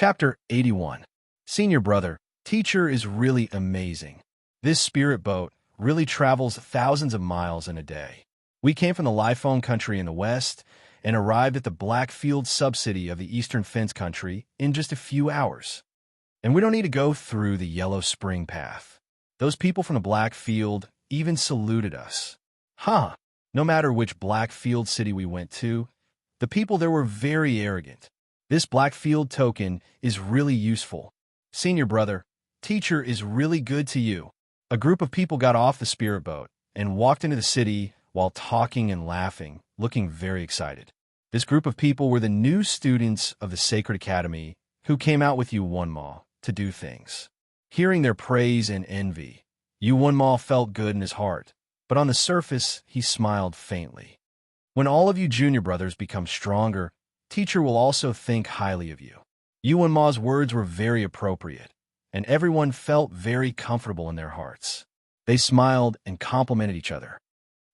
Chapter 81. Senior Brother, Teacher is really amazing. This spirit boat really travels thousands of miles in a day. We came from the Liphone country in the west and arrived at the Blackfield subcity of the Eastern Fence country in just a few hours. And we don't need to go through the Yellow Spring path. Those people from the Blackfield even saluted us. No matter which Blackfield city we went to, the people there were very arrogant. This Blackfield token is really useful. Senior Brother, Teacher is really good to you. A group of people got off the spirit boat and walked into the city while talking and laughing, looking very excited. This group of people were the new students of the Sacred Academy who came out with Yuwonma to do things. Hearing their praise and envy, Yuwonma felt good in his heart, but on the surface he smiled faintly. When all of you junior brothers become stronger, Teacher will also think highly of you. Yuwonma's words were very appropriate, and everyone felt very comfortable in their hearts. They smiled and complimented each other.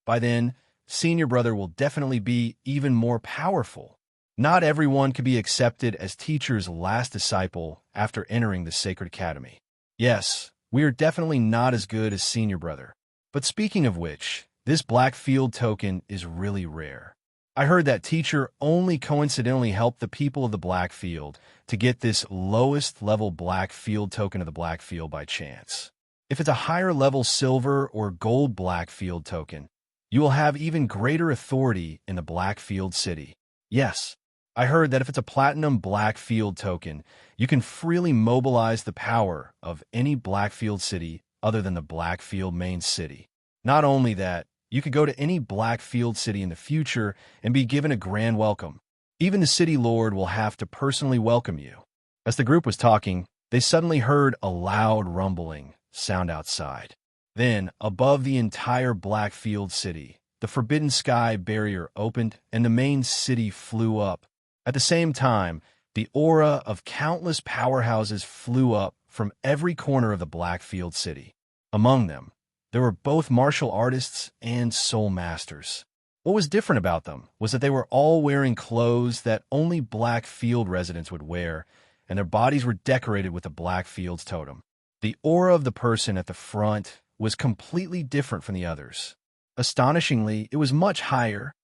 By then, Senior Brother will definitely be even more powerful. Not everyone could be accepted as Teacher's last disciple after entering the Sacred Academy. Yes, we are definitely not as good as Senior Brother. But speaking of which, this Blackfield token is really rare. I heard that Teacher only coincidentally helped the people of the Blackfield to get this lowest level Blackfield token of the Blackfield by chance. If it's a higher level silver or gold Blackfield token, you will have even greater authority in the Blackfield city. Yes, I heard that if it's a platinum Blackfield token, you can freely mobilize the power of any Blackfield city other than the Blackfield main city. Not only that, you could go to any Blackfield city in the future and be given a grand welcome. Even the city lord will have to personally welcome you. As the group was talking, they suddenly heard a loud rumbling sound outside. Then, above the entire Blackfield city, the Forbidden Sky barrier opened and the main city flew up. At the same time, the aura of countless powerhouses flew up from every corner of the Blackfield city. Among them, there were both martial artists and soul masters. What was different about them was that they were all wearing clothes that only Blackfield residents would wear, and their bodies were decorated with the Blackfield's totem. The aura of the person at the front was completely different from the others. Astonishingly, it was much higher.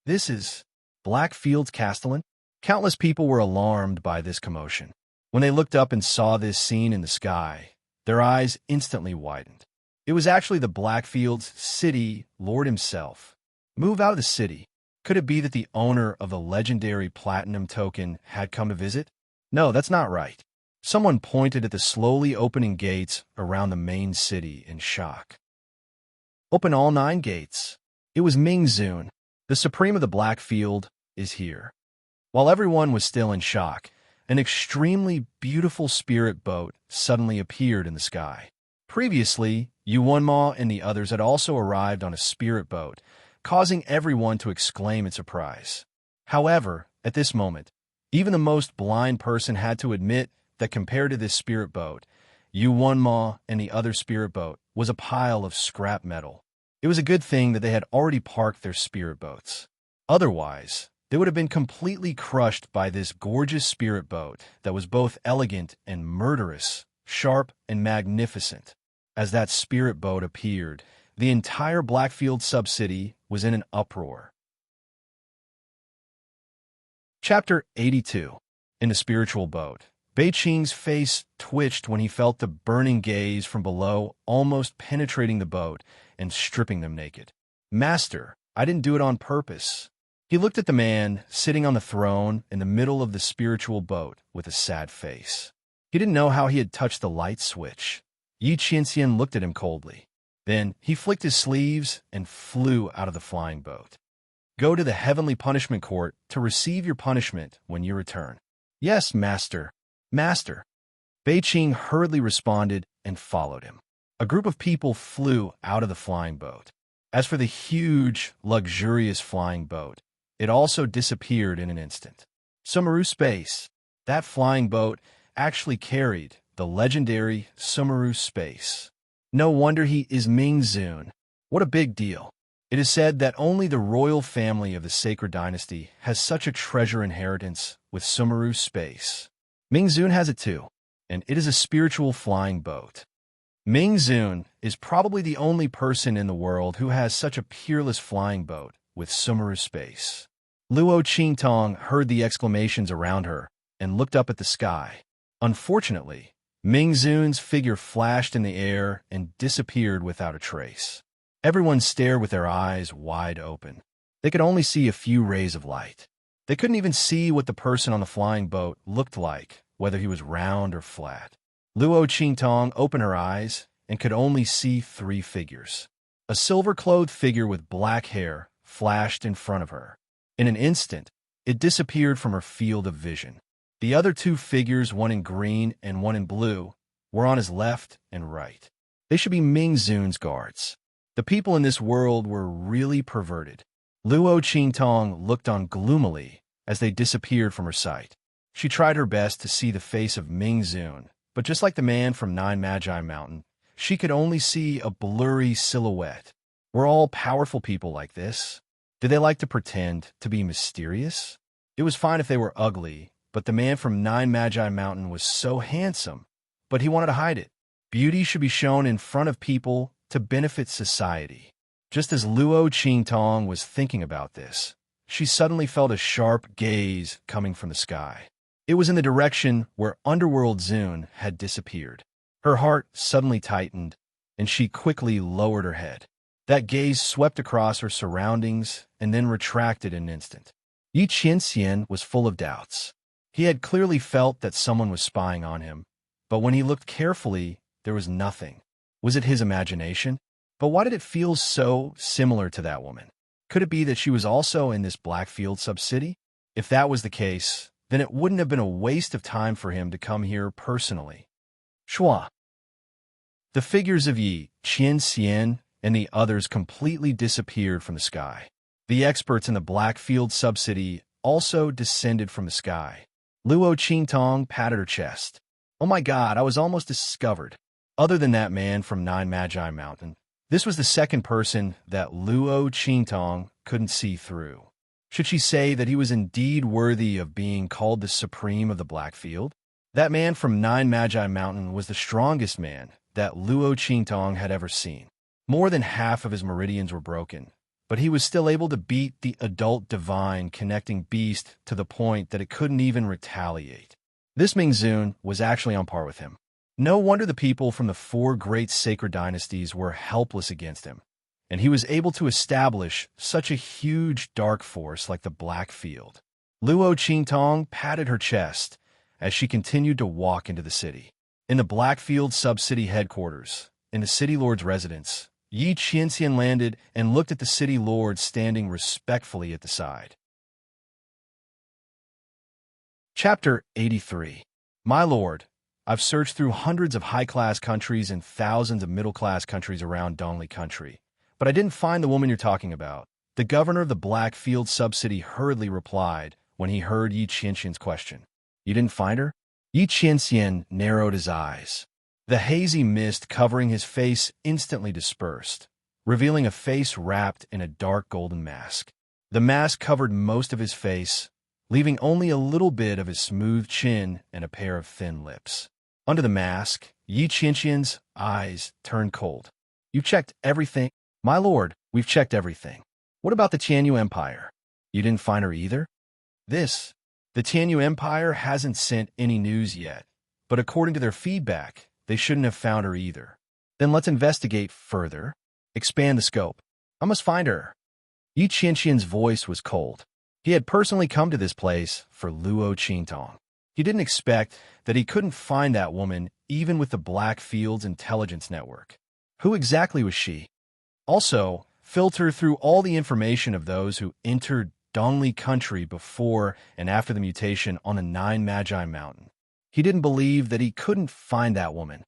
This is Blackfield's Castellan? Countless people were alarmed by this commotion. When they looked up and saw this scene in the sky, their eyes instantly widened. It was actually the Blackfield's city lord himself. Move out of the city. Could it be that the owner of the legendary platinum token had come to visit? No, that's not right. Someone pointed at the slowly opening gates around the main city in shock. Open all 9 gates. It was Mingzun. The supreme of the Blackfield is here. While everyone was still in shock, an extremely beautiful spirit boat suddenly appeared in the sky. Previously, Yuwonma and the others had also arrived on a spirit boat, causing everyone to exclaim in surprise. However, at this moment, even the most blind person had to admit that compared to this spirit boat, Yuwonma and the other spirit boat was a pile of scrap metal. It was a good thing that they had already parked their spirit boats. Otherwise, they would have been completely crushed by this gorgeous spirit boat that was both elegant and murderous, sharp and magnificent. As that spirit boat appeared, the entire Blackfield subcity was in an uproar. Chapter 82. In the spiritual boat, Beiqing's face twitched when he felt the burning gaze from below almost penetrating the boat and stripping them naked. Master, I didn't do it on purpose. He looked at the man sitting on the throne in the middle of the spiritual boat with a sad face. He didn't know how he had touched the light switch. Yi Qianxian looked at him coldly. Then he flicked his sleeves and flew out of the flying boat. Go to the Heavenly Punishment Court to receive your punishment when you return. Yes, Master. Master. Beiqing hurriedly responded and followed him. A group of people flew out of the flying boat. As for the huge, luxurious flying boat, it also disappeared in an instant. Sumeru Space. That flying boat actually carried the legendary Sumeru Space. No wonder he is Mingzun. What a big deal. It is said that only the royal family of the Sacred Dynasty has such a treasure inheritance with Sumeru Space. Mingzun has it too, and it is a spiritual flying boat. Mingzun is probably the only person in the world who has such a peerless flying boat with Sumeru space. Luo Qingtong heard the exclamations around her and looked up at the sky. Unfortunately, Mingzun's figure flashed in the air and disappeared without a trace. Everyone stared with their eyes wide open. They could only see a few rays of light. They couldn't even see what the person on the flying boat looked like, whether he was round or flat. Luo Qingtong opened her eyes and could only see 3 figures. A silver-clothed figure with black hair flashed in front of her. In an instant, it disappeared from her field of vision. The other 2 figures, one in green and one in blue, were on his left and right. They should be Mingzun's guards. The people in this world were really perverted. Luo Qingtong looked on gloomily as they disappeared from her sight. She tried her best to see the face of Mingzun, but just like the man from Nine Magi Mountain, she could only see a blurry silhouette. Were all powerful people like this? Did they like to pretend to be mysterious? It was fine if they were ugly, but the man from Nine Magi Mountain was so handsome, but he wanted to hide it. Beauty should be shown in front of people to benefit society. Just as Luo Qingtong was thinking about this, she suddenly felt a sharp gaze coming from the sky. It was in the direction where Underworld Zun had disappeared. Her heart suddenly tightened, and she quickly lowered her head. That gaze swept across her surroundings and then retracted in an instant. Yi Qianxian was full of doubts. He had clearly felt that someone was spying on him, but when he looked carefully, there was nothing. Was it his imagination? But why did it feel so similar to that woman? Could it be that she was also in this Blackfield sub-city? If that was the case, then it wouldn't have been a waste of time for him to come here personally. Shua. The figures of Yi Qianxian and the others completely disappeared from the sky. The experts in the Blackfield sub-city also descended from the sky. Luo Qingtong patted her chest. Oh my God, I was almost discovered. Other than that man from Nine Magi Mountain, this was the second person that Luo Qingtong couldn't see through. Should she say that he was indeed worthy of being called the Supreme of the Blackfield? That man from Nine Magi Mountain was the strongest man that Luo Qingtong had ever seen. More than half of his meridians were broken, but he was still able to beat the adult divine connecting beast to the point that it couldn't even retaliate. This Mingzun was actually on par with him. No wonder the people from the 4 great sacred dynasties were helpless against him, and he was able to establish such a huge dark force like the Blackfield. Luo Qingtong patted her chest as she continued to walk into the city. In the Blackfield sub-city headquarters, in the city lord's residence, Yi Qianxian landed and looked at the city lord standing respectfully at the side. Chapter 83. My lord, I've searched through hundreds of high-class countries and thousands of middle-class countries around Dongli country, but I didn't find the woman you're talking about. The governor of the Blackfield sub-city hurriedly replied when he heard Yi Qianxian's question. You didn't find her? Yi Qianxian narrowed his eyes. The hazy mist covering his face instantly dispersed, revealing a face wrapped in a dark golden mask. The mask covered most of his face, leaving only a little bit of his smooth chin and a pair of thin lips. Under the mask, Yi Qianxian's eyes turned cold. You checked everything? My lord, we've checked everything. What about the Tianyu Empire? You didn't find her either? The Tianyu Empire hasn't sent any news yet, but according to their feedback, they shouldn't have found her either. Then let's investigate further. Expand the scope. I must find her. Yi Qianxian's voice was cold. He had personally come to this place for Luo Qingtong. He didn't expect that he couldn't find that woman even with the Blackfield's intelligence network. Who exactly was she? Also, filter through all the information of those who entered Dongli country before and after the mutation on the Nine Magi Mountain. He didn't believe that he couldn't find that woman.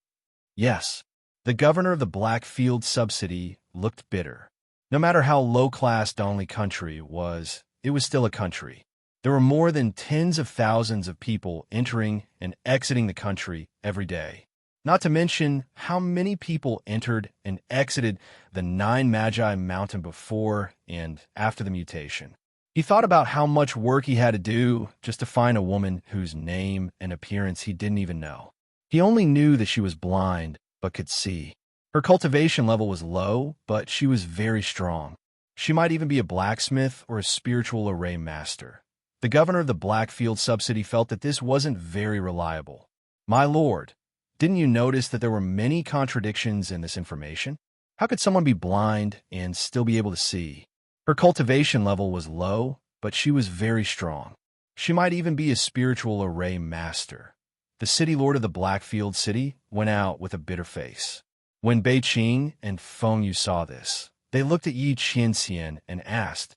Yes, the governor of the Blackfield sub-city looked bitter. No matter how low-class Dongli country was, it was still a country. There were more than tens of thousands of people entering and exiting the country every day. Not to mention how many people entered and exited the Nine Magi Mountain before and after the mutation. He thought about how much work he had to do just to find a woman whose name and appearance he didn't even know. He only knew that she was blind, but could see. Her cultivation level was low, but she was very strong. She might even be a blacksmith or a spiritual array master. The governor of the Blackfield subsidy felt that this wasn't very reliable. My lord, didn't you notice that there were many contradictions in this information? How could someone be blind and still be able to see? Her cultivation level was low, but she was very strong. She might even be a spiritual array master. The city lord of the Blackfield city went out with a bitter face. When Bei Qing and Feng Yu saw this, they looked at Yi Qianxian and asked,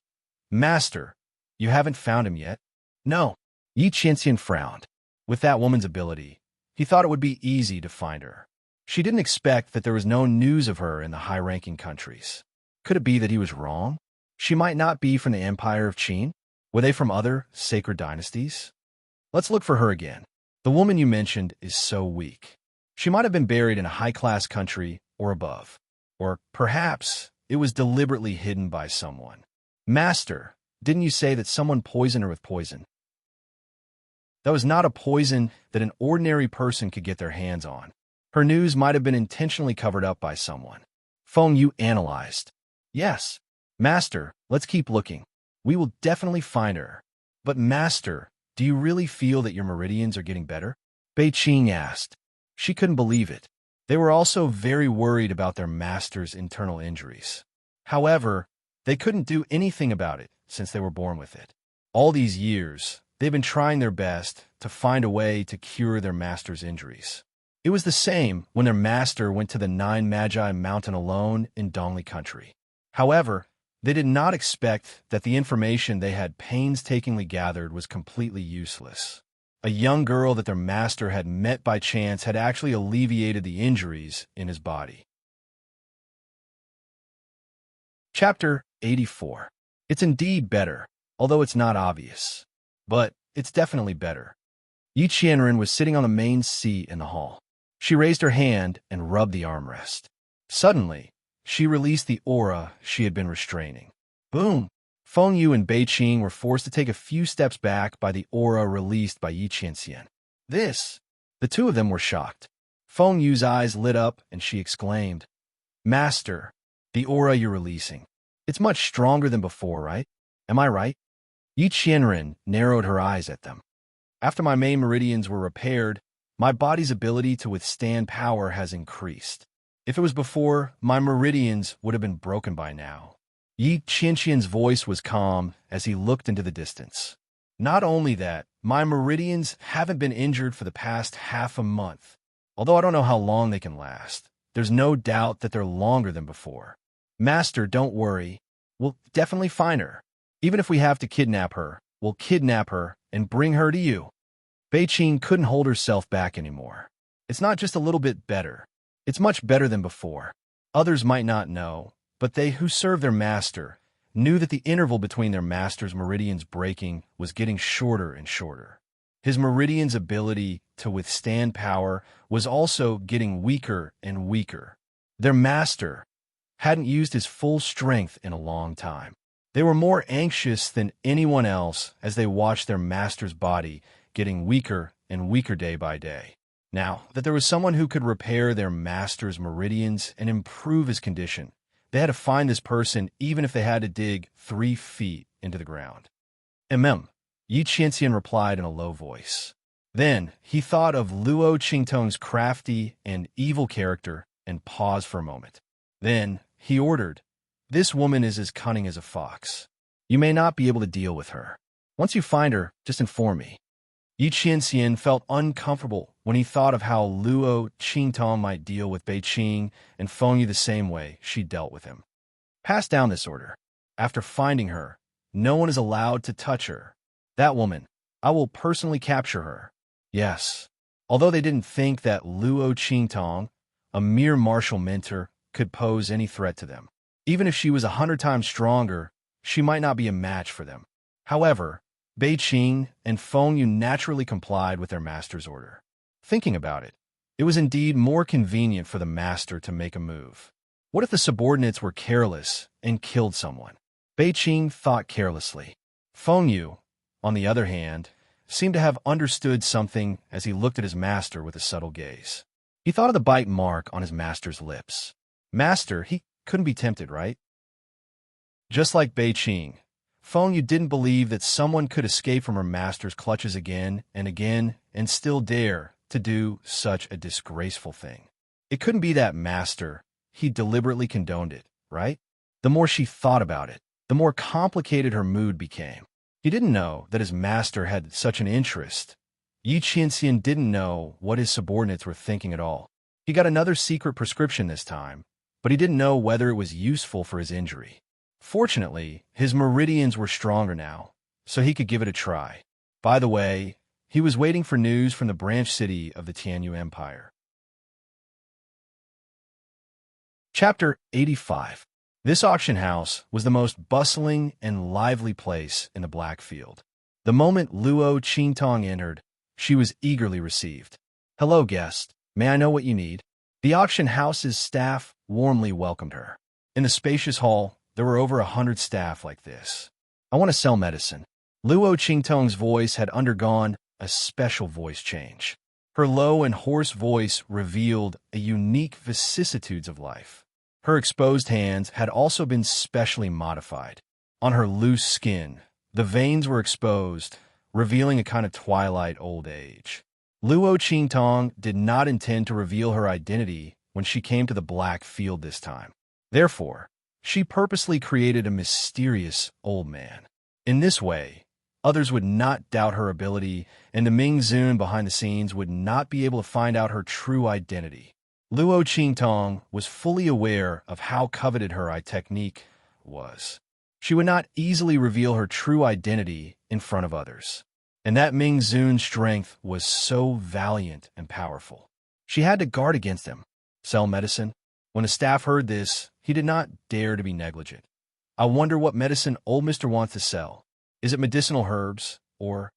"Master, you haven't found him yet?" "No." Yi Qianxian frowned. With that woman's ability, he thought it would be easy to find her. She didn't expect that there was no news of her in the high-ranking countries. Could it be that he was wrong? She might not be from the Empire of Qin. Were they from other sacred dynasties? Let's look for her again. The woman you mentioned is so weak. She might have been buried in a high-class country or above. Or perhaps it was deliberately hidden by someone. Master, didn't you say that someone poisoned her with poison? That was not a poison that an ordinary person could get their hands on. Her news might have been intentionally covered up by someone. Feng Yu analyzed. Yes. Master, let's keep looking. We will definitely find her. But Master, do you really feel that your meridians are getting better? Bei Qing asked. She couldn't believe it. They were also very worried about their master's internal injuries. However, they couldn't do anything about it since they were born with it. All these years, they've been trying their best to find a way to cure their master's injuries. It was the same when their master went to the Nine Magi Mountain alone in Dongli country. However, they did not expect that the information they had painstakingly gathered was completely useless. A young girl that their master had met by chance had actually alleviated the injuries in his body. Chapter 84. It's indeed better, although it's not obvious. But it's definitely better. Yi Qianren was sitting on the main seat in the hall. She raised her hand and rubbed the armrest. Suddenly, she released the aura she had been restraining. Boom! Feng Yu and Bei Qing were forced to take a few steps back by the aura released by Yi Qianxian. The two of them were shocked. Feng Yu's eyes lit up and she exclaimed, Master, the aura you're releasing. It's much stronger than before, right? Am I right? Yi Qianren narrowed her eyes at them. After my main meridians were repaired, my body's ability to withstand power has increased. If it was before, my meridians would have been broken by now. Yi Qianxian's voice was calm as he looked into the distance. Not only that, my meridians haven't been injured for the past half a month. Although I don't know how long they can last, there's no doubt that they're longer than before. Master, don't worry. We'll definitely find her. Even if we have to kidnap her, we'll kidnap her and bring her to you. Bei Qing couldn't hold herself back anymore. It's not just a little bit better. It's much better than before. Others might not know, but they who serve their master knew that the interval between their master's meridians breaking was getting shorter and shorter. His meridian's ability to withstand power was also getting weaker and weaker. Their master hadn't used his full strength in a long time. They were more anxious than anyone else as they watched their master's body getting weaker and weaker day by day. Now that there was someone who could repair their master's meridians and improve his condition, they had to find this person even if they had to dig 3 feet into the ground. Yi Qianxian replied in a low voice. Then he thought of Luo Qingtong's crafty and evil character and paused for a moment. Then he ordered, This woman is as cunning as a fox. You may not be able to deal with her. Once you find her, just inform me. Yi Qianxian felt uncomfortable when he thought of how Luo Qingtong might deal with Bei Qing and Feng Yu the same way she dealt with him. Pass down this order. After finding her, no one is allowed to touch her. That woman, I will personally capture her. Yes. Although they didn't think that Luo Qingtong, a mere martial mentor, could pose any threat to them. Even if she was 100 times stronger, she might not be a match for them. However, Bei Qing and Feng Yu naturally complied with their master's order. Thinking about it, it was indeed more convenient for the master to make a move. What if the subordinates were careless and killed someone? Bei Qing thought carelessly. Feng Yu, on the other hand, seemed to have understood something as he looked at his master with a subtle gaze. He thought of the bite mark on his master's lips. Master, he couldn't be tempted, right? Just like Bei Qing, Feng Yu didn't believe that someone could escape from her master's clutches again and still dare to do such a disgraceful thing. It couldn't be that master. He deliberately condoned it, right? The more she thought about it, the more complicated her mood became. He didn't know that his master had such an interest. Yi Qianxian didn't know what his subordinates were thinking at all. He got another secret prescription this time, but he didn't know whether it was useful for his injury. Fortunately, his meridians were stronger now, so he could give it a try. By the way, he was waiting for news from the branch city of the Tianyu Empire. Chapter 85. This auction house was the most bustling and lively place in the Blackfield. The moment Luo Qingtong entered, she was eagerly received. "Hello, guest. May I know what you need?" The auction house's staff warmly welcomed her. In the spacious hall, there were over 100 staff like this. "I want to sell medicine." Luo Qingtong's voice had undergone a special voice change. Her low and hoarse voice revealed a unique vicissitudes of life. Her exposed hands had also been specially modified. On her loose skin, the veins were exposed, revealing a kind of twilight old age. Luo Qingtong did not intend to reveal her identity when she came to the Black Field this time. Therefore, she purposely created a mysterious old man. In this way, others would not doubt her ability, and the Ming Zun behind the scenes would not be able to find out her true identity. Luo Qingtong was fully aware of how coveted her technique was. She would not easily reveal her true identity in front of others. And that Ming Zun's strength was so valiant and powerful. She had to guard against him. Sell medicine? When the staff heard this, he did not dare to be negligent. "I wonder what medicine old Mr. wants to sell. Is it medicinal herbs or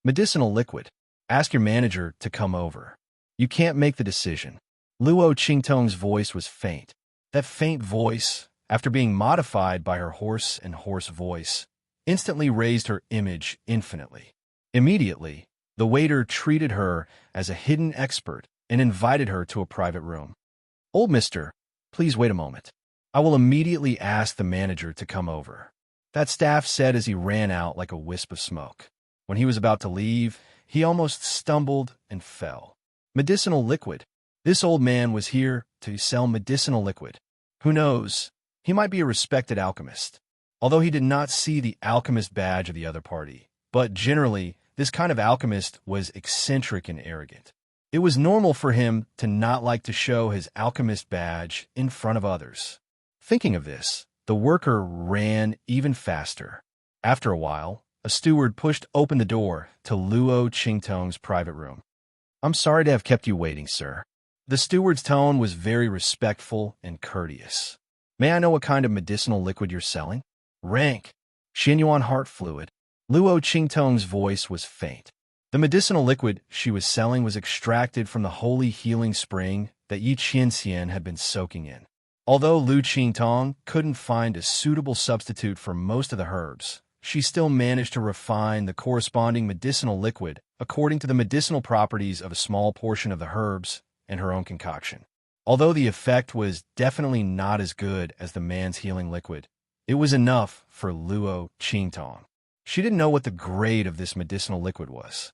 medicinal liquid? Ask your manager to come over. You can't make the decision." Luo Qingtong's voice was faint. That faint voice, after being modified by her hoarse voice, instantly raised her image infinitely. Immediately, the waiter treated her as a hidden expert and invited her to a private room. "Old mister, please wait a moment. I will immediately ask the manager to come over," that staff said as he ran out like a wisp of smoke. When he was about to leave, he almost stumbled and fell. Medicinal liquid. This old man was here to sell medicinal liquid. Who knows? He might be a respected alchemist. Although he did not see the alchemist badge of the other party, but generally, this kind of alchemist was eccentric and arrogant. It was normal for him to not like to show his alchemist badge in front of others. Thinking of this, the worker ran even faster. After a while, a steward pushed open the door to Luo Qingtong's private room. "I'm sorry to have kept you waiting, sir." The steward's tone was very respectful and courteous. "May I know what kind of medicinal liquid you're selling?" "Rank. Xinyuan heart fluid." Luo Qingtong's voice was faint. The medicinal liquid she was selling was extracted from the holy healing spring that Yi Qianxian had been soaking in. Although Lu Qingtong couldn't find a suitable substitute for most of the herbs, she still managed to refine the corresponding medicinal liquid according to the medicinal properties of a small portion of the herbs and her own concoction. Although the effect was definitely not as good as the man's healing liquid, it was enough for Luo Qingtong. She didn't know what the grade of this medicinal liquid was.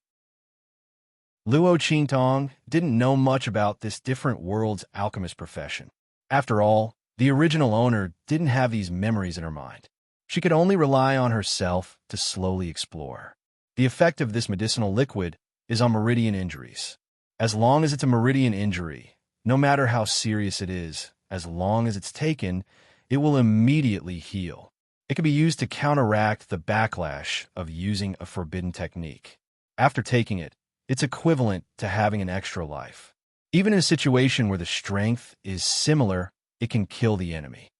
Luo Qingtong didn't know much about this different world's alchemist profession. After all, the original owner didn't have these memories in her mind. She could only rely on herself to slowly explore. The effect of this medicinal liquid is on meridian injuries. As long as it's a meridian injury, no matter how serious it is, as long as it's taken, it will immediately heal. It can be used to counteract the backlash of using a forbidden technique. After taking it, it's equivalent to having an extra life. Even in a situation where the strength is similar, it can kill the enemy.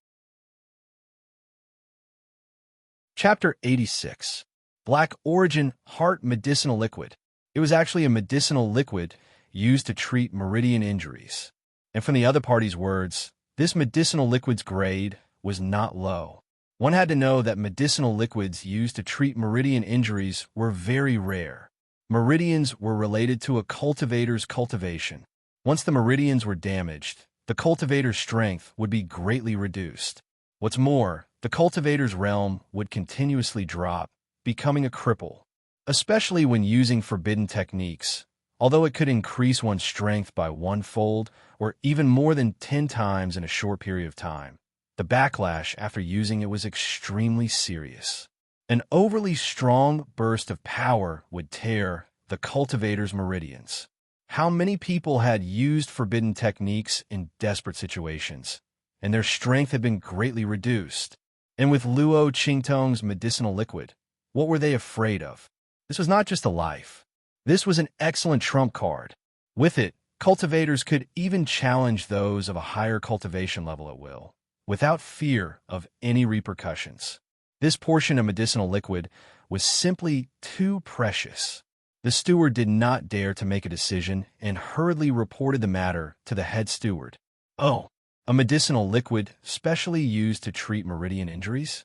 Chapter 86. Black Origin Heart Medicinal Liquid. It was actually a medicinal liquid used to treat meridian injuries. And from the other party's words, this medicinal liquid's grade was not low. One had to know that medicinal liquids used to treat meridian injuries were very rare. Meridians were related to a cultivator's cultivation. Once the meridians were damaged, the cultivator's strength would be greatly reduced. What's more, the cultivator's realm would continuously drop, becoming a cripple. Especially when using forbidden techniques, although it could increase one's strength by 1-fold or even more than 10 times in a short period of time. The backlash after using it was extremely serious. An overly strong burst of power would tear the cultivator's meridians. How many people had used forbidden techniques in desperate situations, and their strength had been greatly reduced? And with Luo Qingtong's medicinal liquid, what were they afraid of? This was not just a life. This was an excellent trump card. With it, cultivators could even challenge those of a higher cultivation level at will, without fear of any repercussions. This portion of medicinal liquid was simply too precious. The steward did not dare to make a decision and hurriedly reported the matter to the head steward. Oh, a medicinal liquid specially used to treat meridian injuries?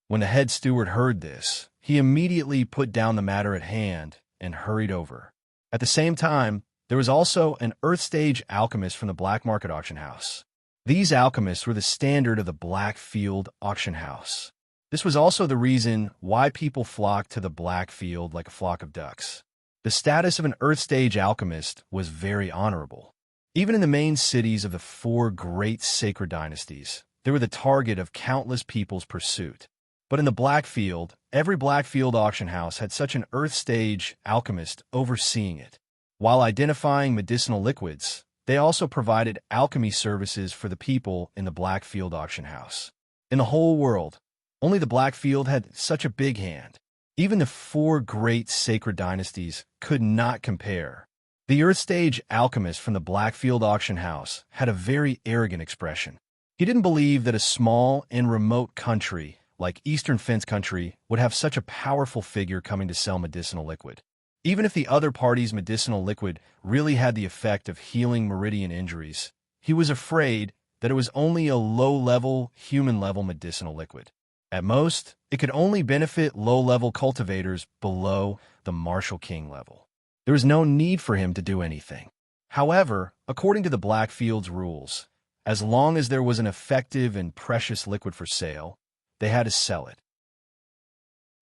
When the head steward heard this, he immediately put down the matter at hand and hurried over. At the same time, there was also an Earth Stage alchemist from the black market auction house. These alchemists were the standard of the Blackfield auction house. This was also the reason why people flocked to the Blackfield like a flock of ducks. The status of an Earth Stage alchemist was very honorable. Even in the main cities of the 4 great sacred dynasties, they were the target of countless people's pursuit. But in the Blackfield, every Blackfield auction house had such an Earth Stage alchemist overseeing it. While identifying medicinal liquids, they also provided alchemy services for the people in the Blackfield auction house. In the whole world, only the Blackfield had such a big hand. Even the 4 great sacred dynasties could not compare. The Earth Stage alchemist from the Blackfield auction house had a very arrogant expression. He didn't believe that a small and remote country like Eastern Fence Country would have such a powerful figure coming to sell medicinal liquid. Even if the other party's medicinal liquid really had the effect of healing meridian injuries, he was afraid that it was only a low-level, human-level medicinal liquid. At most, it could only benefit low-level cultivators below the Marshall King level. There was no need for him to do anything. However, according to the Blackfield's rules, as long as there was an effective and precious liquid for sale, they had to sell it.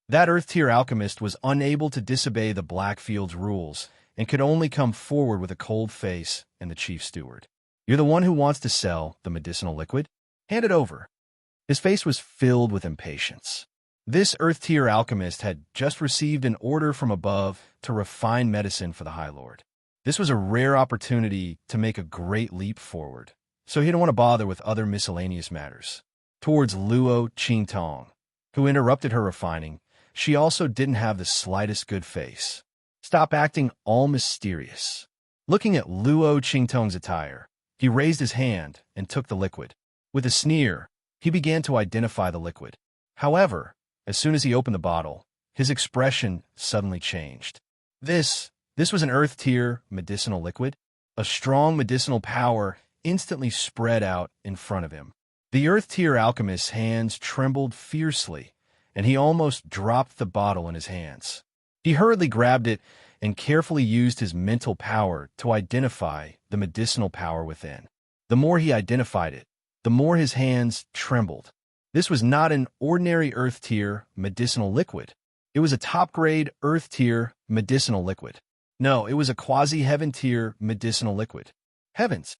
That Earth-tier alchemist was unable to disobey the Blackfield's rules and could only come forward with a cold face and the chief steward. "You're the one who wants to sell the medicinal liquid? Hand it over." His face was filled with impatience. This Earth-tier alchemist had just received an order from above to refine medicine for the High Lord. This was a rare opportunity to make a great leap forward, so he didn't want to bother with other miscellaneous matters. Towards Luo Qingtong, who interrupted her refining, she also didn't have the slightest good face. "Stop acting all mysterious." Looking at Luo Qingtong's attire, he raised his hand and took the liquid. With a sneer, he began to identify the liquid. However, as soon as he opened the bottle, his expression suddenly changed. This was an Earth-tier medicinal liquid. A strong medicinal power instantly spread out in front of him. The Earth-tier alchemist's hands trembled fiercely, and he almost dropped the bottle in his hands. He hurriedly grabbed it and carefully used his mental power to identify the medicinal power within. The more he identified it, the more his hands trembled. This was not an ordinary Earth-tier medicinal liquid. It was a top-grade Earth-tier medicinal liquid. No, it was a quasi-heaven-tier medicinal liquid. Heavens!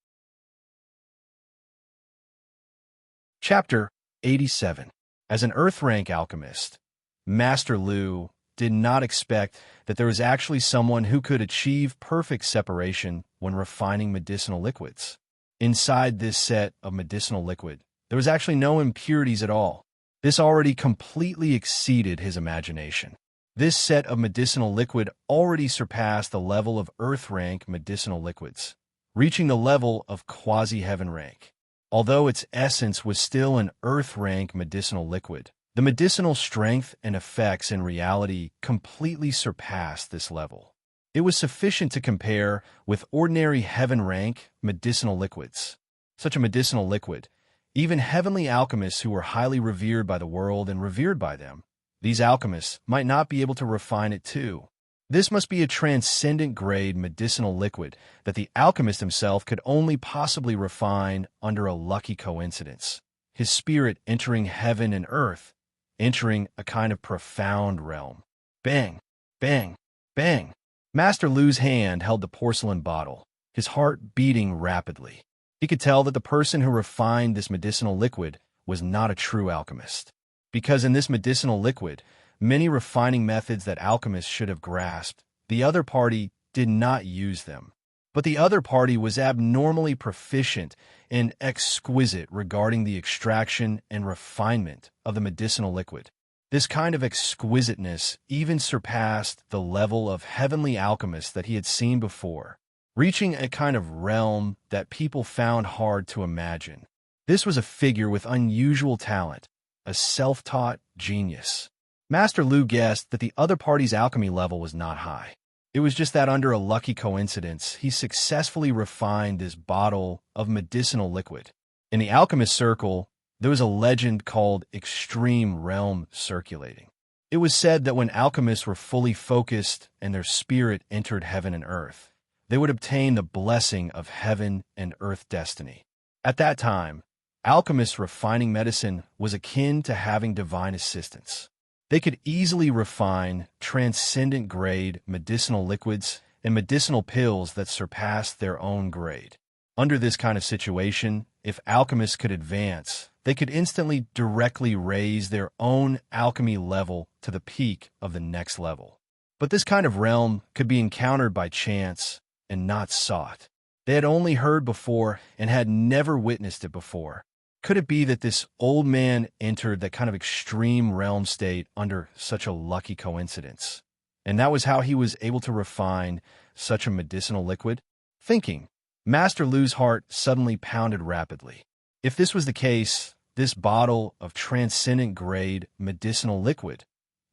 Chapter 87. As an Earth-rank alchemist, Master Lu did not expect that there was actually someone who could achieve perfect separation when refining medicinal liquids. Inside this set of medicinal liquid, there was actually no impurities at all. This already completely exceeded his imagination. This set of medicinal liquid already surpassed the level of Earth-rank medicinal liquids, reaching the level of quasi-heaven rank. Although its essence was still an Earth-rank medicinal liquid, the medicinal strength and effects in reality completely surpassed this level. It was sufficient to compare with ordinary heaven-rank medicinal liquids. Such a medicinal liquid, Even heavenly alchemists who were highly revered by the world and revered by them, these alchemists might not be able to refine it too. This must be a transcendent grade medicinal liquid that the alchemist himself could only possibly refine under a lucky coincidence. His spirit entering heaven and earth, entering a kind of profound realm. Bang, bang, bang. Master Lu's hand held the porcelain bottle, his heart beating rapidly. He could tell that the person who refined this medicinal liquid was not a true alchemist. Because in this medicinal liquid, many refining methods that alchemists should have grasped, the other party did not use them. But the other party was abnormally proficient and exquisite regarding the extraction and refinement of the medicinal liquid. This kind of exquisiteness even surpassed the level of heavenly alchemists that he had seen before, reaching a kind of realm that people found hard to imagine. This was a figure with unusual talent, a self-taught genius. Master Lu guessed that the other party's alchemy level was not high. It was just that under a lucky coincidence, he successfully refined this bottle of medicinal liquid. In the alchemist circle, there was a legend called Extreme Realm circulating. It was said that when alchemists were fully focused and their spirit entered heaven and earth, they would obtain the blessing of heaven and earth destiny. At that time, alchemists refining medicine was akin to having divine assistance. They could easily refine transcendent-grade medicinal liquids and medicinal pills that surpassed their own grade. Under this kind of situation, if alchemists could advance, they could instantly directly raise their own alchemy level to the peak of the next level. But this kind of realm could be encountered by chance and not sought. They had only heard before and had never witnessed it before. Could it be that this old man entered that kind of extreme realm state under such a lucky coincidence? And that was how he was able to refine such a medicinal liquid? Thinking, Master Lu's heart suddenly pounded rapidly. If this was the case, this bottle of transcendent-grade medicinal liquid,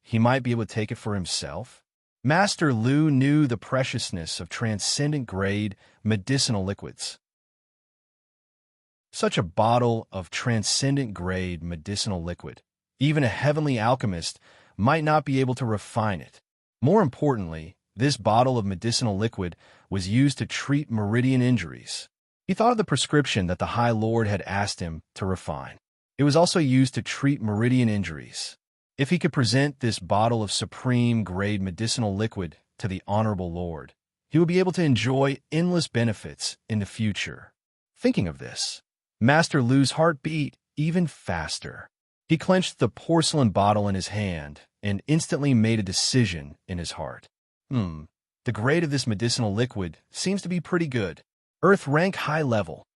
he might be able to take it for himself? Master Lu knew the preciousness of transcendent-grade medicinal liquids. Such a bottle of transcendent-grade medicinal liquid, even a heavenly alchemist might not be able to refine it. More importantly, this bottle of medicinal liquid was used to treat meridian injuries. He thought of the prescription that the High Lord had asked him to refine. It was also used to treat meridian injuries. If he could present this bottle of supreme-grade medicinal liquid to the Honorable Lord, he would be able to enjoy endless benefits in the future. Thinking of this, Master Lu's heart beat even faster. He clenched the porcelain bottle in his hand and instantly made a decision in his heart. The grade of this medicinal liquid seems to be pretty good. Earth rank high level.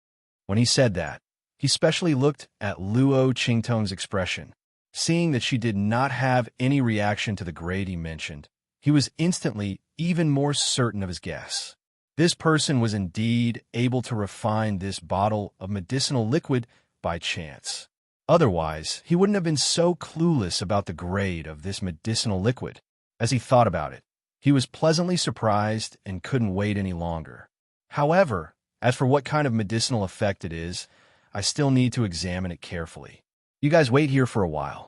When he said that, he specially looked at Luo Qingtong's expression. Seeing that she did not have any reaction to the grade he mentioned, he was instantly even more certain of his guess. This person was indeed able to refine this bottle of medicinal liquid by chance. Otherwise, he wouldn't have been so clueless about the grade of this medicinal liquid. As he thought about it, he was pleasantly surprised and couldn't wait any longer. However, as for what kind of medicinal effect it is, I still need to examine it carefully. You guys wait here for a while.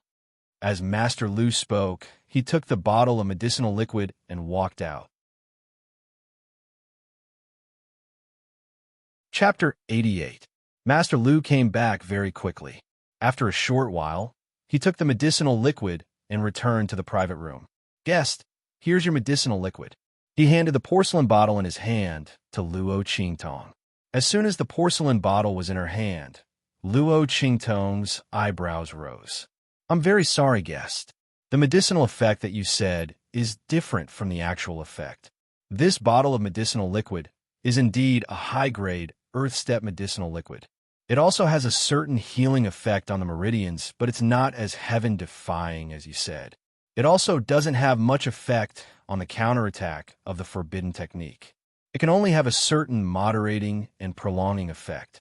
As Master Lu spoke, he took the bottle of medicinal liquid and walked out. Chapter 88. Master Lu came back very quickly. After a short while, he took the medicinal liquid and returned to the private room. Guest, here's your medicinal liquid. He handed the porcelain bottle in his hand to Luo Qingtong. As soon as the porcelain bottle was in her hand, Luo Qingtong's eyebrows rose. I'm very sorry, guest. The medicinal effect that you said is different from the actual effect. This bottle of medicinal liquid is indeed a high-grade earth-step medicinal liquid. It also has a certain healing effect on the meridians, but it's not as heaven-defying as you said. It also doesn't have much effect on the counterattack of the forbidden technique. It can only have a certain moderating and prolonging effect.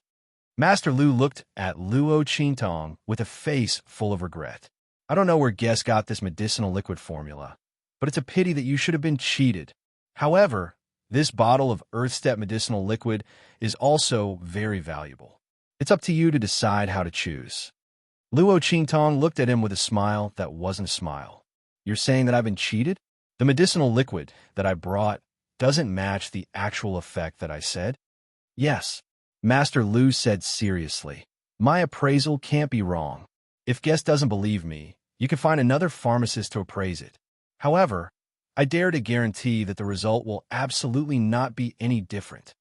Master Lu looked at Luo Qingtong with a face full of regret. I don't know where guest got this medicinal liquid formula, but it's a pity that you should have been cheated. However, this bottle of earth-step medicinal liquid is also very valuable. It's up to you to decide how to choose. Luo Qingtong looked at him with a smile that wasn't a smile. You're saying that I've been cheated? The medicinal liquid that I brought doesn't match the actual effect that I said? Yes, Master Lu said seriously. My appraisal can't be wrong. If guest doesn't believe me, you can find another pharmacist to appraise it. However, I dare to guarantee that the result will absolutely not be any different.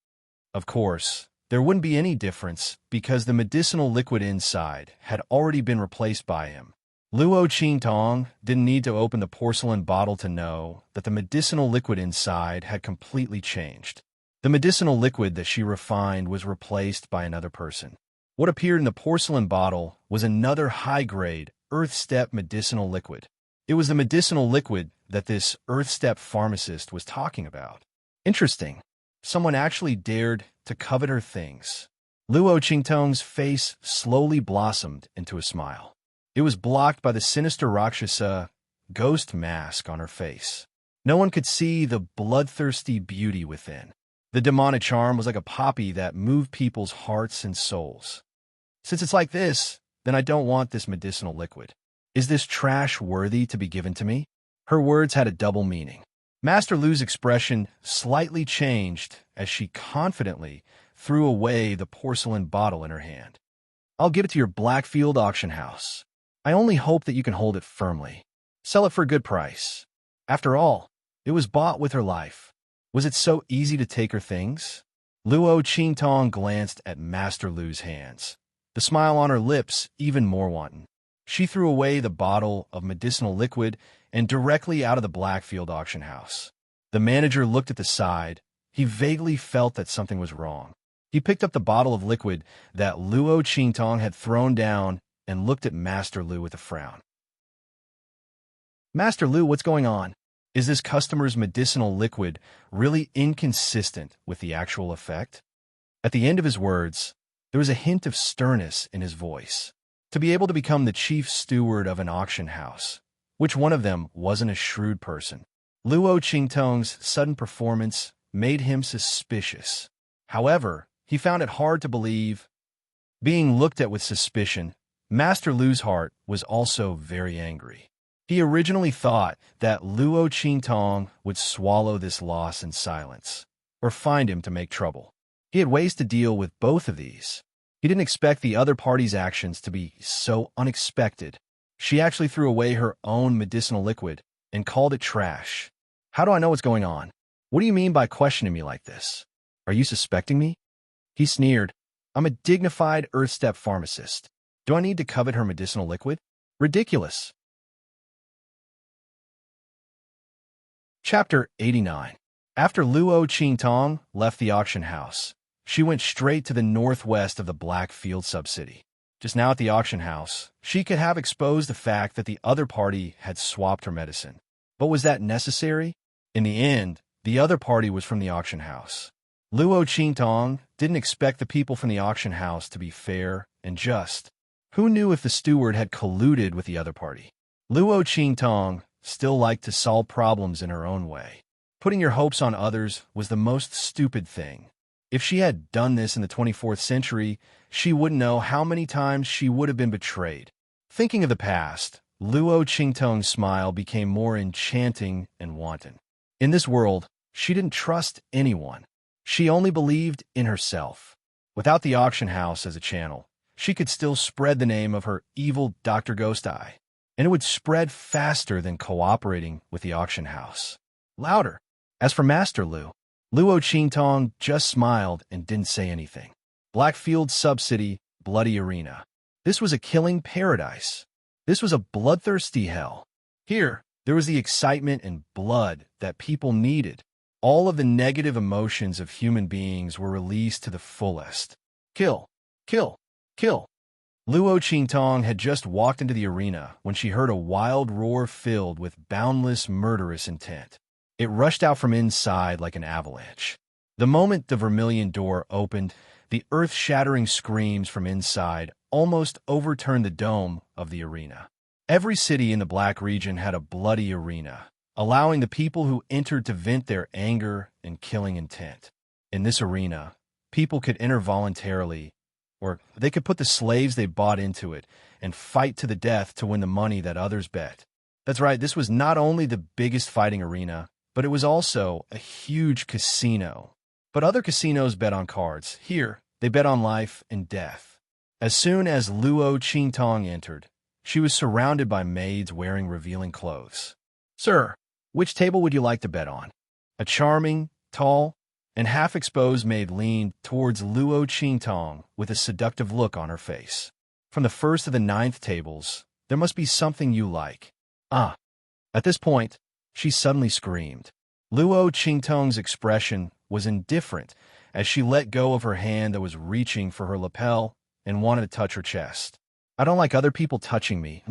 Of course, there wouldn't be any difference because the medicinal liquid inside had already been replaced by him. Luo Qingtong didn't need to open the porcelain bottle to know that the medicinal liquid inside had completely changed. The medicinal liquid that she refined was replaced by another person. What appeared in the porcelain bottle was another high-grade, earth-step medicinal liquid. It was the medicinal liquid that this earth-step pharmacist was talking about. Interesting. Someone actually dared to covet her things. Luo Qingtong's face slowly blossomed into a smile. It was blocked by the sinister Rakshasa ghost mask on her face. No one could see the bloodthirsty beauty within. The demonic charm was like a poppy that moved people's hearts and souls. Since it's like this, then I don't want this medicinal liquid. Is this trash worthy to be given to me? Her words had a double meaning. Master Lu's expression slightly changed as she confidently threw away the porcelain bottle in her hand. I'll give it to your Blackfield auction house. I only hope that you can hold it firmly. Sell it for a good price. After all, it was bought with her life. Was it so easy to take her things? Luo Qingtong glanced at Master Lu's hands, the smile on her lips even more wanton. She threw away the bottle of medicinal liquid and directly out of the Blackfield auction house. The manager looked at the side. He vaguely felt that something was wrong. He picked up the bottle of liquid that Luo Qingtong had thrown down and looked at Master Lu with a frown. Master Lu, what's going on? Is this customer's medicinal liquid really inconsistent with the actual effect? At the end of his words, there was a hint of sternness in his voice. To be able to become the chief steward of an auction house, which one of them wasn't a shrewd person? Luo Qingtong's sudden performance made him suspicious. However, he found it hard to believe. Being looked at with suspicion, Master Lu's heart was also very angry. He originally thought that Luo Qingtong would swallow this loss in silence, or find him to make trouble. He had ways to deal with both of these. He didn't expect the other party's actions to be so unexpected. She actually threw away her own medicinal liquid and called it trash. How do I know what's going on? What do you mean by questioning me like this? Are you suspecting me? He sneered. I'm a dignified Earth-step pharmacist. Do I need to covet her medicinal liquid? Ridiculous. Chapter 89. After Luo Qingtong left the auction house, she went straight to the northwest of the Blackfield subcity. Just now at the auction house, she could have exposed the fact that the other party had swapped her medicine. But was that necessary? In the end, the other party was from the auction house. Luo Qingtong didn't expect the people from the auction house to be fair and just. Who knew if the steward had colluded with the other party? Luo Qingtong still liked to solve problems in her own way. Putting your hopes on others was the most stupid thing. If she had done this in the 24th century, she wouldn't know how many times she would have been betrayed. Thinking of the past, Luo Qingtong's smile became more enchanting and wanton. In this world, she didn't trust anyone. She only believed in herself. Without the auction house as a channel, she could still spread the name of her evil Dr. Ghost Eye, and it would spread faster than cooperating with the auction house. Louder. As for Master Lu, Luo Qingtong just smiled and didn't say anything. Blackfield Subcity, Bloody Arena. This was a killing paradise. This was a bloodthirsty hell. Here, there was the excitement and blood that people needed. All of the negative emotions of human beings were released to the fullest. Kill, kill, kill. Luo Qingtong had just walked into the arena when she heard a wild roar filled with boundless murderous intent. It rushed out from inside like an avalanche. The moment the vermilion door opened, the earth-shattering screams from inside almost overturned the dome of the arena. Every city in the Black region had a bloody arena, allowing the people who entered to vent their anger and killing intent. In this arena, people could enter voluntarily Or they could put the slaves they bought into it and fight to the death to win the money that others bet. That's right, this was not only the biggest fighting arena, but it was also a huge casino. But other casinos bet on cards. Here, they bet on life and death. As soon as Luo Qingtong entered, she was surrounded by maids wearing revealing clothes. "Sir, which table would you like to bet on?" A charming, tall, and half-exposed maid leaned towards Luo Qingtong with a seductive look on her face. "From the first to the 9th tables, there must be something you like." "Ah." At this point, she suddenly screamed. Luo Qingtong's expression was indifferent as she let go of her hand that was reaching for her lapel and wanted to touch her chest. "I don't like other people touching me,"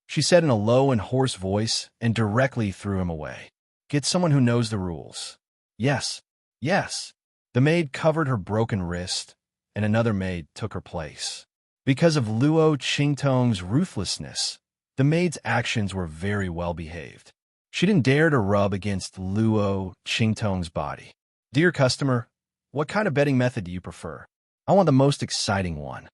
she said in a low and hoarse voice and directly threw him away. "Get someone who knows the rules." "Yes, yes." The maid covered her broken wrist, and another maid took her place. Because of Luo Qingtong's ruthlessness, the maid's actions were very well behaved. She didn't dare to rub against Luo Qingtong's body. "Dear customer, what kind of betting method do you prefer? I want the most exciting one."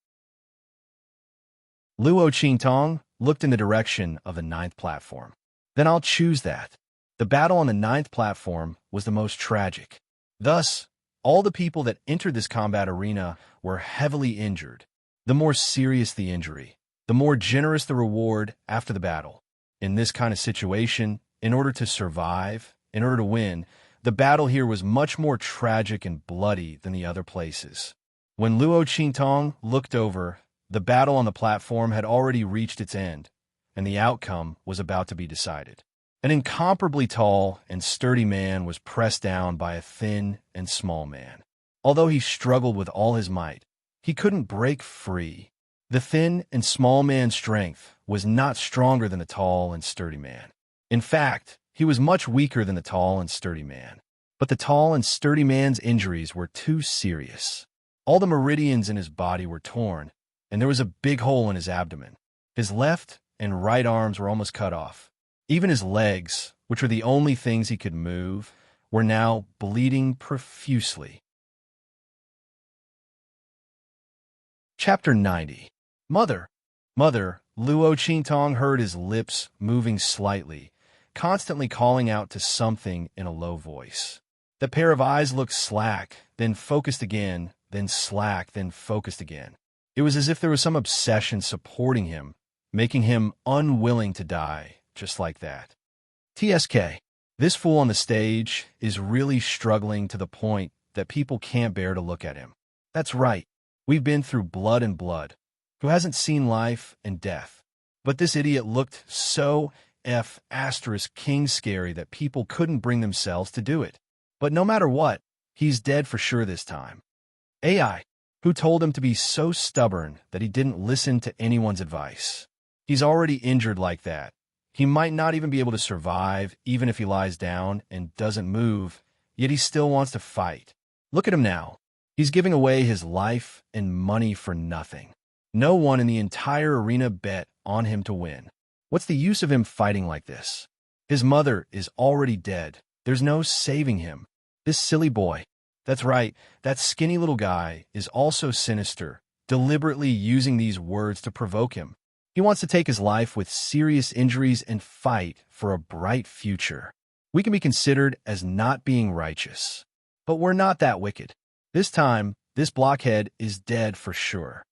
Luo Qingtong looked in the direction of the 9th platform. "Then I'll choose that." The battle on the 9th platform was the most tragic. Thus, all the people that entered this combat arena were heavily injured. The more serious the injury, the more generous the reward after the battle. In this kind of situation, in order to survive, in order to win, the battle here was much more tragic and bloody than the other places. When Luo Qingtong looked over, the battle on the platform had already reached its end, and the outcome was about to be decided. An incomparably tall and sturdy man was pressed down by a thin and small man. Although he struggled with all his might, he couldn't break free. The thin and small man's strength was not stronger than the tall and sturdy man. In fact, he was much weaker than the tall and sturdy man. But the tall and sturdy man's injuries were too serious. All the meridians in his body were torn, and there was a big hole in his abdomen. His left and right arms were almost cut off. Even his legs, which were the only things he could move, were now bleeding profusely. Chapter 90. Mother. Mother, Luo Qingtong heard his lips moving slightly, constantly calling out to something in a low voice. The pair of eyes looked slack, then focused again, then slack, then focused again. It was as if there was some obsession supporting him, making him unwilling to die, just like that. TSK. This fool on the stage is really struggling to the point that people can't bear to look at him. That's right. We've been through blood and blood. Who hasn't seen life and death? But this idiot looked so king scary that people couldn't bring themselves to do it. But no matter what, he's dead for sure this time. AI. Who told him to be so stubborn that he didn't listen to anyone's advice? He's already injured like that. He might not even be able to survive, even if he lies down and doesn't move, yet he still wants to fight. Look at him now. He's giving away his life and money for nothing. No one in the entire arena bet on him to win. What's the use of him fighting like this? His mother is already dead. There's no saving him. This silly boy. That's right, that skinny little guy is also sinister, deliberately using these words to provoke him. He wants to take his life with serious injuries and fight for a bright future. We can be considered as not being righteous. But we're not that wicked. This time, this blockhead is dead for sure.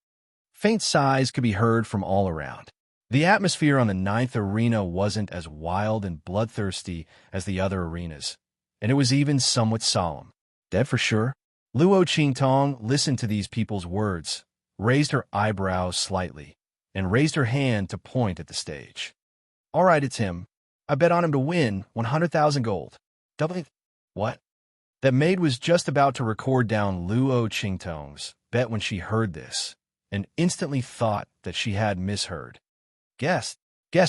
Faint sighs could be heard from all around. The atmosphere on the 9th arena wasn't as wild and bloodthirsty as the other arenas, and it was even somewhat solemn. Dead for sure? Luo Qingtong listened to these people's words, raised her eyebrows slightly, and raised her hand to point at the stage. All right, it's him. I bet on him to win 100,000 gold. What? That maid was just about to record down Luo Qingtong's bet when she heard this, and instantly thought that she had misheard. Guest,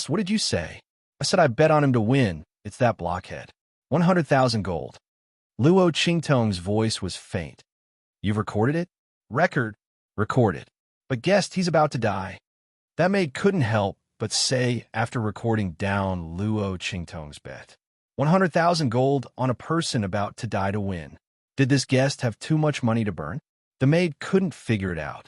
what did you say? I said I bet on him to win. It's that blockhead. 100,000 gold. Luo Qingtong's voice was faint. You've recorded it? Recorded. But guest, he's about to die. That maid couldn't help but say after recording down Luo Qingtong's bet. 100,000 gold on a person about to die to win. Did this guest have too much money to burn? The maid couldn't figure it out.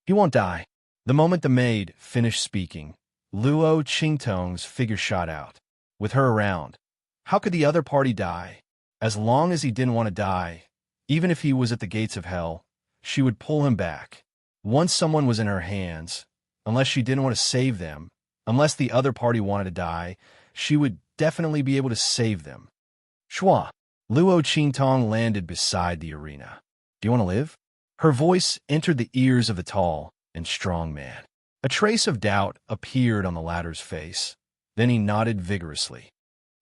He won't die. The moment the maid finished speaking, Luo Qingtong's figure shot out. With her around, how could the other party die? As long as he didn't want to die, even if he was at the gates of hell, she would pull him back. Once someone was in her hands, unless she didn't want to save them, unless the other party wanted to die, she would definitely be able to save them. Shua. Luo Qingtong landed beside the arena. Do you want to live? Her voice entered the ears of the tall and strong man. A trace of doubt appeared on the latter's face. Then he nodded vigorously.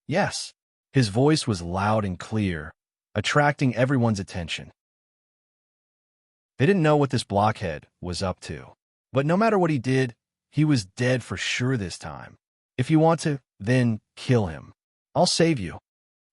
Yes. His voice was loud and clear, attracting everyone's attention. They didn't know what this blockhead was up to. But no matter what he did, he was dead for sure this time. If you want to, then kill him. I'll save you.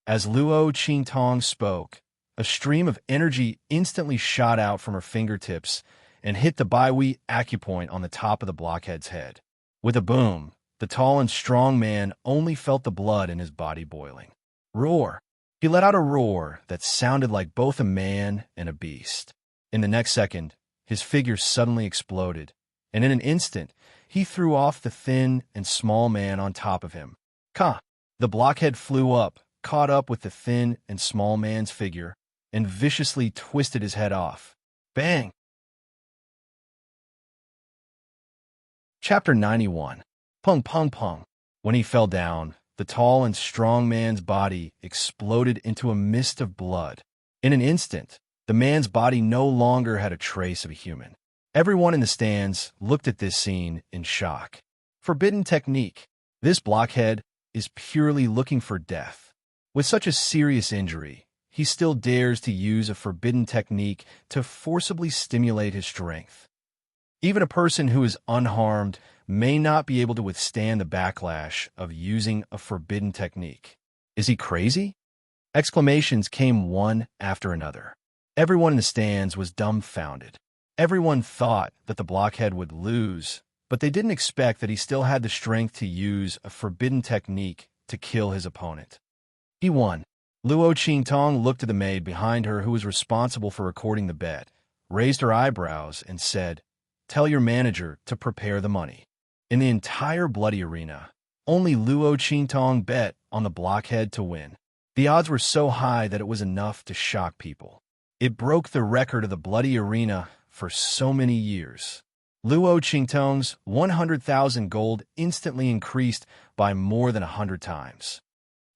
As Luo Qingtong spoke, a stream of energy instantly shot out from her fingertips and hit the Baihui acupoint on the top of the blockhead's head. With a boom, the tall and strong man only felt the blood in his body boiling. Roar! He let out a roar that sounded like both a man and a beast. In the next second, his figure suddenly exploded, and in an instant, he threw off the thin and small man on top of him. Ka! The blockhead flew up, caught up with the thin and small man's figure, and viciously twisted his head off. Bang! Chapter 91. Pung pung pung. When he fell down, the tall and strong man's body exploded into a mist of blood. In an instant, the man's body no longer had a trace of a human. Everyone in the stands looked at this scene in shock. Forbidden technique. This blockhead is purely looking for death. With such a serious injury, he still dares to use a forbidden technique to forcibly stimulate his strength. Even a person who is unharmed may not be able to withstand the backlash of using a forbidden technique. Is he crazy? Exclamations came one after another. Everyone in the stands was dumbfounded. Everyone thought that the blockhead would lose, but they didn't expect that he still had the strength to use a forbidden technique to kill his opponent. He won. Luo Qingtong looked at the maid behind her who was responsible for recording the bet, raised her eyebrows, and said, "Tell your manager to prepare the money." In the entire bloody arena, only Luo Qingtong bet on the blockhead to win. The odds were so high that it was enough to shock people. It broke the record of the bloody arena for so many years. Luo Qingtong's 100,000 gold instantly increased by more than 100 times.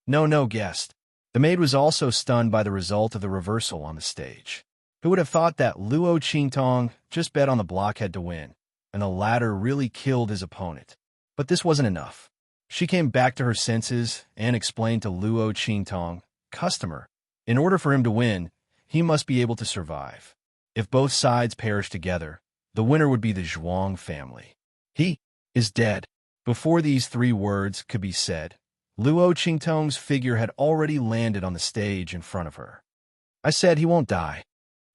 No guest. The maid was also stunned by the result of the reversal on the stage. Who would have thought that Luo Qingtong just bet on the blockhead to win, and the latter really killed his opponent? But this wasn't enough. She came back to her senses and explained to Luo Qingtong, "Customer, in order for him to win, he must be able to survive. If both sides perish together, the winner would be the Zhuang family. He is dead." Before these 3 words could be said, Luo Qingtong's figure had already landed on the stage in front of her. "I said he won't die."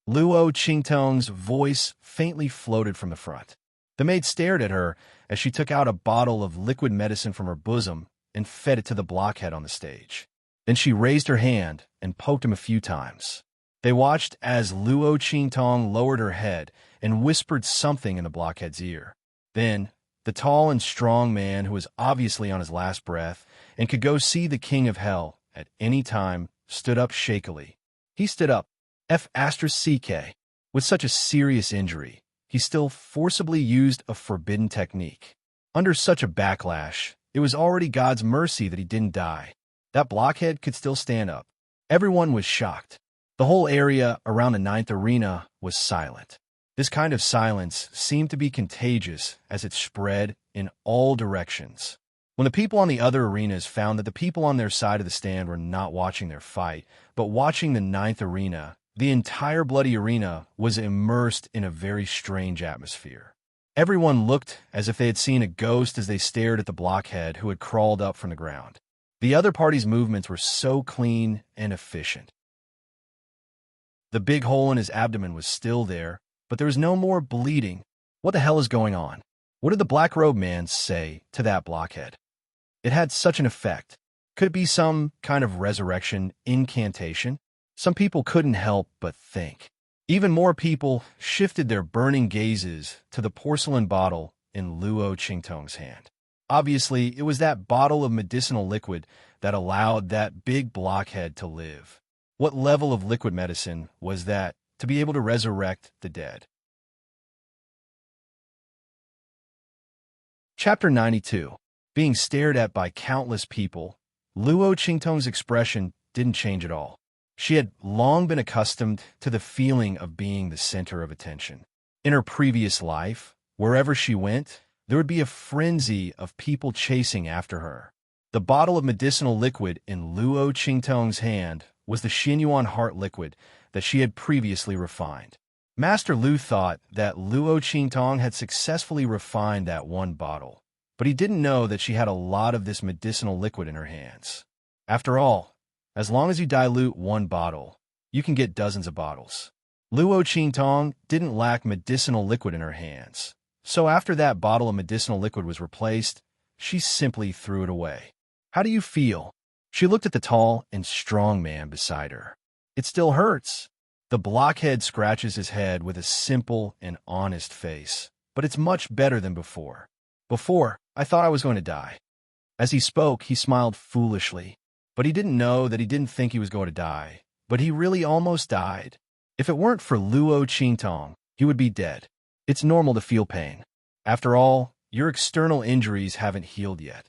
Luo Qingtong's voice faintly floated from the front. The maid stared at her as she took out a bottle of liquid medicine from her bosom and fed it to the blockhead on the stage. Then she raised her hand and poked him a few times. They watched as Luo Qingtong lowered her head and whispered something in the blockhead's ear. Then, the tall and strong man, who was obviously on his last breath and could go see the king of hell at any time, stood up shakily. He stood up. F***CK. With such a serious injury, he still forcibly used a forbidden technique. Under such a backlash, it was already God's mercy that he didn't die. That blockhead could still stand up. Everyone was shocked. The whole area around the 9th arena was silent. This kind of silence seemed to be contagious as it spread in all directions. When the people on the other arenas found that the people on their side of the stand were not watching their fight, but watching the 9th arena, the entire bloody arena was immersed in a very strange atmosphere. Everyone looked as if they had seen a ghost as they stared at the blockhead who had crawled up from the ground. The other party's movements were so clean and efficient. The big hole in his abdomen was still there, but there was no more bleeding. What the hell is going on? What did the black-robed man say to that blockhead? It had such an effect. Could it be some kind of resurrection incantation? Some people couldn't help but think. Even more people shifted their burning gazes to the porcelain bottle in Luo Qingtong's hand. Obviously, it was that bottle of medicinal liquid that allowed that big blockhead to live. What level of liquid medicine was that to be able to resurrect the dead? Chapter 92. Being stared at by countless people, Luo Qingtong's expression didn't change at all. She had long been accustomed to the feeling of being the center of attention. In her previous life, wherever she went, there would be a frenzy of people chasing after her. The bottle of medicinal liquid in Luo Qingtong's hand was the Xinyuan heart liquid that she had previously refined. Master Lu thought that Luo Qingtong had successfully refined that one bottle, but he didn't know that she had a lot of this medicinal liquid in her hands. After all, as long as you dilute one bottle, you can get dozens of bottles. Luo Qingtong didn't lack medicinal liquid in her hands, so after that bottle of medicinal liquid was replaced, she simply threw it away. "How do you feel?" She looked at the tall and strong man beside her. "It still hurts." The blockhead scratches his head with a simple and honest face. "But it's much better than before. Before, I thought I was going to die." As he spoke, he smiled foolishly. But he didn't know that he didn't think he was going to die. But he really almost died. If it weren't for Luo Qingtong, he would be dead. It's normal to feel pain. After all, your external injuries haven't healed yet.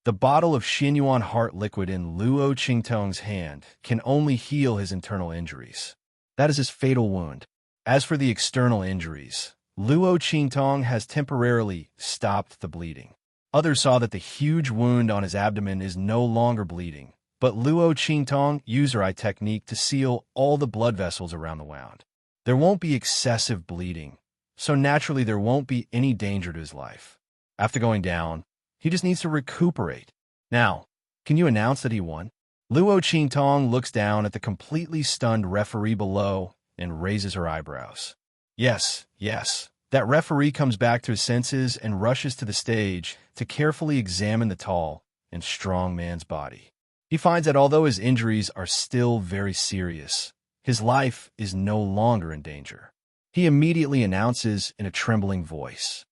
The bottle of Xinyuan heart liquid in Luo Qingtong's hand can only heal his internal injuries. That is his fatal wound. As for the external injuries, Luo Qingtong has temporarily stopped the bleeding. Others saw that the huge wound on his abdomen is no longer bleeding, but Luo Qingtong used her eye technique to seal all the blood vessels around the wound. There won't be excessive bleeding, so naturally there won't be any danger to his life. After going down, he just needs to recuperate. Now, can you announce that he won? Luo Qingtong looks down at the completely stunned referee below and raises her eyebrows. Yes. That referee comes back to his senses and rushes to the stage to carefully examine the tall and strong man's body. He finds that although his injuries are still very serious, his life is no longer in danger. He immediately announces in a trembling voice,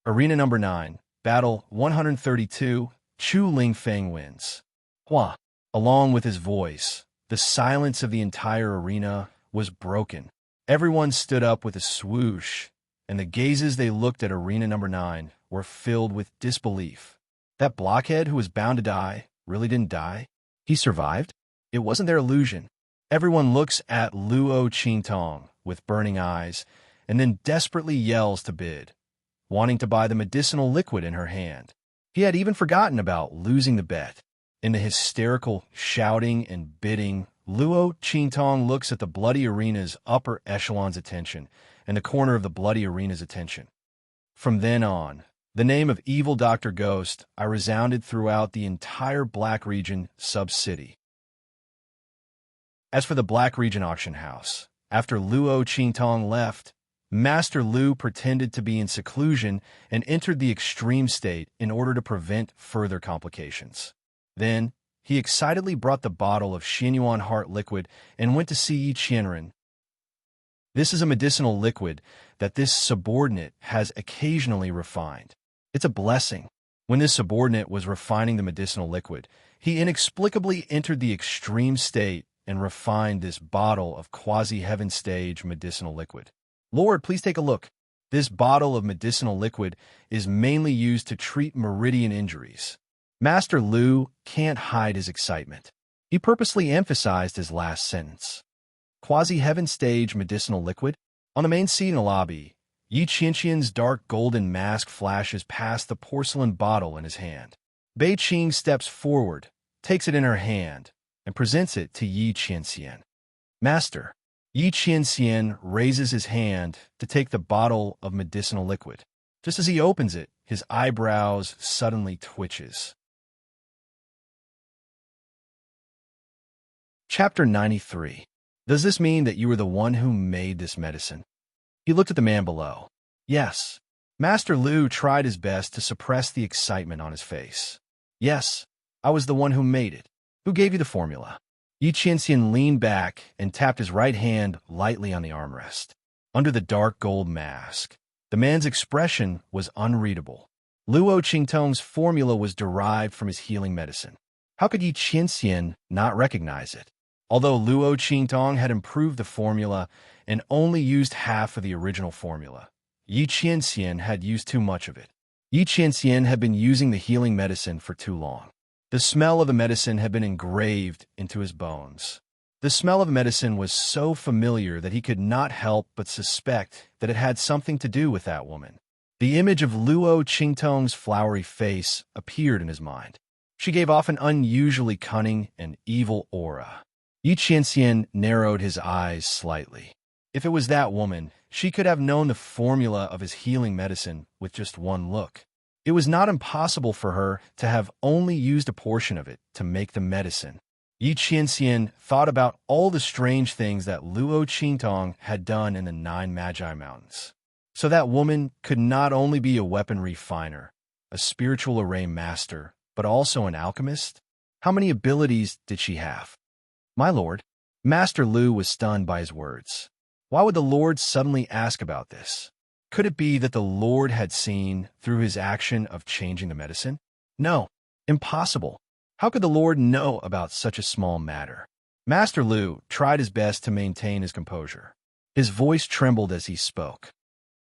"Arena number 9, battle 132, Chu Lingfeng wins." Hua. Along with his voice, the silence of the entire arena was broken. Everyone stood up with a swoosh, and the gazes they looked at arena number 9 were filled with disbelief. That blockhead who was bound to die really didn't die? He survived? It wasn't their illusion. Everyone looks at Luo Qingtong with burning eyes and then desperately yells to bid, wanting to buy the medicinal liquid in her hand. He had even forgotten about losing the bet. In the hysterical shouting and bidding, Luo Qingtong looks at the bloody arena's upper echelon's attention and the corner of the bloody arena's attention. From then on, the name of evil Dr. Ghost I resounded throughout the entire Black Region sub-city. As for the Black Region auction house, after Luo Qingtong left, Master Lu pretended to be in seclusion and entered the extreme state in order to prevent further complications. Then, he excitedly brought the bottle of Xinyuan heart liquid and went to see Yi Qianren. This is a medicinal liquid that this subordinate has occasionally refined. It's a blessing. When this subordinate was refining the medicinal liquid, he inexplicably entered the extreme state and refined this bottle of quasi-heaven stage medicinal liquid. Lord, please take a look. This bottle of medicinal liquid is mainly used to treat meridian injuries. Master Lu can't hide his excitement. He purposely emphasized his last sentence. Quasi-heaven stage medicinal liquid? On the main seat in the lobby, Yi Qianqian's dark golden mask flashes past the porcelain bottle in his hand. Bei Qing steps forward, takes it in her hand, and presents it to Yi Qianxian. Master. Yi Qianxian raises his hand to take the bottle of medicinal liquid. Just as he opens it, his eyebrows suddenly twitches. Chapter 93. Does this mean that you were the one who made this medicine? He looked at the man below. Yes. Master Lu tried his best to suppress the excitement on his face. Yes, I was the one who made it. Who gave you the formula? Yi Qianxian leaned back and tapped his right hand lightly on the armrest. Under the dark gold mask, the man's expression was unreadable. Luo Qingtong's formula was derived from his healing medicine. How could Yi Qianxian not recognize it? Although Luo Qingtong had improved the formula and only used half of the original formula, Yi Qianxian had used too much of it. Yi Qianxian had been using the healing medicine for too long. The smell of the medicine had been engraved into his bones. The smell of medicine was so familiar that he could not help but suspect that it had something to do with that woman. The image of Luo Qingtong's flowery face appeared in his mind. She gave off an unusually cunning and evil aura. Yi Qianxian narrowed his eyes slightly. If it was that woman, she could have known the formula of his healing medicine with just one look. It was not impossible for her to have only used a portion of it to make the medicine. Yi Qianxian thought about all the strange things that Luo Qingtong had done in the 9 Magi Mountains. So that woman could not only be a weapon refiner, a spiritual array master, but also an alchemist? How many abilities did she have? My lord, Master Lu was stunned by his words. Why would the Lord suddenly ask about this? Could it be that the Lord had seen through his action of changing the medicine? No, impossible. How could the Lord know about such a small matter? Master Lu tried his best to maintain his composure. His voice trembled as he spoke.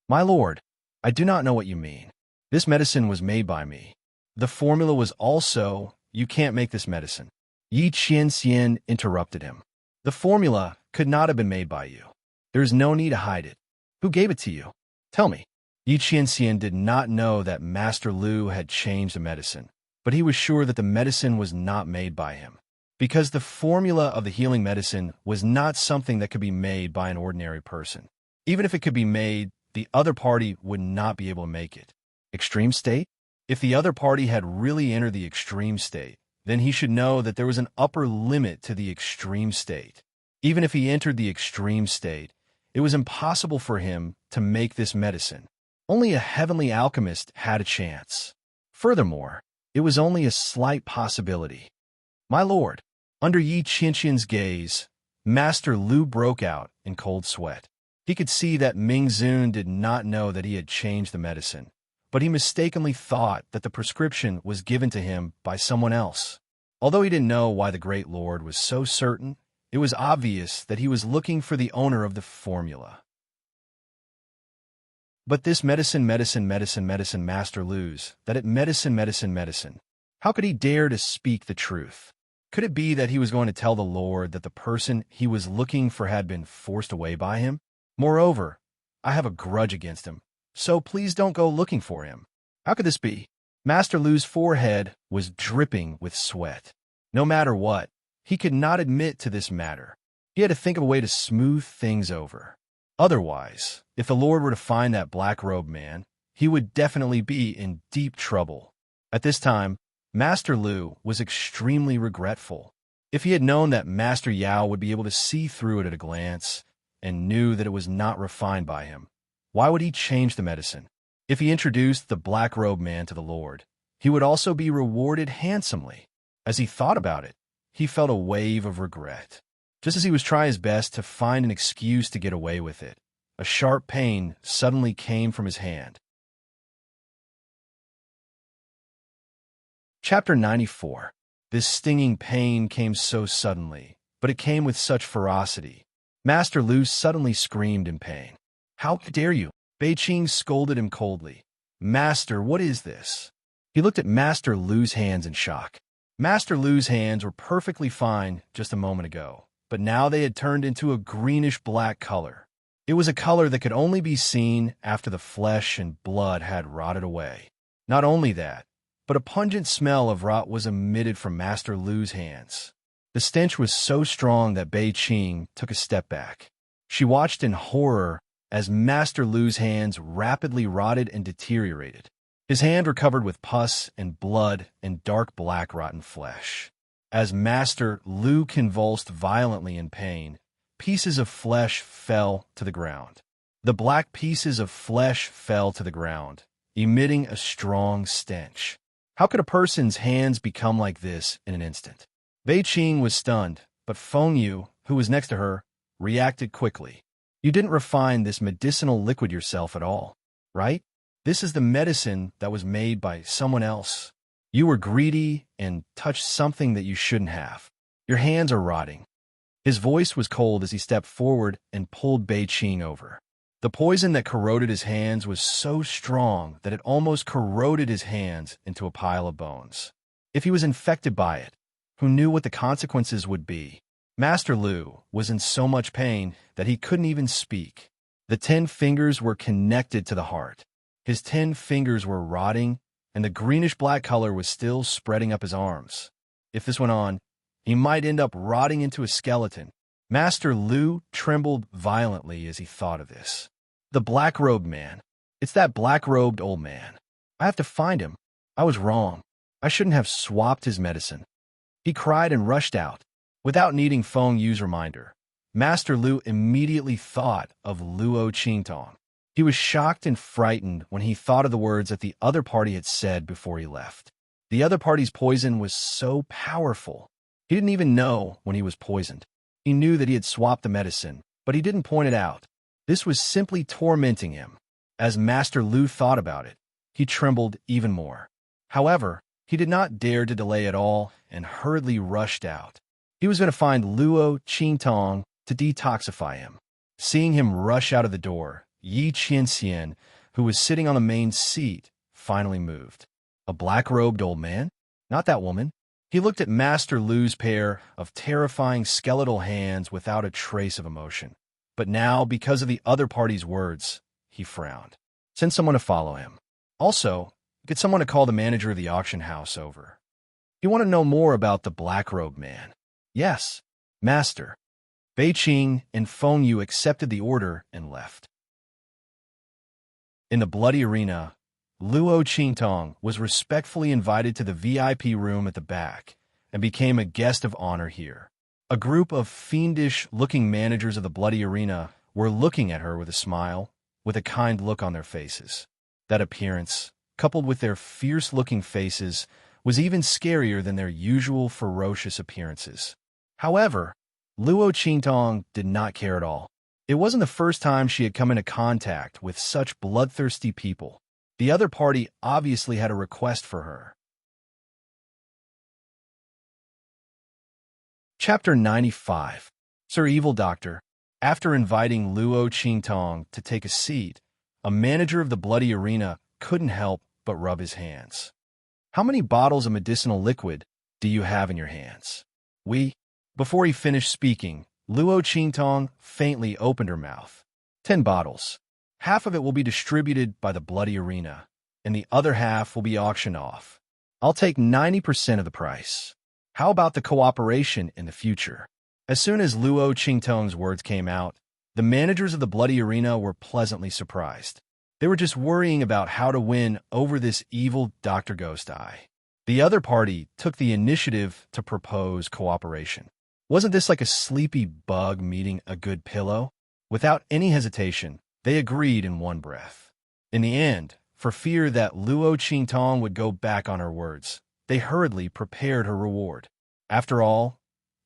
My lord, I do not know what you mean. This medicine was made by me. The formula was also, you can't make this medicine. Yi Qianxian interrupted him. The formula could not have been made by you. There is no need to hide it. Who gave it to you? Tell me. Yi Qianxian did not know that Master Lu had changed the medicine, but he was sure that the medicine was not made by him, because the formula of the healing medicine was not something that could be made by an ordinary person. Even if it could be made, the other party would not be able to make it. Extreme state? If the other party had really entered the extreme state, then he should know that there was an upper limit to the extreme state. Even if he entered the extreme state, it was impossible for him to make this medicine. Only a heavenly alchemist had a chance. Furthermore, it was only a slight possibility. My lord, under Yi Qianxian's gaze, Master Lu broke out in cold sweat. He could see that Ming Zun did not know that he had changed the medicine, but he mistakenly thought that the prescription was given to him by someone else. Although he didn't know why the Great Lord was so certain, it was obvious that he was looking for the owner of the formula. But this medicine Master Lu's, that it medicine. How could he dare to speak the truth? Could it be that he was going to tell the Lord that the person he was looking for had been forced away by him? Moreover, I have a grudge against him, so please don't go looking for him. How could this be? Master Lu's forehead was dripping with sweat. No matter what, he could not admit to this matter. He had to think of a way to smooth things over. Otherwise, if the Lord were to find that black-robed man, he would definitely be in deep trouble. At this time, Master Lu was extremely regretful. If he had known that Master Yao would be able to see through it at a glance, and knew that it was not refined by him, why would he change the medicine? If he introduced the black-robed man to the Lord, he would also be rewarded handsomely. As he thought about it, he felt a wave of regret. Just as he was trying his best to find an excuse to get away with it, a sharp pain suddenly came from his hand. Chapter 94. This stinging pain came so suddenly, but it came with such ferocity. Master Lu suddenly screamed in pain. How dare you? Bei Qing scolded him coldly. Master, what is this? He looked at Master Lu's hands in shock. Master Lu's hands were perfectly fine just a moment ago, but now they had turned into a greenish-black color. It was a color that could only be seen after the flesh and blood had rotted away. Not only that, but a pungent smell of rot was emitted from Master Lu's hands. The stench was so strong that Bei Qing took a step back. She watched in horror as Master Lu's hands rapidly rotted and deteriorated. His hand were covered with pus and blood and dark black rotten flesh. As Master Lu convulsed violently in pain, pieces of flesh fell to the ground. The black pieces of flesh fell to the ground, emitting a strong stench. How could a person's hands become like this in an instant? Bei Qing was stunned, but Feng Yu, who was next to her, reacted quickly. You didn't refine this medicinal liquid yourself at all, right? This is the medicine that was made by someone else. You were greedy and touched something that you shouldn't have. Your hands are rotting. His voice was cold as he stepped forward and pulled Bei Qing over. The poison that corroded his hands was so strong that it almost corroded his hands into a pile of bones. If he was infected by it, who knew what the consequences would be? Master Lu was in so much pain that he couldn't even speak. The 10 fingers were connected to the heart. His 10 fingers were rotting, and the greenish-black color was still spreading up his arms. If this went on, he might end up rotting into a skeleton. Master Lu trembled violently as he thought of this. The black-robed man. It's that black-robed old man. I have to find him. I was wrong. I shouldn't have swapped his medicine. He cried and rushed out. Without needing Feng Yu's reminder, Master Lu immediately thought of Luo Qingtong. He was shocked and frightened when he thought of the words that the other party had said before he left. The other party's poison was so powerful. He didn't even know when he was poisoned. He knew that he had swapped the medicine, but he didn't point it out. This was simply tormenting him. As Master Lu thought about it, he trembled even more. However, he did not dare to delay at all and hurriedly rushed out. He was going to find Luo Qingtong to detoxify him. Seeing him rush out of the door, Yi Qianxian, who was sitting on the main seat, finally moved. A black-robed old man? Not that woman. He looked at Master Lu's pair of terrifying skeletal hands without a trace of emotion. But now, because of the other party's words, he frowned. Send someone to follow him. Also, get someone to call the manager of the auction house over. You want to know more about the black-robed man? Yes, Master. Bei Qing and Feng Yu accepted the order and left. In the bloody arena, Luo Qingtong was respectfully invited to the VIP room at the back and became a guest of honor here. A group of fiendish-looking managers of the bloody arena were looking at her with a smile, with a kind look on their faces. That appearance, coupled with their fierce-looking faces, was even scarier than their usual ferocious appearances. However, Luo Qingtong did not care at all. It wasn't the first time she had come into contact with such bloodthirsty people. The other party obviously had a request for her. Chapter 95. Sir Evil Doctor. After inviting Luo Qingtong to take a seat, a manager of the bloody arena couldn't help but rub his hands. How many bottles of medicinal liquid do you have in your hands? Before he finished speaking, Luo Qingtong faintly opened her mouth. 10 bottles. Half of it will be distributed by the bloody arena, and the other half will be auctioned off. I'll take 90% of the price. How about the cooperation in the future? As soon as Luo Qingtong's words came out, the managers of the bloody arena were pleasantly surprised. They were just worrying about how to win over this evil Dr. Ghost Eye. The other party took the initiative to propose cooperation. Wasn't this like a sleepy bug meeting a good pillow? Without any hesitation, they agreed in one breath. In the end, for fear that Luo Qingtong would go back on her words, they hurriedly prepared her reward. After all,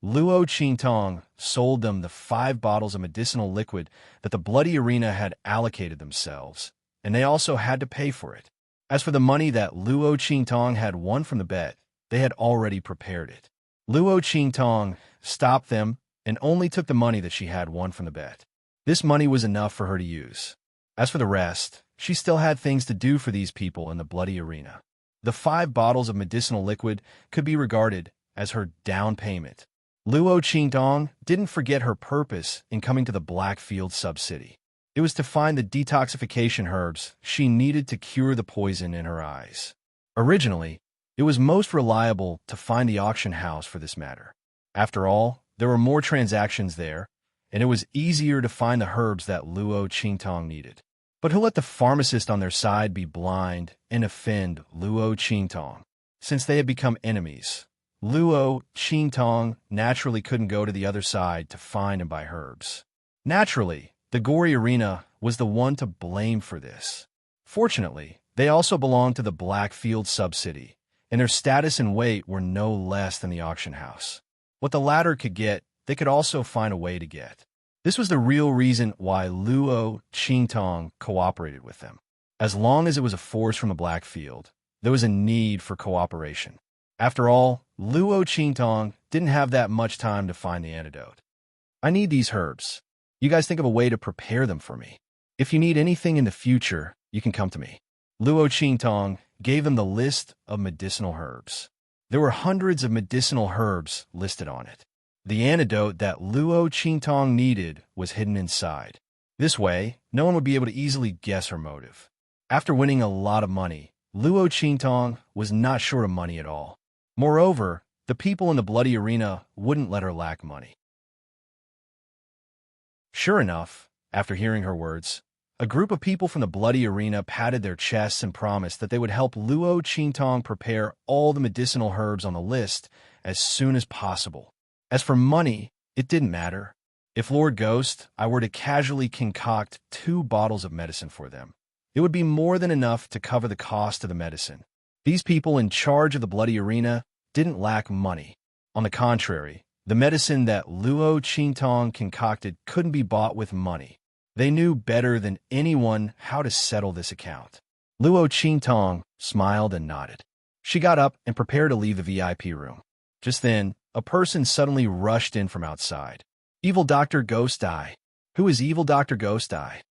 Luo Qingtong sold them the 5 bottles of medicinal liquid that the bloody arena had allocated themselves, and they also had to pay for it. As for the money that Luo Qingtong had won from the bet, they had already prepared it. Luo Qingtong stopped them and only took the money that she had won from the bet. This money was enough for her to use. As for the rest, she still had things to do for these people in the bloody arena. The 5 bottles of medicinal liquid could be regarded as her down payment. Luo Qingtong didn't forget her purpose in coming to the Blackfield sub-city. It was to find the detoxification herbs she needed to cure the poison in her eyes. Originally, it was most reliable to find the auction house for this matter. After all, there were more transactions there, and it was easier to find the herbs that Luo Qingtong needed. But who let the pharmacist on their side be blind and offend Luo Qingtong? Since they had become enemies, Luo Qingtong naturally couldn't go to the other side to find and buy herbs. Naturally, the gory arena was the one to blame for this. Fortunately, they also belonged to the Blackfield sub-city, and their status and weight were no less than the auction house. What the latter could get, they could also find a way to get. This was the real reason why Luo Qingtong cooperated with them. As long as it was a force from the Black Field, there was a need for cooperation. After all, Luo Qingtong didn't have that much time to find the antidote. I need these herbs. You guys think of a way to prepare them for me. If you need anything in the future, you can come to me. Luo Qingtong gave them the list of medicinal herbs. There were hundreds of medicinal herbs listed on it. The antidote that Luo Qingtong needed was hidden inside. This way, no one would be able to easily guess her motive. After winning a lot of money, Luo Qingtong was not short of money at all. Moreover, the people in the bloody arena wouldn't let her lack money. Sure enough, after hearing her words, a group of people from the bloody arena patted their chests and promised that they would help Luo Qingtong prepare all the medicinal herbs on the list as soon as possible. As for money, it didn't matter. If Lord Ghost, I were to casually concoct 2 bottles of medicine for them, it would be more than enough to cover the cost of the medicine. These people in charge of the bloody arena didn't lack money. On the contrary, the medicine that Luo Qingtong concocted couldn't be bought with money. They knew better than anyone how to settle this account. Luo Qingtong smiled and nodded. She got up and prepared to leave the VIP room. Just then, a person suddenly rushed in from outside. Evil Dr. Ghost Eye. Who is Evil Dr. Ghost Eye?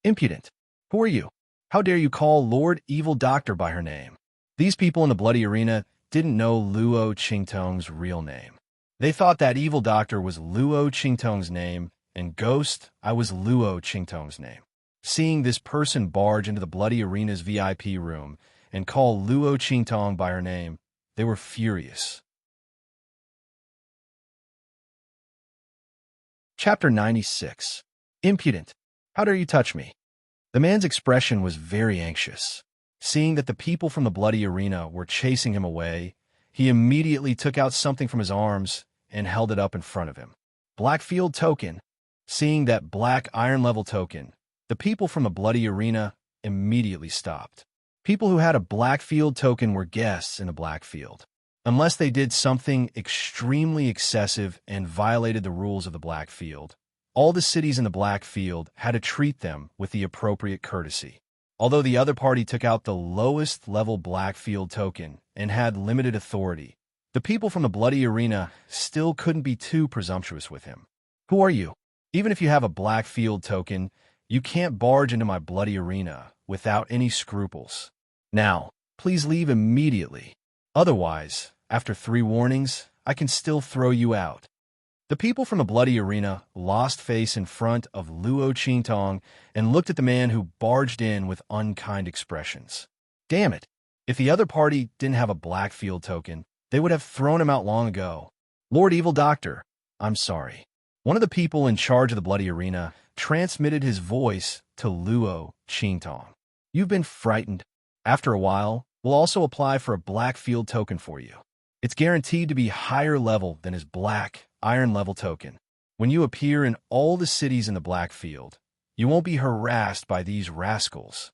Impudent. Who are you? How dare you call Lord Evil Doctor by her name? These people in the bloody arena didn't know Luo Qingtong's real name. They thought that Evil Doctor was Luo Qingtong's name, and Ghost Eye was Luo Qingtong's name. Seeing this person barge into the bloody arena's VIP room and call Luo Qingtong by her name, they were furious. Chapter 96. Impudent. How dare you touch me? The man's expression was very anxious. Seeing that the people from the bloody arena were chasing him away, he immediately took out something from his arms and held it up in front of him. Blackfield token. Seeing that black iron level token, the people from the bloody arena immediately stopped. People who had a Blackfield token were guests in the Blackfield. Unless they did something extremely excessive and violated the rules of the Blackfield, all the cities in the Blackfield had to treat them with the appropriate courtesy. Although the other party took out the lowest level Blackfield token and had limited authority, the people from the bloody arena still couldn't be too presumptuous with him. Who are you? Even if you have a Blackfield token, you can't barge into my bloody arena without any scruples. Now, please leave immediately. Otherwise, after 3 warnings, I can still throw you out. The people from the bloody arena lost face in front of Luo Qingtong and looked at the man who barged in with unkind expressions. Damn it! If the other party didn't have a Blackfield token, they would have thrown him out long ago. Lord Evil Doctor, I'm sorry. One of the people in charge of the bloody arena transmitted his voice to Luo Qingtong. You've been frightened. After a while, we'll also apply for a Blackfield token for you. It's guaranteed to be higher level than his black iron level token. When you appear in all the cities in the Blackfield, you won't be harassed by these rascals.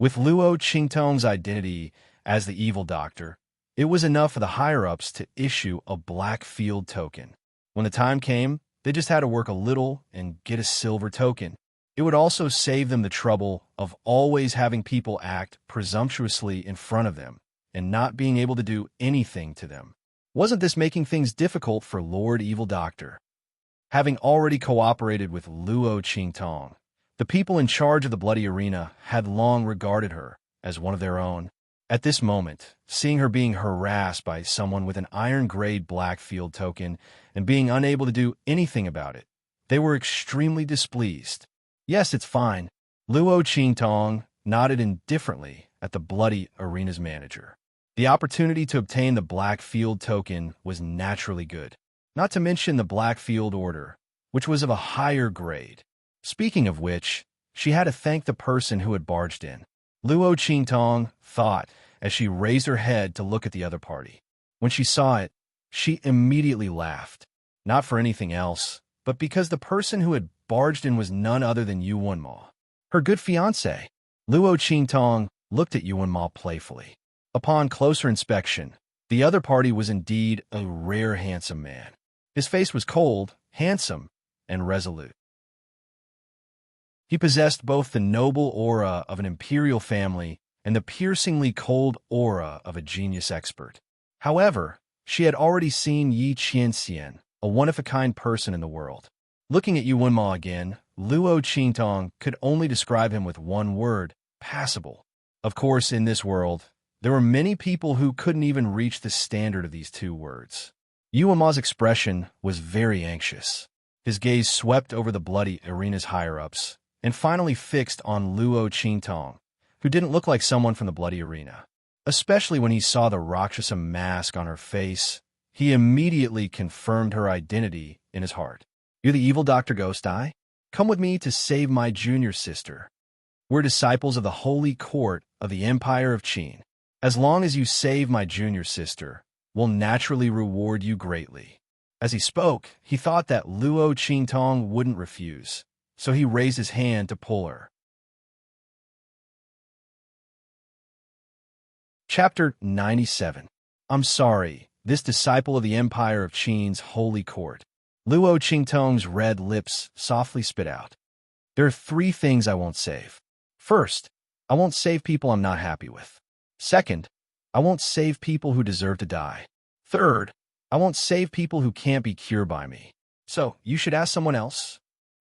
With Luo Qingtong's identity as the Evil Doctor, it was enough for the higher-ups to issue a Blackfield token. When the time came, they just had to work a little and get a silver token. It would also save them the trouble of always having people act presumptuously in front of them and not being able to do anything to them. Wasn't this making things difficult for Lord Evil Doctor? Having already cooperated with Luo Qingtong, the people in charge of the bloody arena had long regarded her as one of their own. At this moment, seeing her being harassed by someone with an iron-grade Blackfield token and being unable to do anything about it, they were extremely displeased. Yes, it's fine. Luo Qingtong nodded indifferently at the bloody arena's manager. The opportunity to obtain the Blackfield token was naturally good, not to mention the Blackfield order, which was of a higher grade. Speaking of which, she had to thank the person who had barged in. Luo Qingtong thought as she raised her head to look at the other party. When she saw it, she immediately laughed, not for anything else, but because the person who had barged in was none other than Yuanma, her good fiancé. Luo Qingtong looked at Yuanma playfully. Upon closer inspection, the other party was indeed a rare handsome man. His face was cold, handsome, and resolute. He possessed both the noble aura of an imperial family and the piercingly cold aura of a genius expert. However, she had already seen Yi Qianxian, a one-of-a-kind person in the world. Looking at Yu Wenma again, Luo Qingtong could only describe him with one word: passable. Of course, in this world, there were many people who couldn't even reach the standard of these two words. Yu Wenma's expression was very anxious. His gaze swept over the bloody arena's higher-ups, and finally fixed on Luo Qingtong, who didn't look like someone from the bloody arena. Especially when he saw the Rakshasa mask on her face, he immediately confirmed her identity in his heart. "You're the evil Dr. Ghost Eye? Come with me to save my junior sister. We're disciples of the holy court of the Empire of Qin. As long as you save my junior sister, we'll naturally reward you greatly." As he spoke, he thought that Luo Qingtong wouldn't refuse, so he raised his hand to pull her. Chapter 97. I'm sorry, this disciple of the Empire of Qin's holy court. Luo Qingtong's red lips softly spit out. There are 3 things I won't save. First, I won't save people I'm not happy with. Second, I won't save people who deserve to die. Third, I won't save people who can't be cured by me. So, you should ask someone else.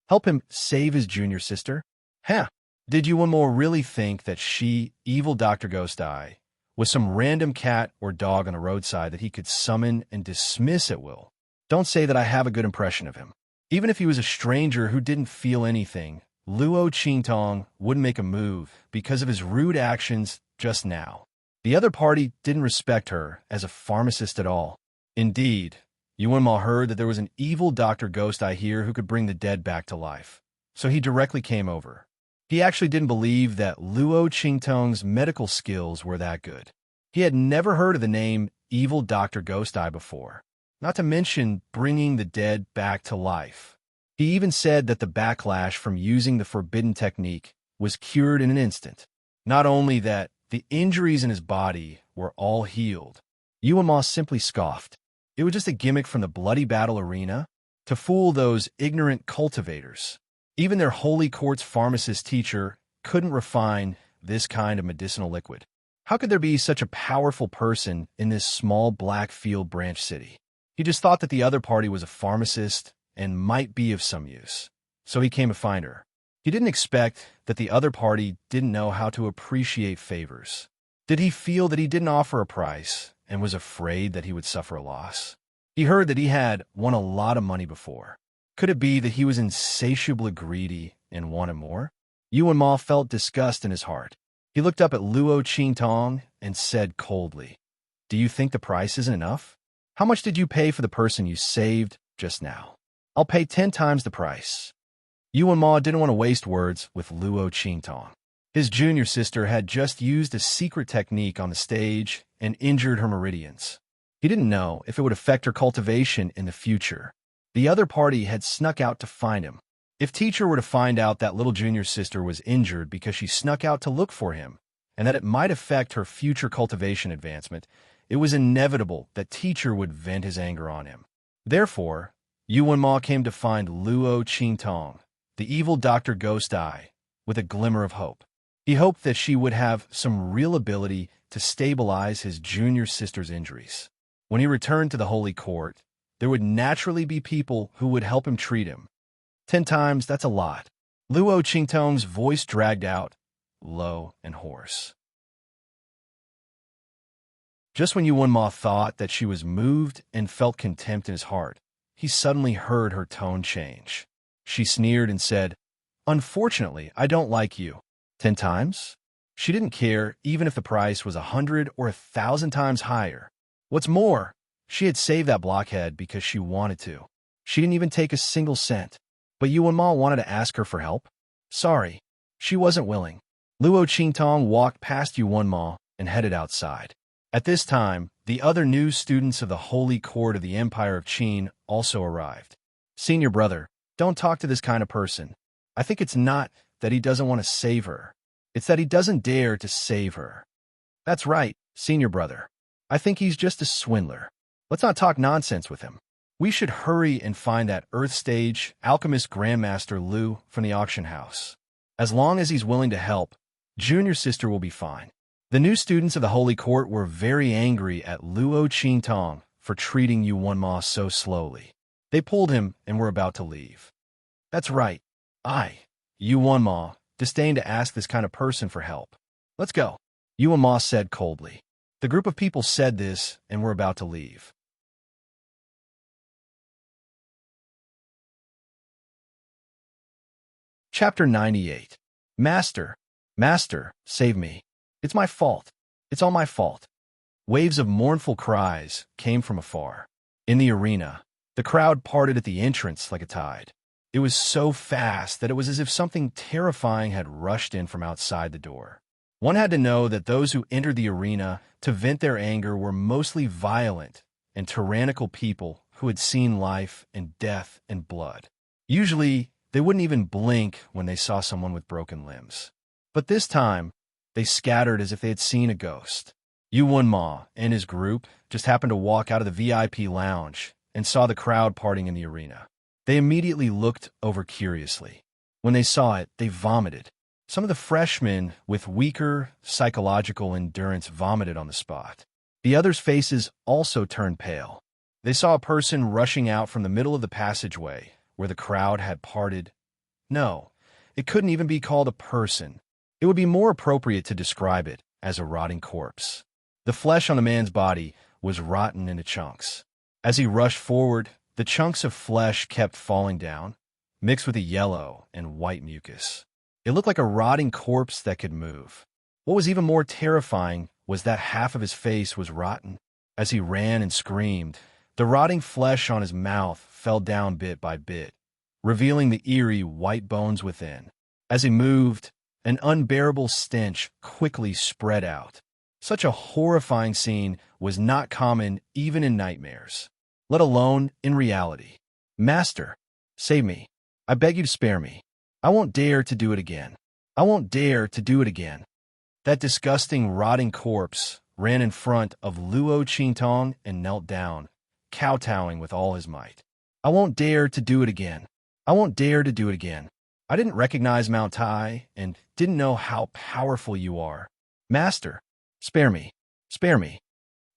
Help him save his junior sister? Huh. Did you really think that she, evil Dr. Ghost Eye, was some random cat or dog on the roadside that he could summon and dismiss at will? Don't say that I have a good impression of him. Even if he was a stranger who didn't feel anything, Luo Qingtong wouldn't make a move because of his rude actions just now. The other party didn't respect her as a pharmacist at all. Indeed, Yu Wenma heard that there was an evil Dr. Ghost Eye here who could bring the dead back to life, so he directly came over. He actually didn't believe that Luo Qingtong's medical skills were that good. He had never heard of the name Evil Dr. Ghost Eye before, not to mention bringing the dead back to life. He even said that the backlash from using the forbidden technique was cured in an instant. Not only that, the injuries in his body were all healed. Yu Wenma simply scoffed. It was just a gimmick from the bloody battle arena to fool those ignorant cultivators. Even their holy court's pharmacist teacher couldn't refine this kind of medicinal liquid. How could there be such a powerful person in this small Blackfield branch city? He just thought that the other party was a pharmacist and might be of some use, so he came to find her. He didn't expect that the other party didn't know how to appreciate favors. Did he feel that he didn't offer a price and was afraid that he would suffer a loss? He heard that he had won a lot of money before. Could it be that he was insatiably greedy and wanted more? Yu Wenma felt disgust in his heart. He looked up at Luo Qingtong and said coldly, "Do you think the price isn't enough? How much did you pay for the person you saved just now?" "I'll pay 10 times the price." Yu Wenma didn't want to waste words with Luo Qingtong. His junior sister had just used a secret technique on the stage and injured her meridians. He didn't know if it would affect her cultivation in the future. The other party had snuck out to find him. If teacher were to find out that little junior sister was injured because she snuck out to look for him, and that it might affect her future cultivation advancement, it was inevitable that teacher would vent his anger on him. Therefore, Yu Wenma came to find Luo Qingtong, the evil Dr. Ghost Eye, with a glimmer of hope. He hoped that she would have some real ability to stabilize his junior sister's injuries. When he returned to the holy court, there would naturally be people who would help him treat him. 10 times, that's a lot. Luo Qingtong's voice dragged out, low and hoarse. Just when Yu Wenma thought that she was moved and felt contempt in his heart, he suddenly heard her tone change. She sneered and said, "Unfortunately, I don't like you." 10 times? She didn't care even if the price was 100 or 1,000 times higher. What's more, she had saved that blockhead because she wanted to. She didn't even take a single cent. But Yu Wenma wanted to ask her for help. Sorry, she wasn't willing. Luo Qingtong walked past Yu Wenma and headed outside. At this time, the other new students of the Holy Court of the Empire of Qin also arrived. "Senior brother, don't talk to this kind of person. I think it's not that he doesn't want to save her. It's that he doesn't dare to save her." "That's right, senior brother. I think he's just a swindler. Let's not talk nonsense with him." We should hurry and find that Earth Stage alchemist Grandmaster Lu from the auction house. As long as he's willing to help, Junior sister will be fine. The new students of the Holy Court were very angry at Luo Qingtong for treating Yuan Ma so slowly. They pulled him and were about to leave. That's right. Yuan Ma, disdain to ask this kind of person for help. Let's go, Yuan Ma said coldly. The group of people said this and were about to leave. Chapter 98. Master, save me. It's my fault. It's all my fault. Waves of mournful cries came from afar. In the arena, the crowd parted at the entrance like a tide. It was so fast that it was as if something terrifying had rushed in from outside the door. One had to know that those who entered the arena to vent their anger were mostly violent and tyrannical people who had seen life and death and blood. Usually, they wouldn't even blink when they saw someone with broken limbs. But this time, they scattered as if they had seen a ghost. Yuan Ma and his group just happened to walk out of the VIP lounge and saw the crowd parting in the arena. They immediately looked over curiously. When they saw it, they vomited. Some of the freshmen with weaker psychological endurance vomited on the spot. The others' faces also turned pale. They saw a person rushing out from the middle of the passageway where the crowd had parted. No, it couldn't even be called a person. It would be more appropriate to describe it as a rotting corpse. The flesh on the man's body was rotten into chunks. As he rushed forward, the chunks of flesh kept falling down, mixed with a yellow and white mucus. It looked like a rotting corpse that could move. What was even more terrifying was that half of his face was rotten. As he ran and screamed, the rotting flesh on his mouth fell down bit by bit, revealing the eerie white bones within. As he moved, an unbearable stench quickly spread out. Such a horrifying scene was not common even in nightmares, let alone in reality. Master, save me. I beg you to spare me. I won't dare to do it again. I won't dare to do it again. That disgusting, rotting corpse ran in front of Luo Qingtong and knelt down, kowtowing with all his might. I won't dare to do it again. I won't dare to do it again. I didn't recognize Mount Tai and didn't know how powerful you are. Master, spare me. Spare me.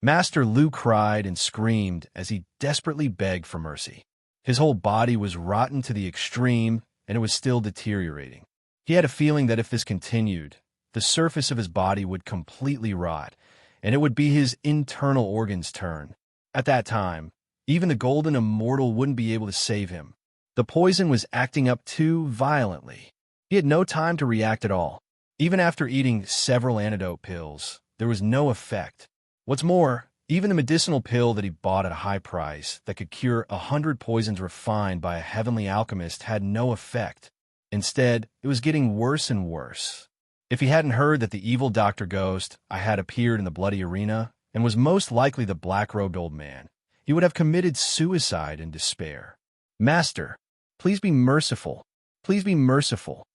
Master Lu cried and screamed as he desperately begged for mercy. His whole body was rotten to the extreme, and it was still deteriorating. He had a feeling that if this continued, the surface of his body would completely rot, and it would be his internal organs' turn. At that time, even the golden immortal wouldn't be able to save him. The poison was acting up too violently. He had no time to react at all. Even after eating several antidote pills, there was no effect. What's more, even the medicinal pill that he bought at a high price that could cure 100 poisons refined by a heavenly alchemist had no effect. Instead, it was getting worse and worse. If he hadn't heard that the evil Dr. Ghost had appeared in the bloody arena and was most likely the black-robed old man, he would have committed suicide in despair. Master, please be merciful. Please be merciful.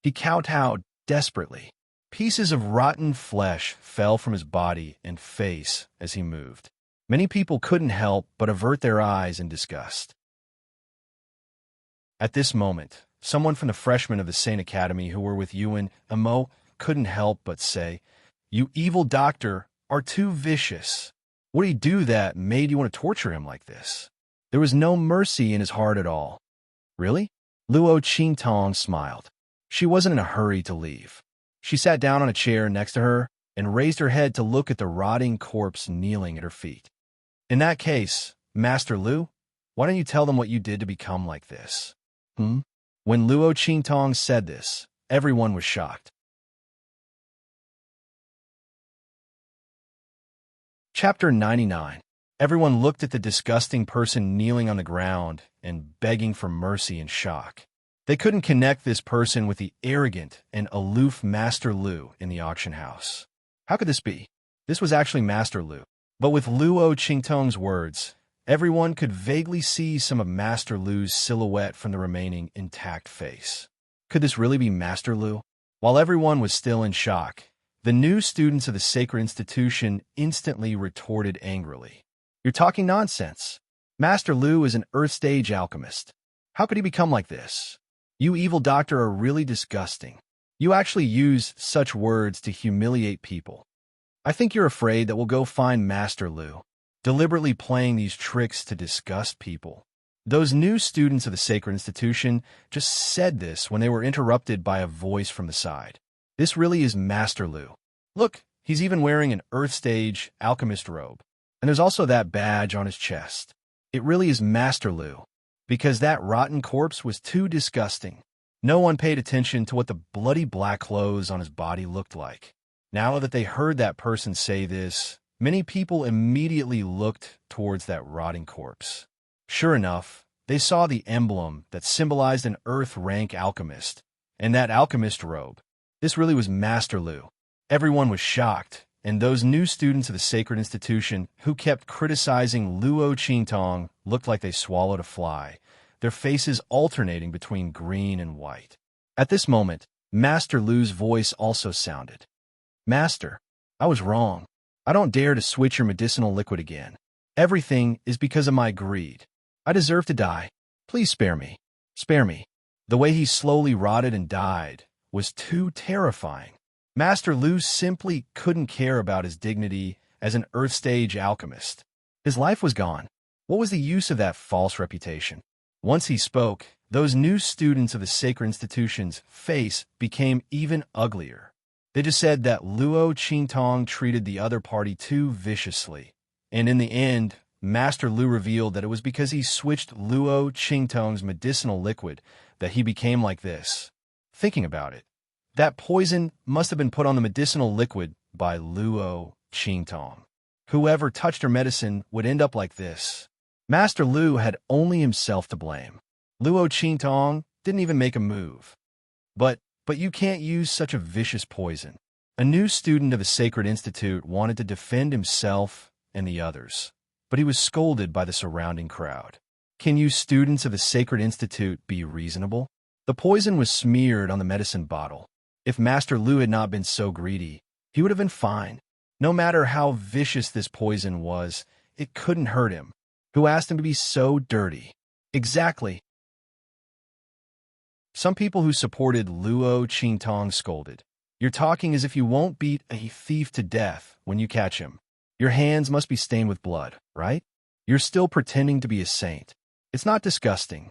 He kowtowed desperately. Pieces of rotten flesh fell from his body and face as he moved. Many people couldn't help but avert their eyes in disgust. At this moment, someone from the freshmen of the Saint Academy who were with Yuan Mo couldn't help but say, "You evil doctor are too vicious. What did he do that made you want to torture him like this?" There was no mercy in his heart at all. Really? Luo Qingtong smiled. She wasn't in a hurry to leave. She sat down on a chair next to her and raised her head to look at the rotting corpse kneeling at her feet. In that case, Master Lu, why don't you tell them what you did to become like this? When Luo Qingtong said this, everyone was shocked. Chapter 99. Everyone looked at the disgusting person kneeling on the ground and begging for mercy in shock. They couldn't connect this person with the arrogant and aloof Master Lu in the auction house. How could this be? This was actually Master Lu. But with Luo Qingtong's words, everyone could vaguely see some of Master Lu's silhouette from the remaining intact face. Could this really be Master Lu? While everyone was still in shock, the new students of the sacred institution instantly retorted angrily. "You're talking nonsense. Master Lu is an Earth-stage alchemist. How could he become like this? You evil doctor are really disgusting. You actually use such words to humiliate people. I think you're afraid that we'll go find Master Lu, deliberately playing these tricks to disgust people. Those new students of the sacred institution just said this when they were interrupted by a voice from the side. This really is Master Lu. Look, he's even wearing an Earth-stage alchemist robe. And there's also that badge on his chest. It really is Master Lu, because that rotten corpse was too disgusting. No one paid attention to what the bloody black clothes on his body looked like. Now that they heard that person say this, many people immediately looked towards that rotting corpse. Sure enough, they saw the emblem that symbolized an Earth-rank alchemist, and that alchemist robe. This really was Master Lu. Everyone was shocked, and those new students of the sacred institution who kept criticizing Luo Qingtong looked like they swallowed a fly, their faces alternating between green and white. At this moment, Master Lu's voice also sounded. Master, I was wrong. I don't dare to switch your medicinal liquid again. Everything is because of my greed. I deserve to die. Please spare me. Spare me. The way he slowly rotted and died was too terrifying. Master Lu simply couldn't care about his dignity as an Earth-stage alchemist. His life was gone. What was the use of that false reputation? Once he spoke, those new students of the sacred institution's face became even uglier. They just said that Luo Qingtong treated the other party too viciously. And in the end, Master Lu revealed that it was because he switched Luo Qingtong's medicinal liquid that he became like this. Thinking about it, that poison must have been put on the medicinal liquid by Luo Qingtong. Whoever touched her medicine would end up like this. Master Lu had only himself to blame. Luo Qingtong didn't even make a move. But you can't use such a vicious poison. A new student of the Sacred Institute wanted to defend himself and the others, but he was scolded by the surrounding crowd. Can you students of the Sacred Institute be reasonable? The poison was smeared on the medicine bottle. If Master Lu had not been so greedy, he would have been fine. No matter how vicious this poison was, it couldn't hurt him. Who asked him to be so dirty? Exactly. Some people who supported Luo Qingtong scolded. You're talking as if you won't beat a thief to death when you catch him. Your hands must be stained with blood, right? You're still pretending to be a saint. It's not disgusting.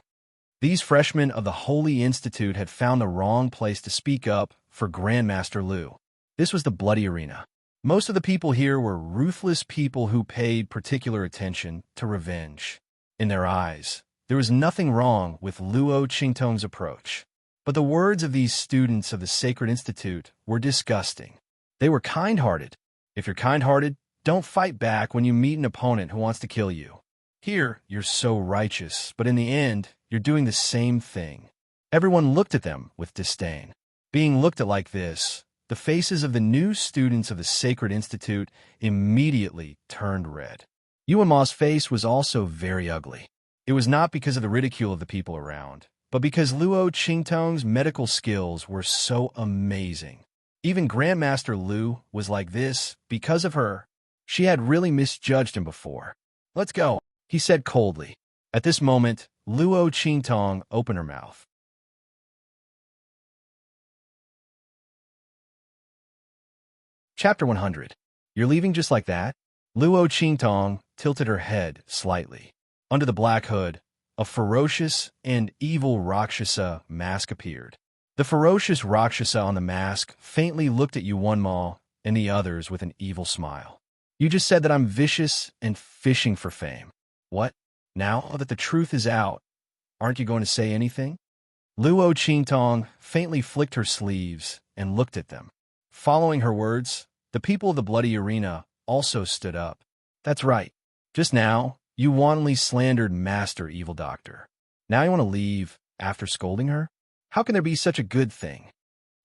These freshmen of the Holy Institute had found the wrong place to speak up for Grandmaster Lu. This was the bloody arena. Most of the people here were ruthless people who paid particular attention to revenge. In their eyes, there was nothing wrong with Luo Qingtong's approach. But the words of these students of the Sacred Institute were disgusting. They were kind-hearted. If you're kind-hearted, don't fight back when you meet an opponent who wants to kill you. Here, you're so righteous, but in the end, you're doing the same thing. Everyone looked at them with disdain. Being looked at like this, the faces of the new students of the Sacred Institute immediately turned red. Yuan Ma's face was also very ugly. It was not because of the ridicule of the people around, but because Luo Qingtong's medical skills were so amazing. Even Grandmaster Lu was like this because of her. She had really misjudged him before. Let's go, he said coldly. At this moment, Luo Qingtong opened her mouth. Chapter 100. You're leaving just like that? Luo Qingtong tilted her head slightly. Under the black hood, a ferocious and evil Rakshasa mask appeared. The ferocious Rakshasa on the mask faintly looked at Yuan Ma and the others with an evil smile. You just said that I'm vicious and fishing for fame. What? Now that the truth is out, aren't you going to say anything? Luo Qingtong faintly flicked her sleeves and looked at them. Following her words, the people of the bloody arena also stood up. That's right. Just now, you wantonly slandered Master Evil Doctor. Now you want to leave after scolding her? How can there be such a good thing?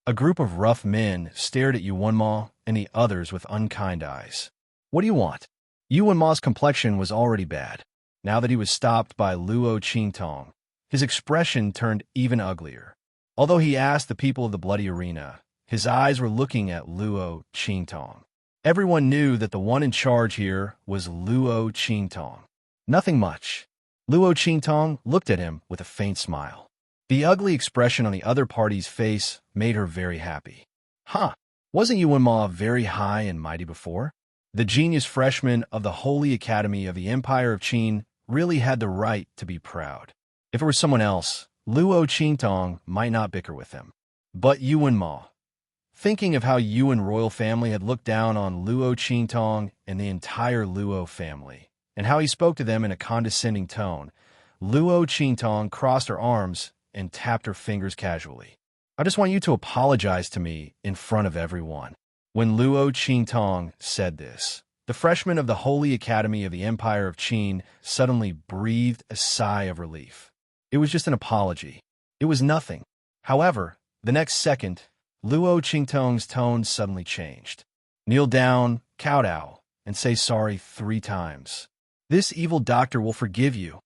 A group of rough men stared at Yuan Ma and the others with unkind eyes. What do you want? Yuan Ma's complexion was already bad. Now that he was stopped by Luo Qingtong, his expression turned even uglier. Although he asked the people of the bloody arena, his eyes were looking at Luo Qingtong. Everyone knew that the one in charge here was Luo Qingtong. Nothing much. Luo Qingtong looked at him with a faint smile. The ugly expression on the other party's face made her very happy. Huh, wasn't Yuan Ma very high and mighty before? The genius freshman of the Holy Academy of the Empire of Qin really had the right to be proud. If it were someone else, Luo Qingtong might not bicker with him. But Yuan Ma. Thinking of how Yuan royal family had looked down on Luo Qingtong and the entire Luo family, and how he spoke to them in a condescending tone, Luo Qingtong crossed her arms and tapped her fingers casually. I just want you to apologize to me in front of everyone. When Luo Qingtong said this, the freshman of the Holy Academy of the Empire of Qin suddenly breathed a sigh of relief. It was just an apology. It was nothing. However, the next second, Luo Qingtong's tone suddenly changed. Kneel down, kowtow, and say sorry 3 times. This evil doctor will forgive you.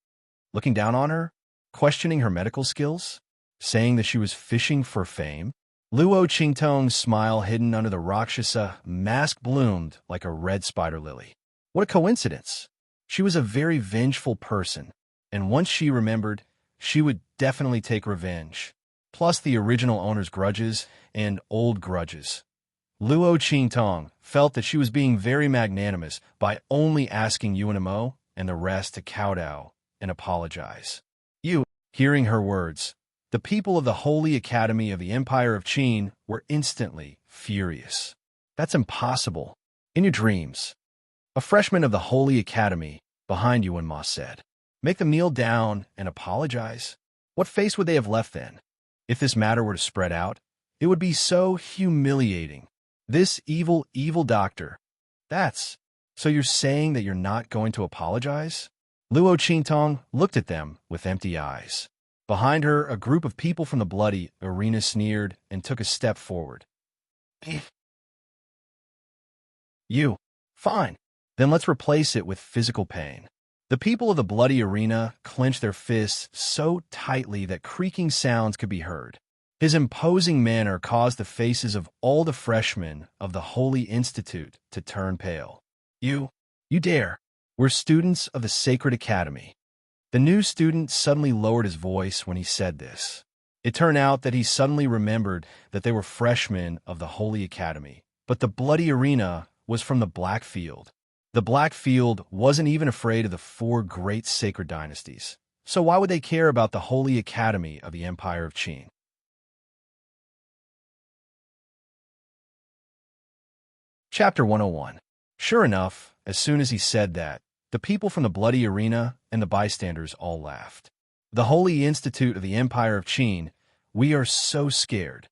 Looking down on her, questioning her medical skills, saying that she was fishing for fame. Luo Qingtong's smile hidden under the Rakshasa mask bloomed like a red spider lily. What a coincidence! She was a very vengeful person, and once she remembered, she would definitely take revenge, plus the original owner's grudges and old grudges. Luo Qingtong felt that she was being very magnanimous by only asking Yuan Mo and the rest to kowtow and apologize. Hearing her words, the people of the Holy Academy of the Empire of Qin were instantly furious. That's impossible. In your dreams. A freshman of the Holy Academy, behind Yuan Ma said. Make them kneel down and apologize. What face would they have left then? If this matter were to spread out, it would be so humiliating. This evil, evil doctor. So you're saying that you're not going to apologize? Luo Qingtong looked at them with empty eyes. Behind her, a group of people from the bloody arena sneered and took a step forward. You. Fine. Then let's replace it with physical pain. The people of the bloody arena clenched their fists so tightly that creaking sounds could be heard. His imposing manner caused the faces of all the freshmen of the Holy Institute to turn pale. You dare. We're students of the Sacred Academy. The new student suddenly lowered his voice when he said this. It turned out that he suddenly remembered that they were freshmen of the Holy Academy, but the bloody arena was from the Black Field. The Black Field wasn't even afraid of the 4 great sacred dynasties, so why would they care about the Holy Academy of the Empire of Qin? Chapter 101. Sure enough, as soon as he said that, the people from the bloody arena and the bystanders all laughed. The Holy Institute of the Empire of Qin, we are so scared.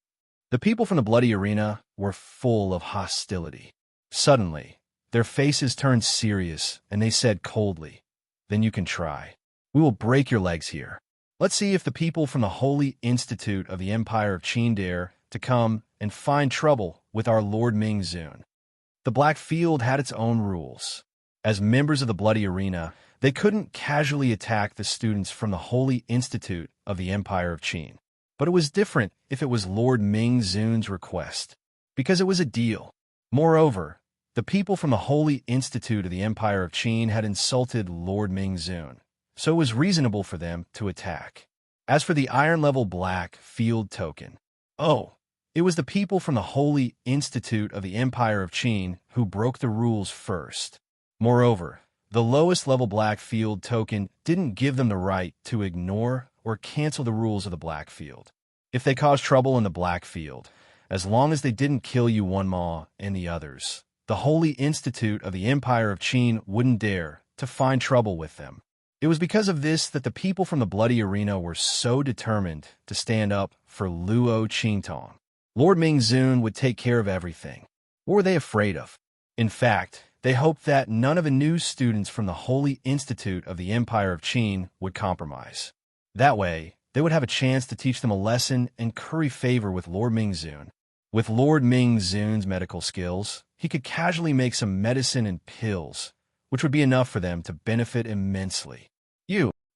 The people from the bloody arena were full of hostility. Suddenly, their faces turned serious, and they said coldly, "Then you can try. We will break your legs here. Let's see if the people from the Holy Institute of the Empire of Qin dare to come and find trouble with our Lord Mingzun." The Black Field had its own rules. As members of the bloody arena, they couldn't casually attack the students from the Holy Institute of the Empire of Qin. But it was different if it was Lord Mingzun's request, because it was a deal. Moreover, the people from the Holy Institute of the Empire of Qin had insulted Lord Mingzun, so it was reasonable for them to attack. As for the iron-level Black Field token, it was the people from the Holy Institute of the Empire of Qin who broke the rules first. Moreover, the lowest level Black Field token didn't give them the right to ignore or cancel the rules of the Black Field. If they caused trouble in the Black Field, as long as they didn't kill Yuan Ma and the others, the Holy Institute of the Empire of Qin wouldn't dare to find trouble with them. It was because of this that the people from the bloody arena were so determined to stand up for Luo Qingtong. Lord Mingzun would take care of everything. What were they afraid of? In fact, they hoped that none of the new students from the Holy Institute of the Empire of Qin would compromise. That way, they would have a chance to teach them a lesson and curry favor with Lord Mingzun. With Lord Mingzun's medical skills, he could casually make some medicine and pills, which would be enough for them to benefit immensely.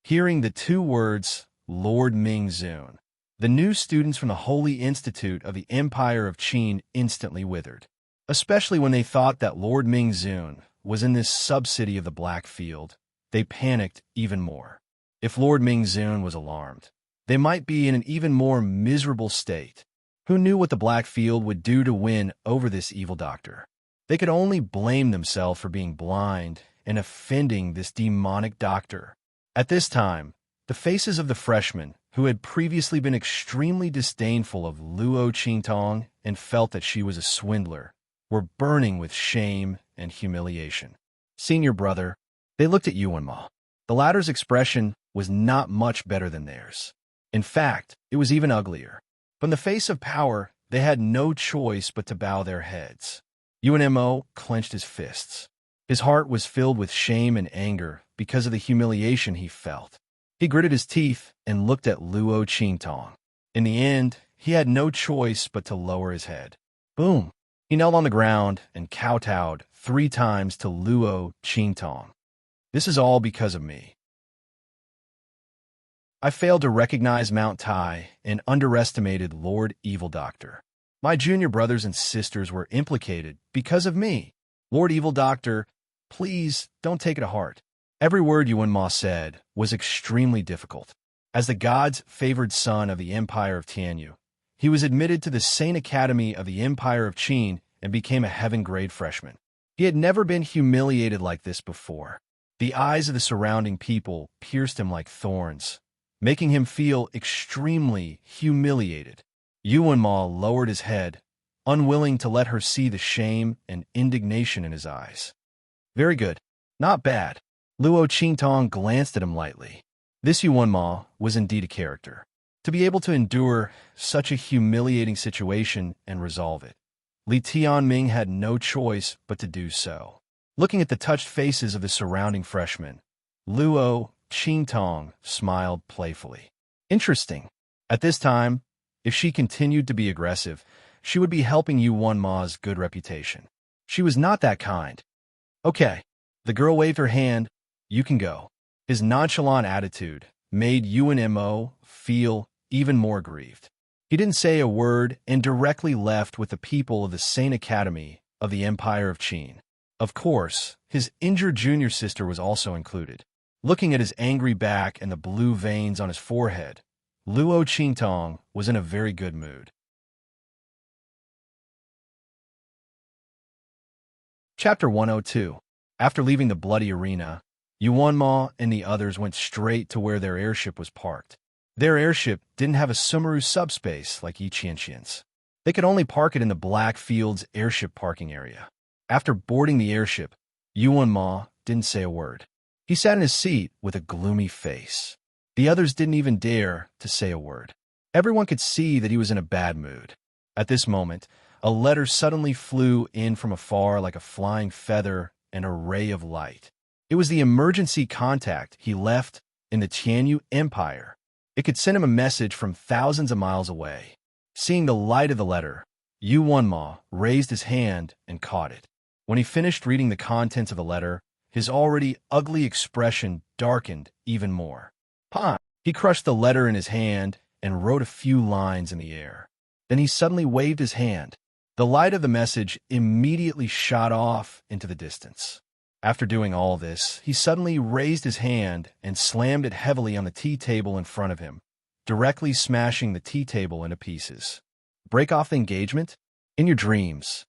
Hearing the 2 words, Lord Mingzun, the new students from the Holy Institute of the Empire of Qin instantly withered, especially when they thought that Lord Mingzun was in this sub-city of the Black Field. They panicked even more. If Lord Mingzun was alarmed, they might be in an even more miserable state. Who knew what the Black Field would do to win over this evil doctor? They could only blame themselves for being blind and offending this demonic doctor. At this time, the faces of the freshmen, who had previously been extremely disdainful of Luo Qingtong and felt that she was a swindler, were burning with shame and humiliation. Senior brother, they looked at Yuanma. The latter's expression was not much better than theirs. In fact, it was even uglier. From the face of power, they had no choice but to bow their heads. UNMO clenched his fists. His heart was filled with shame and anger because of the humiliation he felt. He gritted his teeth and looked at Luo Qingtong. In the end, he had no choice but to lower his head. Boom! He knelt on the ground and kowtowed 3 times to Luo Qingtong. This is all because of me. I failed to recognize Mount Tai and underestimated Lord Evil Doctor. My junior brothers and sisters were implicated because of me. Lord Evil Doctor, please don't take it to heart. Every word Yuanma said was extremely difficult. As the gods' favored son of the Empire of Tianyu, he was admitted to the Saint Academy of the Empire of Qin and became a heaven-grade freshman. He had never been humiliated like this before. The eyes of the surrounding people pierced him like thorns, making him feel extremely humiliated. Yuanma lowered his head, unwilling to let her see the shame and indignation in his eyes. Very good. Not bad. Luo Qingtong glanced at him lightly. This Yuanma was indeed a character. To be able to endure such a humiliating situation and resolve it, Li Tianming had no choice but to do so. Looking at the touched faces of the surrounding freshmen, Luo Qingtong smiled playfully. Interesting. At this time, if she continued to be aggressive, she would be helping Yuanma's good reputation. She was not that kind. Okay. The girl waved her hand. You can go. His nonchalant attitude made UNMO feel even more grieved. He didn't say a word and directly left with the people of the Saint Academy of the Empire of Qin. Of course, his injured junior sister was also included. Looking at his angry back and the blue veins on his forehead, Luo Qingtong was in a very good mood. Chapter 102. After leaving the bloody arena, Yuanma and the others went straight to where their airship was parked. Their airship didn't have a Sumeru subspace like Yiqianxian's. They could only park it in the Black Fields airship parking area. After boarding the airship, Yuanma didn't say a word. He sat in his seat with a gloomy face. The others didn't even dare to say a word. Everyone could see that he was in a bad mood. At this moment, a letter suddenly flew in from afar like a flying feather and a ray of light. It was the emergency contact he left in the Tianyu Empire. It could send him a message from thousands of miles away. Seeing the light of the letter, Yuanma raised his hand and caught it. When he finished reading the contents of the letter, his already ugly expression darkened even more. He crushed the letter in his hand and wrote a few lines in the air. Then he suddenly waved his hand. The light of the message immediately shot off into the distance. After doing all this, he suddenly raised his hand and slammed it heavily on the tea table in front of him, directly smashing the tea table into pieces. Break off the engagement? In your dreams.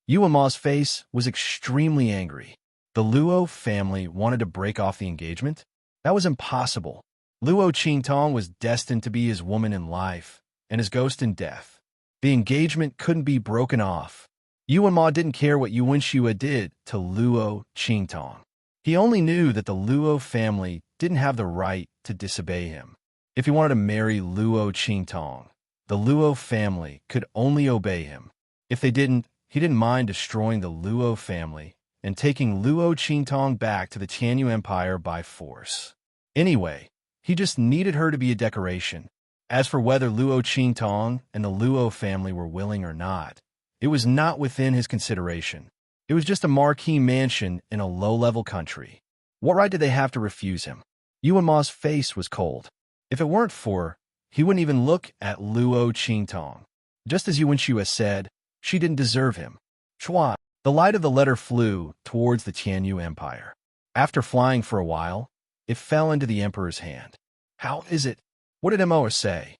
Yuanma's face was extremely angry. The Luo family wanted to break off the engagement? That was impossible. Luo Qingtong was destined to be his woman in life and his ghost in death. The engagement couldn't be broken off. Yuanma didn't care what Yuanxue did to Luo Qingtong. He only knew that the Luo family didn't have the right to disobey him. If he wanted to marry Luo Qingtong, the Luo family could only obey him. If they didn't, he didn't mind destroying the Luo family and taking Luo Qingtong back to the Tianyu Empire by force. Anyway, he just needed her to be a decoration. As for whether Luo Qingtong and the Luo family were willing or not, it was not within his consideration. It was just a marquee mansion in a low-level country. What right did they have to refuse him? Yuanma's face was cold. If it weren't for, he wouldn't even look at Luo Qingtong. Just as Yuanxue said, she didn't deserve him. Chua. The light of the letter flew towards the Tianyu Empire. After flying for a while, it fell into the emperor's hand. How is it? What did Immerse say?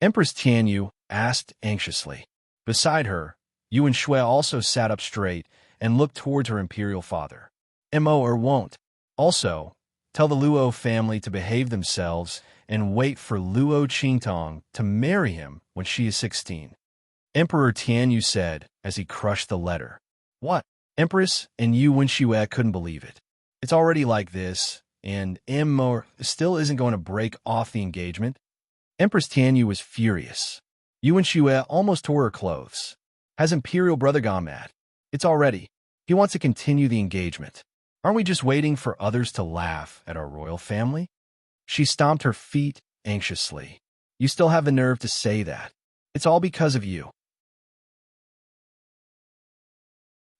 Empress Tianyu asked anxiously. Beside her, Yuan Shui also sat up straight and looked towards her imperial father. Immerse won't. Also, tell the Luo family to behave themselves and wait for Luo Qingtong to marry him when she is 16. Emperor Tianyu said as he crushed the letter. What? Empress and Yuan Shui couldn't believe it. It's already like this, and Immerse still isn't going to break off the engagement. Empress Tianyu was furious. Yuan Shui almost tore her clothes. Has imperial brother gone mad? It's already. He wants to continue the engagement. Aren't we just waiting for others to laugh at our royal family? She stomped her feet anxiously. You still have the nerve to say that. It's all because of you.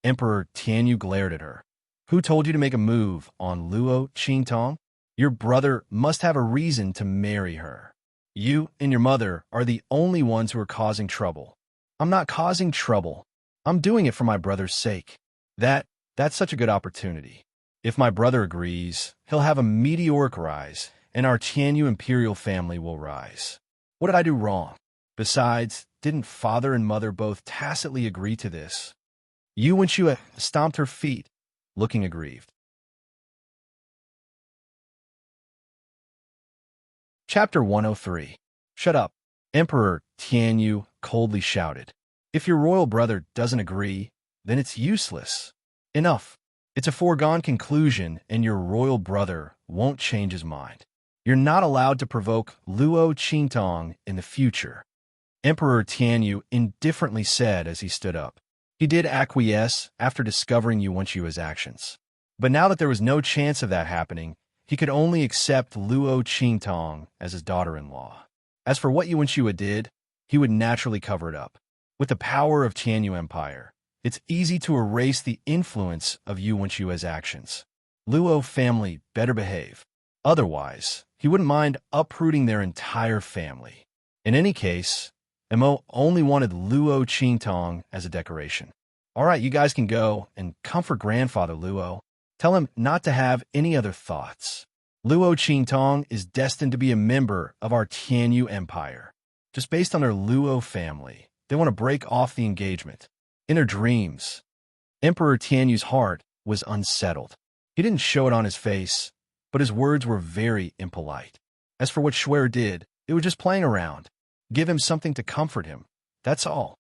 Emperor Tianyu glared at her. Who told you to make a move on Luo Qingtong? Your brother must have a reason to marry her. You and your mother are the only ones who are causing trouble. I'm not causing trouble. I'm doing it for my brother's sake. That's such a good opportunity. If my brother agrees, he'll have a meteoric rise, and our Tianyu imperial family will rise. What did I do wrong? Besides, didn't father and mother both tacitly agree to this? Yuan Shui stomped her feet, looking aggrieved. Chapter 103. Shut up. Emperor Tianyu coldly shouted. If your royal brother doesn't agree, then it's useless. Enough. It's a foregone conclusion, and your royal brother won't change his mind. You're not allowed to provoke Luo Qingtong in the future. Emperor Tianyu indifferently said as he stood up. He did acquiesce after discovering Yuan Shui's actions. But now that there was no chance of that happening, he could only accept Luo Qingtong as his daughter-in-law. As for what Yuan Shui did, he would naturally cover it up. With the power of Tianyu Empire, it's easy to erase the influence of Yuan Shui's actions. Luo family better behave. Otherwise, he wouldn't mind uprooting their entire family. In any case, Immerse only wanted Luo Qingtong as a decoration. All right, you guys can go and comfort grandfather Luo. Tell him not to have any other thoughts. Luo Qingtong is destined to be a member of our Tianyu Empire. Just based on their Luo family, they want to break off the engagement. In their dreams, Emperor Tianyu's heart was unsettled. He didn't show it on his face, but his words were very impolite. As for what Shui did, it was just playing around. Give him something to comfort him. That's all.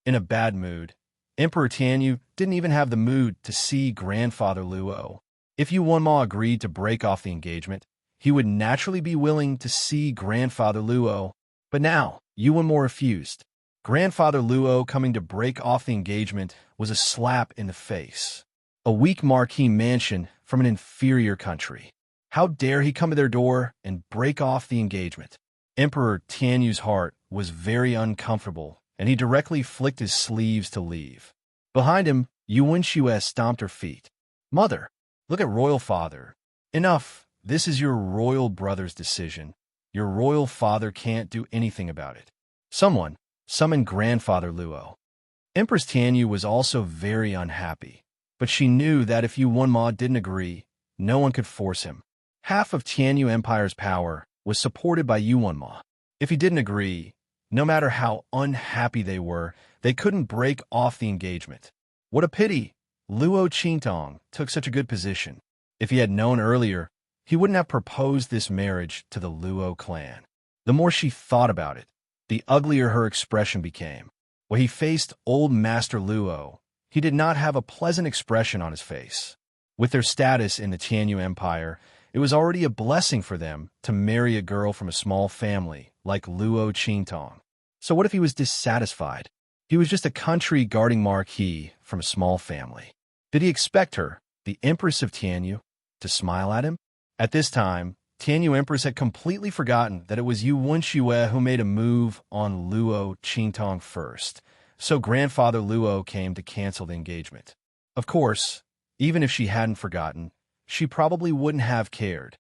In a bad mood, Emperor Tianyu didn't even have the mood to see grandfather Luo. If Yuan Ma agreed to break off the engagement, he would naturally be willing to see grandfather Luo. But now, Yuan Ma refused. Grandfather Luo coming to break off the engagement was a slap in the face. A weak marquis mansion from an inferior country. How dare he come to their door and break off the engagement? Emperor Tianyu's heart was very uncomfortable, and he directly flicked his sleeves to leave. Behind him, Yuan Shui stomped her feet. Mother, look at royal father. Enough. This is your royal brother's decision. Your royal father can't do anything about it. Someone summon grandfather Luo. Empress Tianyu was also very unhappy, but she knew that if Yuan Ma didn't agree, no one could force him. Half of Tianyu Empire's power was supported by Yuan Ma. If he didn't agree, no matter how unhappy they were, they couldn't break off the engagement. What a pity Luo Qingtong took such a good position. If he had known earlier, he wouldn't have proposed this marriage to the Luo clan. The more she thought about it, the uglier her expression became. When he faced old Master Luo, he did not have a pleasant expression on his face. With their status in the Tianyu Empire, it was already a blessing for them to marry a girl from a small family like Luo Qingtong. So what if he was dissatisfied? He was just a country-guarding marquis from a small family. Did he expect her, the Empress of Tianyu, to smile at him? At this time, Tianyu Empress had completely forgotten that it was Yuan Shui who made a move on Luo Qingtong first, so grandfather Luo came to cancel the engagement. Of course, even if she hadn't forgotten, she probably wouldn't have cared.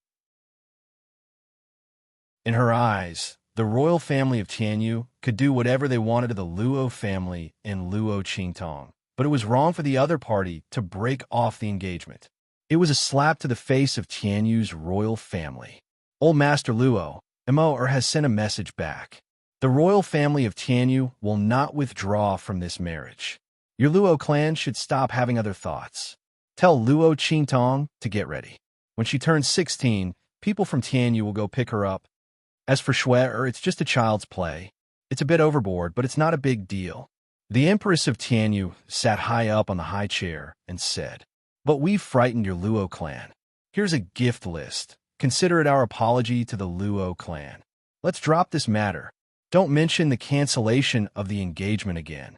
In her eyes, the royal family of Tianyu could do whatever they wanted to the Luo family in Luo Qingtong, but it was wrong for the other party to break off the engagement. It was a slap to the face of Tianyu's royal family. Old Master Luo, Immerse has sent a message back. The royal family of Tianyu will not withdraw from this marriage. Your Luo clan should stop having other thoughts. Tell Luo Qingtong to get ready. When she turns 16, people from Tianyu will go pick her up. As for Shui, it's just a child's play. It's a bit overboard, but it's not a big deal. The Empress of Tianyu sat high up on the high chair and said, "But we've frightened your Luo clan. Here's a gift list. Consider it our apology to the Luo clan. Let's drop this matter. Don't mention the cancellation of the engagement again."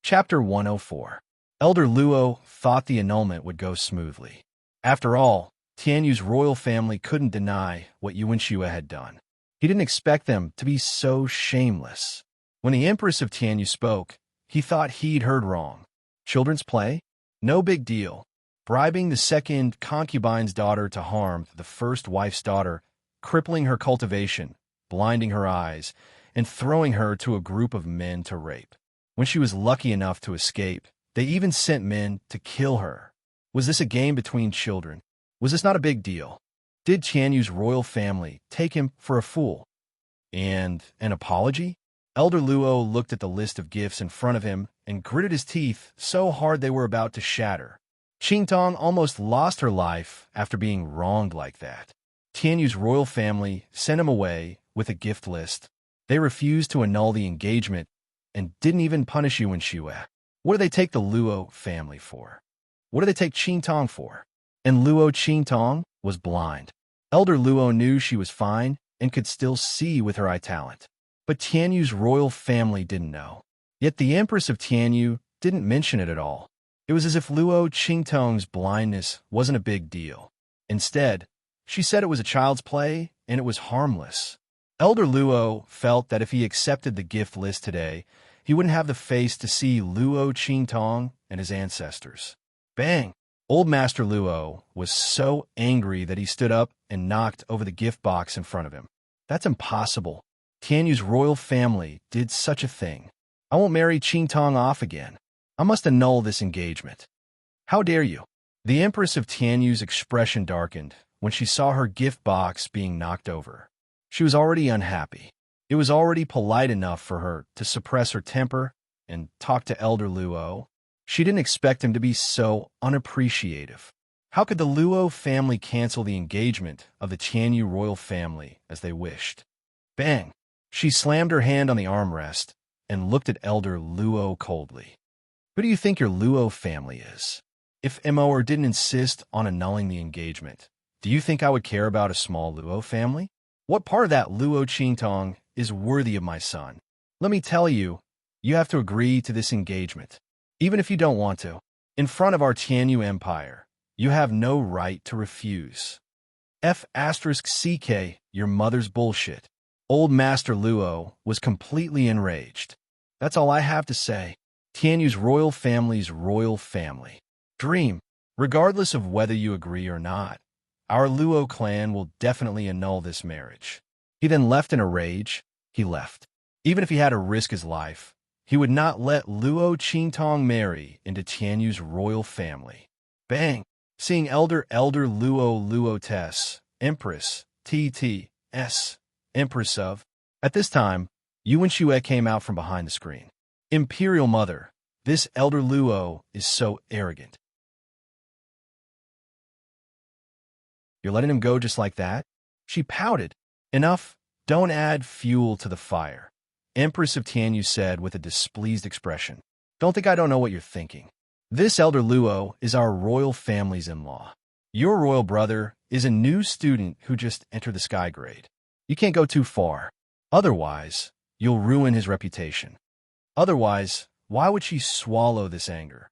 Chapter 104. Elder Luo thought the annulment would go smoothly. After all, Tianyu's royal family couldn't deny what Yuan Shue had done. He didn't expect them to be so shameless. When the Empress of Tianyu spoke, he thought he'd heard wrong. Children's play? No big deal. Bribing the second concubine's daughter to harm the first wife's daughter, crippling her cultivation, blinding her eyes, and throwing her to a group of men to rape. When she was lucky enough to escape, they even sent men to kill her. Was this a game between children? Was this not a big deal? Did Tianyu's royal family take him for a fool? And an apology? Elder Luo looked at the list of gifts in front of him and gritted his teeth so hard they were about to shatter. Qingtong almost lost her life after being wronged like that. Tianyu's royal family sent him away with a gift list. They refused to annul the engagement and didn't even punish Yuan Shue. What do they take the Luo family for? What do they take Qingtong for? And Luo Qingtong was blind. Elder Luo knew she was fine and could still see with her eye talent. But Tianyu's royal family didn't know. Yet the Empress of Tianyu didn't mention it at all. It was as if Luo Qingtong's blindness wasn't a big deal. Instead, she said it was a child's play and it was harmless. Elder Luo felt that if he accepted the gift list today, he wouldn't have the face to see Luo Qingtong and his ancestors. Bang! Old Master Luo was so angry that he stood up and knocked over the gift box in front of him. That's impossible. Tianyu's royal family did such a thing. I won't marry Qingtong off again. I must annul this engagement. How dare you? The Empress of Tianyu's expression darkened when she saw her gift box being knocked over. She was already unhappy. It was already polite enough for her to suppress her temper and talk to Elder Luo. She didn't expect him to be so unappreciative. How could the Luo family cancel the engagement of the Tianyu royal family as they wished? Bang! She slammed her hand on the armrest and looked at Elder Luo coldly. Who do you think your Luo family is? If Immerse didn't insist on annulling the engagement, do you think I would care about a small Luo family? What part of that Luo Qingtong is worthy of my son? Let me tell you, you have to agree to this engagement. Even if you don't want to. In front of our Tianyu Empire, you have no right to refuse. F***CK, your mother's bullshit. Old Master Luo was completely enraged. That's all I have to say. Tianyu's royal family's royal family. Dream, regardless of whether you agree or not. Our Luo clan will definitely annul this marriage. He then left in a rage. He left. Even if he had to risk his life, he would not let Luo Qingtong marry into Tianyu's royal family. Bang! Seeing Elder Luo Tess, Empress, TTS, Empress of. At this time, Yuan Shue came out from behind the screen. Imperial Mother, this Elder Luo is so arrogant. You're letting him go just like that? She pouted. Enough, don't add fuel to the fire. Empress of Tianyu said with a displeased expression. Don't think I don't know what you're thinking. This Elder Luo is our royal family's in-law. Your royal brother is a new student who just entered the sky grade. You can't go too far. Otherwise, you'll ruin his reputation. Otherwise, why would she swallow this anger?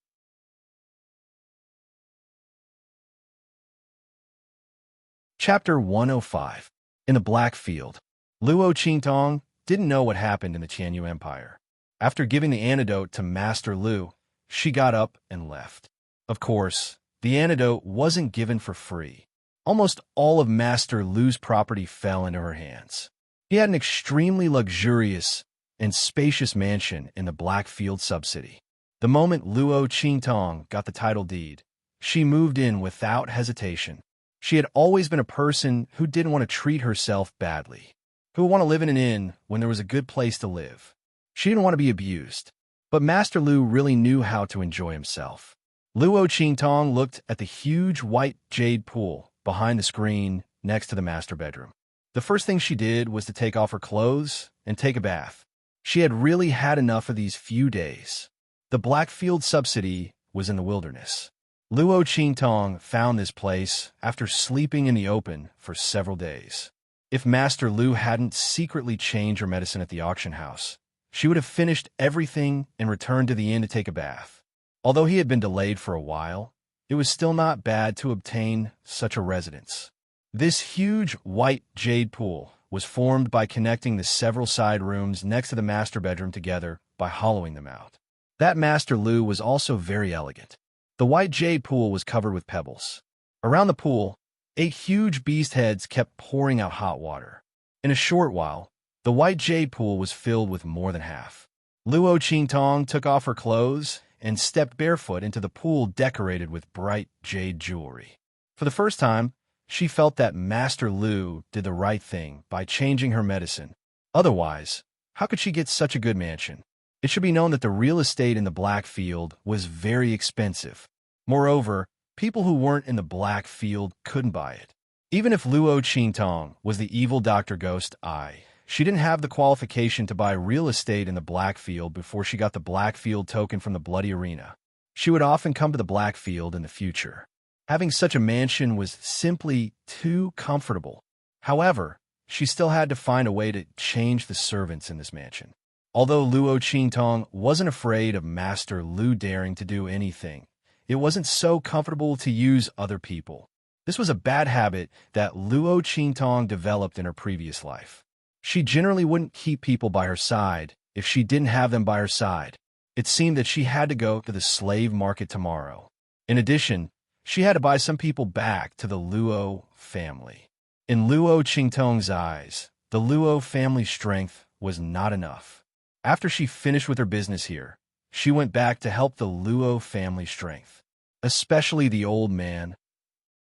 Chapter 105. In the Black Field. Luo Qingtong didn't know what happened in the Tianyu Empire. After giving the antidote to Master Lu, she got up and left. Of course, the antidote wasn't given for free. Almost all of Master Lu's property fell into her hands. He had an extremely luxurious and spacious mansion in the Blackfield subcity. The moment Luo Qingtong got the title deed, she moved in without hesitation. She had always been a person who didn't want to treat herself badly, who would want to live in an inn when there was a good place to live. She didn't want to be abused. But Master Lu really knew how to enjoy himself. Luo Qingtong looked at the huge white jade pool behind the screen next to the master bedroom. The first thing she did was to take off her clothes and take a bath. She had really had enough of these few days. The Blackfield subcity was in the wilderness. Luo Qingtong found this place after sleeping in the open for several days. If Master Lu hadn't secretly changed her medicine at the auction house, she would have finished everything and returned to the inn to take a bath. Although he had been delayed for a while, it was still not bad to obtain such a residence. This huge white jade pool was formed by connecting the several side rooms next to the master bedroom together by hollowing them out. That Master Lu was also very elegant. The white jade pool was covered with pebbles. Around the pool, 8 huge beast heads kept pouring out hot water. In a short while, the white jade pool was filled with more than half. Luo Qingtong took off her clothes and stepped barefoot into the pool decorated with bright jade jewelry. For the first time, she felt that Master Lu did the right thing by changing her medicine. Otherwise, how could she get such a good mansion? It should be known that the real estate in the Blackfield was very expensive. Moreover, people who weren't in the Blackfield couldn't buy it. Even if Luo Qingtong was the evil Dr. Ghost Eye, she didn't have the qualification to buy real estate in the Blackfield before she got the Blackfield token from the Bloody Arena. She would often come to the Blackfield in the future. Having such a mansion was simply too comfortable. However, she still had to find a way to change the servants in this mansion. Although Luo Qingtong wasn't afraid of Master Lu daring to do anything, it wasn't so comfortable to use other people. This was a bad habit that Luo Qingtong developed in her previous life. She generally wouldn't keep people by her side if she didn't have them by her side. It seemed that she had to go to the slave market tomorrow. In addition, she had to buy some people back to the Luo family. In Luo Qingtong's eyes, the Luo family's strength was not enough. After she finished with her business here, she went back to help the Luo family's strength. Especially the old man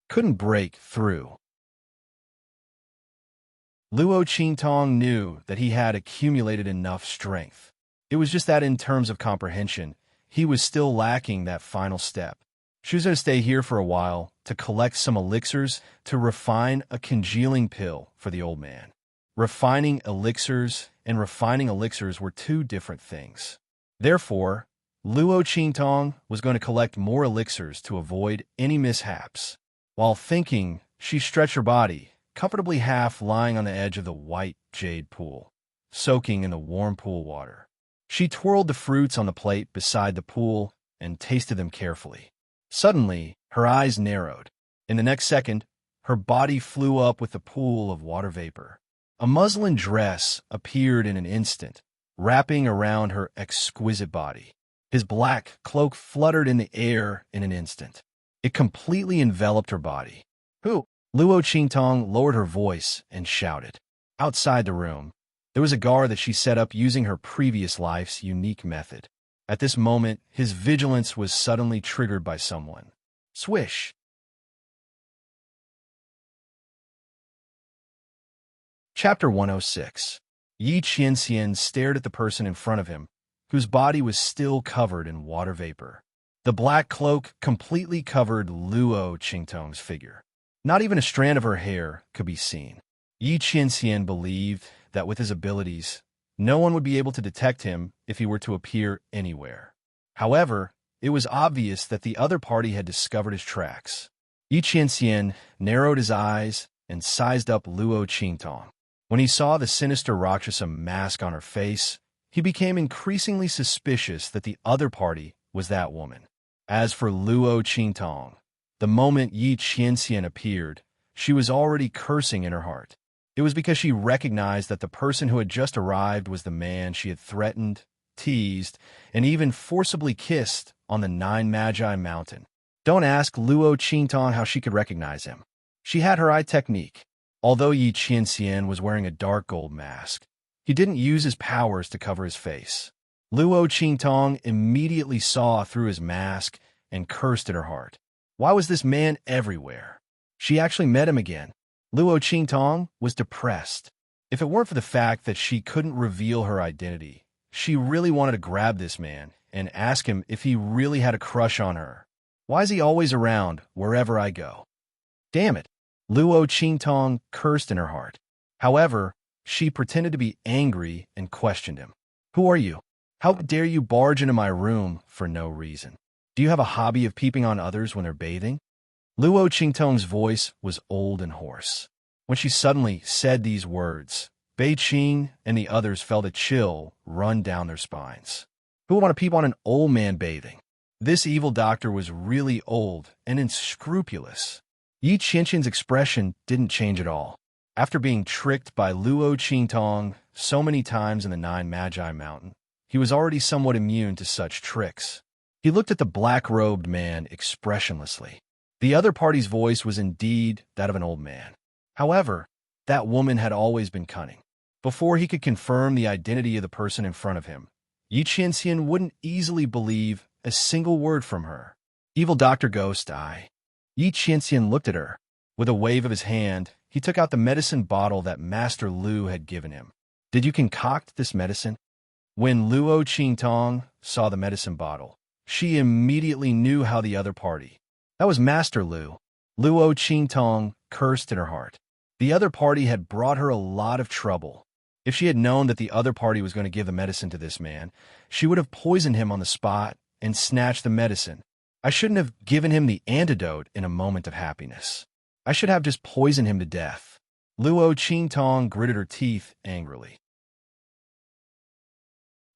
couldn't break through. Luo Qingtong knew that he had accumulated enough strength. It was just that in terms of comprehension, he was still lacking that final step. She was going to stay here for a while to collect some elixirs to refine a congealing pill for the old man. Refining elixirs and refining elixirs were two different things. Therefore, Luo Qingtong was going to collect more elixirs to avoid any mishaps. While thinking, she stretched her body, comfortably half lying on the edge of the white jade pool, soaking in the warm pool water. She twirled the fruits on the plate beside the pool and tasted them carefully. Suddenly, her eyes narrowed. In the next second, her body flew up with the pool of water vapor. A muslin dress appeared in an instant, wrapping around her exquisite body. His black cloak fluttered in the air in an instant. It completely enveloped her body. Who? Luo Qingtong lowered her voice and shouted. Outside the room, there was a guard that she set up using her previous life's unique method. At this moment, his vigilance was suddenly triggered by someone. Swish! Chapter 106. Yi Qianxian stared at the person in front of him, whose body was still covered in water vapor. The black cloak completely covered Luo Qingtong's figure. Not even a strand of her hair could be seen. Yi Qianxian believed that with his abilities, no one would be able to detect him if he were to appear anywhere. However, it was obvious that the other party had discovered his tracks. Yi Qianxian narrowed his eyes and sized up Luo Qingtong. When he saw the sinister Rakshasa mask on her face, he became increasingly suspicious that the other party was that woman. As for Luo Qingtong, the moment Yi Qianxian appeared, she was already cursing in her heart. It was because she recognized that the person who had just arrived was the man she had threatened, teased, and even forcibly kissed on the Nine Magi mountain. Don't ask Luo Qingtong how she could recognize him. She had her eye technique. Although Yi Qianxian was wearing a dark gold mask, He didn't use his powers to cover his face. Luo Qingtong immediately saw through his mask and cursed in her heart. Why was this man everywhere? She actually met him again. Luo Qingtong was depressed. If it weren't for the fact that she couldn't reveal her identity, she really wanted to grab this man and ask him if he really had a crush on her. Why is he always around wherever I go? Damn it! Luo Qingtong cursed in her heart. However, she pretended to be angry and questioned him. Who are you? How dare you barge into my room for no reason? Do you have a hobby of peeping on others when they're bathing? Luo Qingtong's voice was old and hoarse. When she suddenly said these words, Bei Qing and the others felt a chill run down their spines. Who would want to peep on an old man bathing? This evil doctor was really old and unscrupulous. Yi Qianqian's expression didn't change at all. After being tricked by Luo Qingtong so many times in the Nine Magi Mountain, he was already somewhat immune to such tricks. He looked at the black-robed man expressionlessly. The other party's voice was indeed that of an old man. However, that woman had always been cunning. Before he could confirm the identity of the person in front of him, Yi Qianqian wouldn't easily believe a single word from her. Evil Dr. Ghost Eye. Yi Qianqian looked at her. With a wave of his hand, he took out the medicine bottle that Master Lu had given him. Did you concoct this medicine? When Luo Qingtong saw the medicine bottle, she immediately knew how the other party. That was Master Lu. Luo Qingtong cursed in her heart. The other party had brought her a lot of trouble. If she had known that the other party was going to give the medicine to this man, she would have poisoned him on the spot and snatched the medicine. I shouldn't have given him the antidote in a moment of happiness. I should have just poisoned him to death. Luo Qingtong gritted her teeth angrily.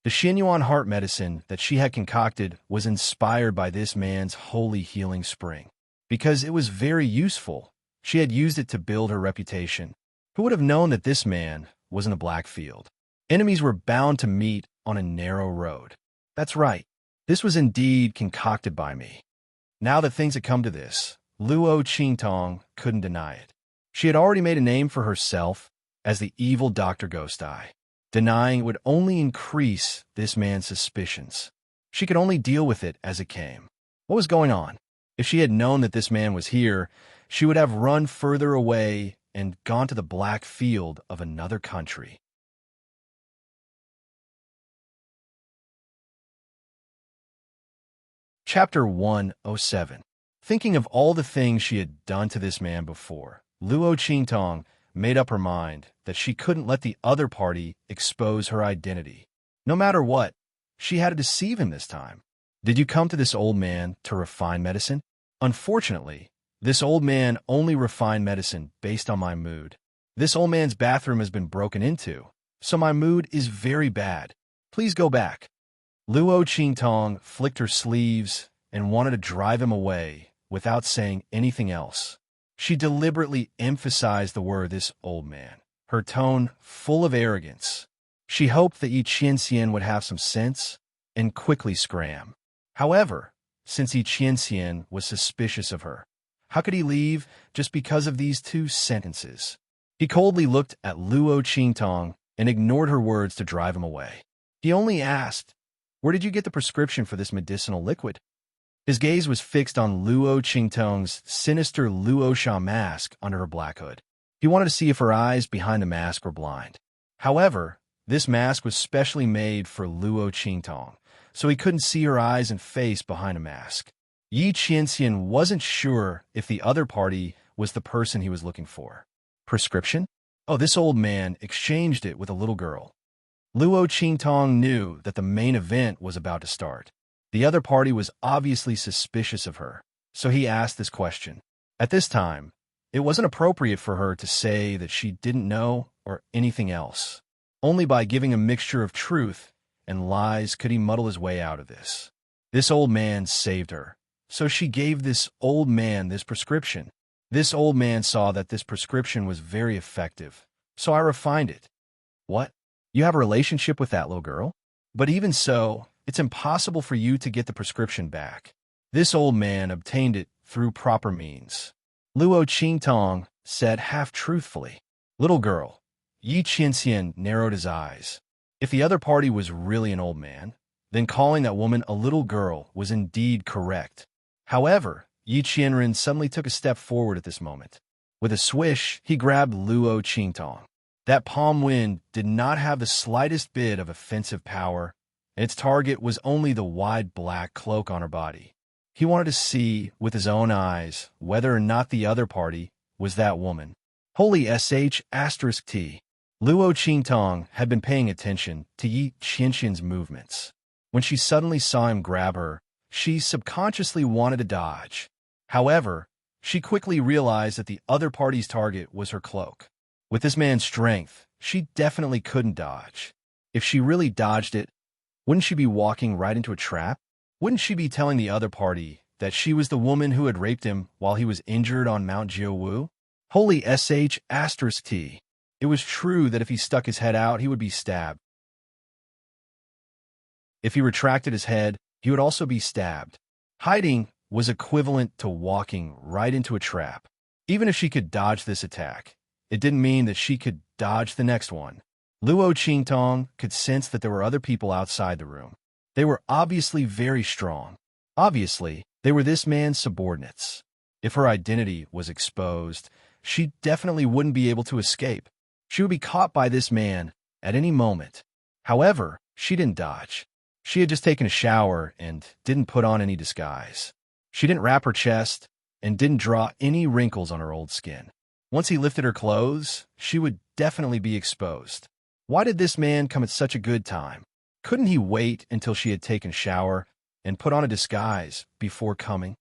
The Xinyuan heart medicine that she had concocted was inspired by this man's holy healing spring. Because it was very useful, she had used it to build her reputation. Who would have known that this man was in a black field? Enemies were bound to meet on a narrow road. That's right. This was indeed concocted by me. Now that things had come to this, Luo Qingtong couldn't deny it. She had already made a name for herself as the evil Dr. Ghost Eye. Denying it would only increase this man's suspicions. She could only deal with it as it came. What was going on? If she had known that this man was here, she would have run further away and gone to the black field of another country. Chapter 107. Thinking of all the things she had done to this man before, Luo Qingtong made up her mind that she couldn't let the other party expose her identity. No matter what, she had to deceive him this time. Did you come to this old man to refine medicine? Unfortunately, this old man only refined medicine based on my mood. This old man's bathroom has been broken into, so my mood is very bad. Please go back. Luo Qingtong flicked her sleeves and wanted to drive him away without saying anything else. She deliberately emphasized the word "this old man," her tone full of arrogance. She hoped that Yi Qianqian would have some sense and quickly scram. However, since Yi Qianqian was suspicious of her, how could he leave just because of these two sentences? He coldly looked at Luo Qingtong and ignored her words to drive him away. He only asked, "Where did you get the prescription for this medicinal liquid?" His gaze was fixed on Luo Qingtong's sinister Luo Sha mask under her black hood. He wanted to see if her eyes behind the mask were blind. However, this mask was specially made for Luo Qingtong, so he couldn't see her eyes and face behind a mask. Yi Qianqian wasn't sure if the other party was the person he was looking for. Prescription? Oh, this old man exchanged it with a little girl. Luo Qingtong knew that the main event was about to start. The other party was obviously suspicious of her, so he asked this question. At this time, it wasn't appropriate for her to say that she didn't know or anything else. Only by giving a mixture of truth and lies could he muddle his way out of this. This old man saved her, so she gave this old man this prescription. This old man saw that this prescription was very effective, so I refined it. What? You have a relationship with that little girl? But even so, it's impossible for you to get the prescription back. This old man obtained it through proper means. Luo Qingtong said half-truthfully, "Little girl, Yi Qianxian narrowed his eyes. If the other party was really an old man, then calling that woman a little girl was indeed correct. However, Yi Qianren suddenly took a step forward at this moment. With a swish, he grabbed Luo Qingtong. That palm wind did not have the slightest bit of offensive power, and its target was only the wide black cloak on her body. He wanted to see, with his own eyes, whether or not the other party was that woman. Holy sh**t. Luo Qingtong had been paying attention to Yi Qianxian's movements. When she suddenly saw him grab her, she subconsciously wanted to dodge. However, she quickly realized that the other party's target was her cloak. With this man's strength, she definitely couldn't dodge. If she really dodged it, wouldn't she be walking right into a trap? Wouldn't she be telling the other party that she was the woman who had raped him while he was injured on Mount Jiuwu? Holy sh**t. It was true that if he stuck his head out, he would be stabbed. If he retracted his head, he would also be stabbed. Hiding was equivalent to walking right into a trap. Even if she could dodge this attack, it didn't mean that she could dodge the next one. Luo Qingtong could sense that there were other people outside the room. They were obviously very strong. Obviously, they were this man's subordinates. If her identity was exposed, she definitely wouldn't be able to escape. She would be caught by this man at any moment. However, she didn't dodge. She had just taken a shower and didn't put on any disguise. She didn't wrap her chest and didn't draw any wrinkles on her old skin. Once he lifted her clothes, she would definitely be exposed. Why did this man come at such a good time? Couldn't he wait until she had taken a shower and put on a disguise before coming?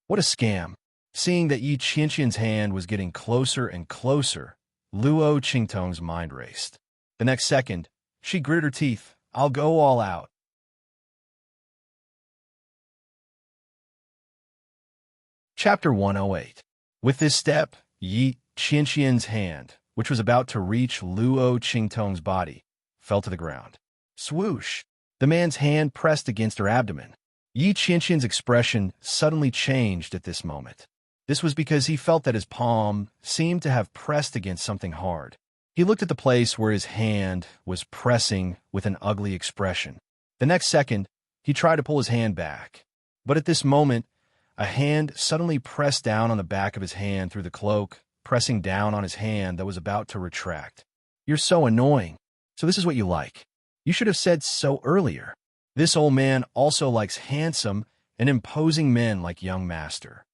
What a scam. Seeing that Yi Qianxian's hand was getting closer and closer, Luo Qingtong's mind raced. The next second, she gritted her teeth. I'll go all out. Chapter 108. With this step, Yi Qianxian's hand, which was about to reach Luo Qingtong's body, fell to the ground. Swoosh! The man's hand pressed against her abdomen. Yi Qianxian's expression suddenly changed at this moment. This was because he felt that his palm seemed to have pressed against something hard. He looked at the place where his hand was pressing with an ugly expression. The next second, he tried to pull his hand back. But at this moment, a hand suddenly pressed down on the back of his hand through the cloak, pressing down on his hand that was about to retract. You're so annoying. So this is what you like. You should have said so earlier. This old man also likes handsome and imposing men like young master.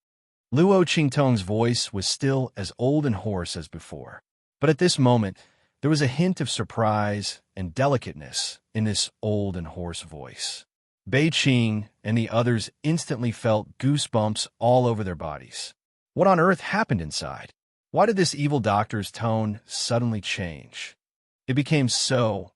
Luo Qingtong's voice was still as old and hoarse as before. But at this moment, there was a hint of surprise and delicateness in this old and hoarse voice. Bei Qing and the others instantly felt goosebumps all over their bodies. What on earth happened inside? Why did this evil doctor's tone suddenly change? It became so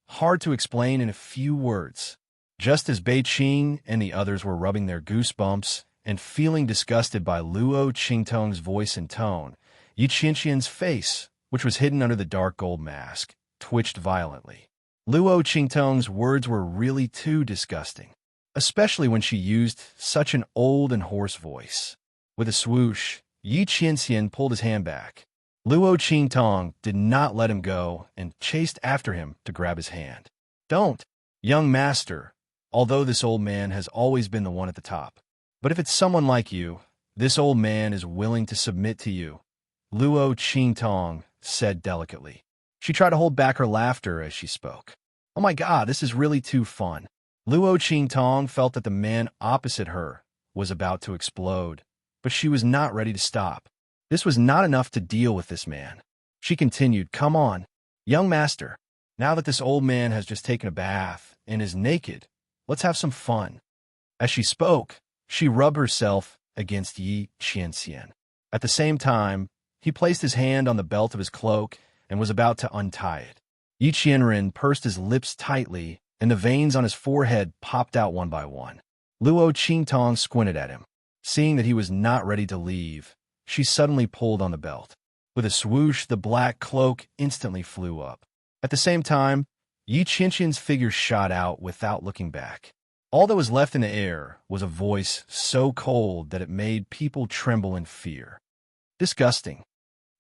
hard to explain in a few words. Just as Bei Qing and the others were rubbing their goosebumps and feeling disgusted by Luo Qingtong's voice and tone, Yi Qianxian's face, which was hidden under the dark gold mask, twitched violently. Luo Qingtong's words were really too disgusting, especially when she used such an old and hoarse voice. With a swoosh, Yi Qianxian pulled his hand back. Luo Qingtong did not let him go and chased after him to grab his hand. Don't, young master, although this old man has always been the one at the top. But if it's someone like you, this old man is willing to submit to you, Luo Qingtong said delicately. She tried to hold back her laughter as she spoke. Oh my God, this is really too fun. Luo Qingtong felt that the man opposite her was about to explode, but she was not ready to stop. This was not enough to deal with this man. She continued, come on, young master. Now that this old man has just taken a bath and is naked, let's have some fun. As she spoke, she rubbed herself against Yi Qianxian. At the same time, he placed his hand on the belt of his cloak and was about to untie it. Yi Qianren pursed his lips tightly, and the veins on his forehead popped out one by one. Luo Qingtong squinted at him. Seeing that he was not ready to leave, she suddenly pulled on the belt. With a swoosh, the black cloak instantly flew up. At the same time, Yi Qianxian's figure shot out without looking back. All that was left in the air was a voice so cold that it made people tremble in fear. Disgusting.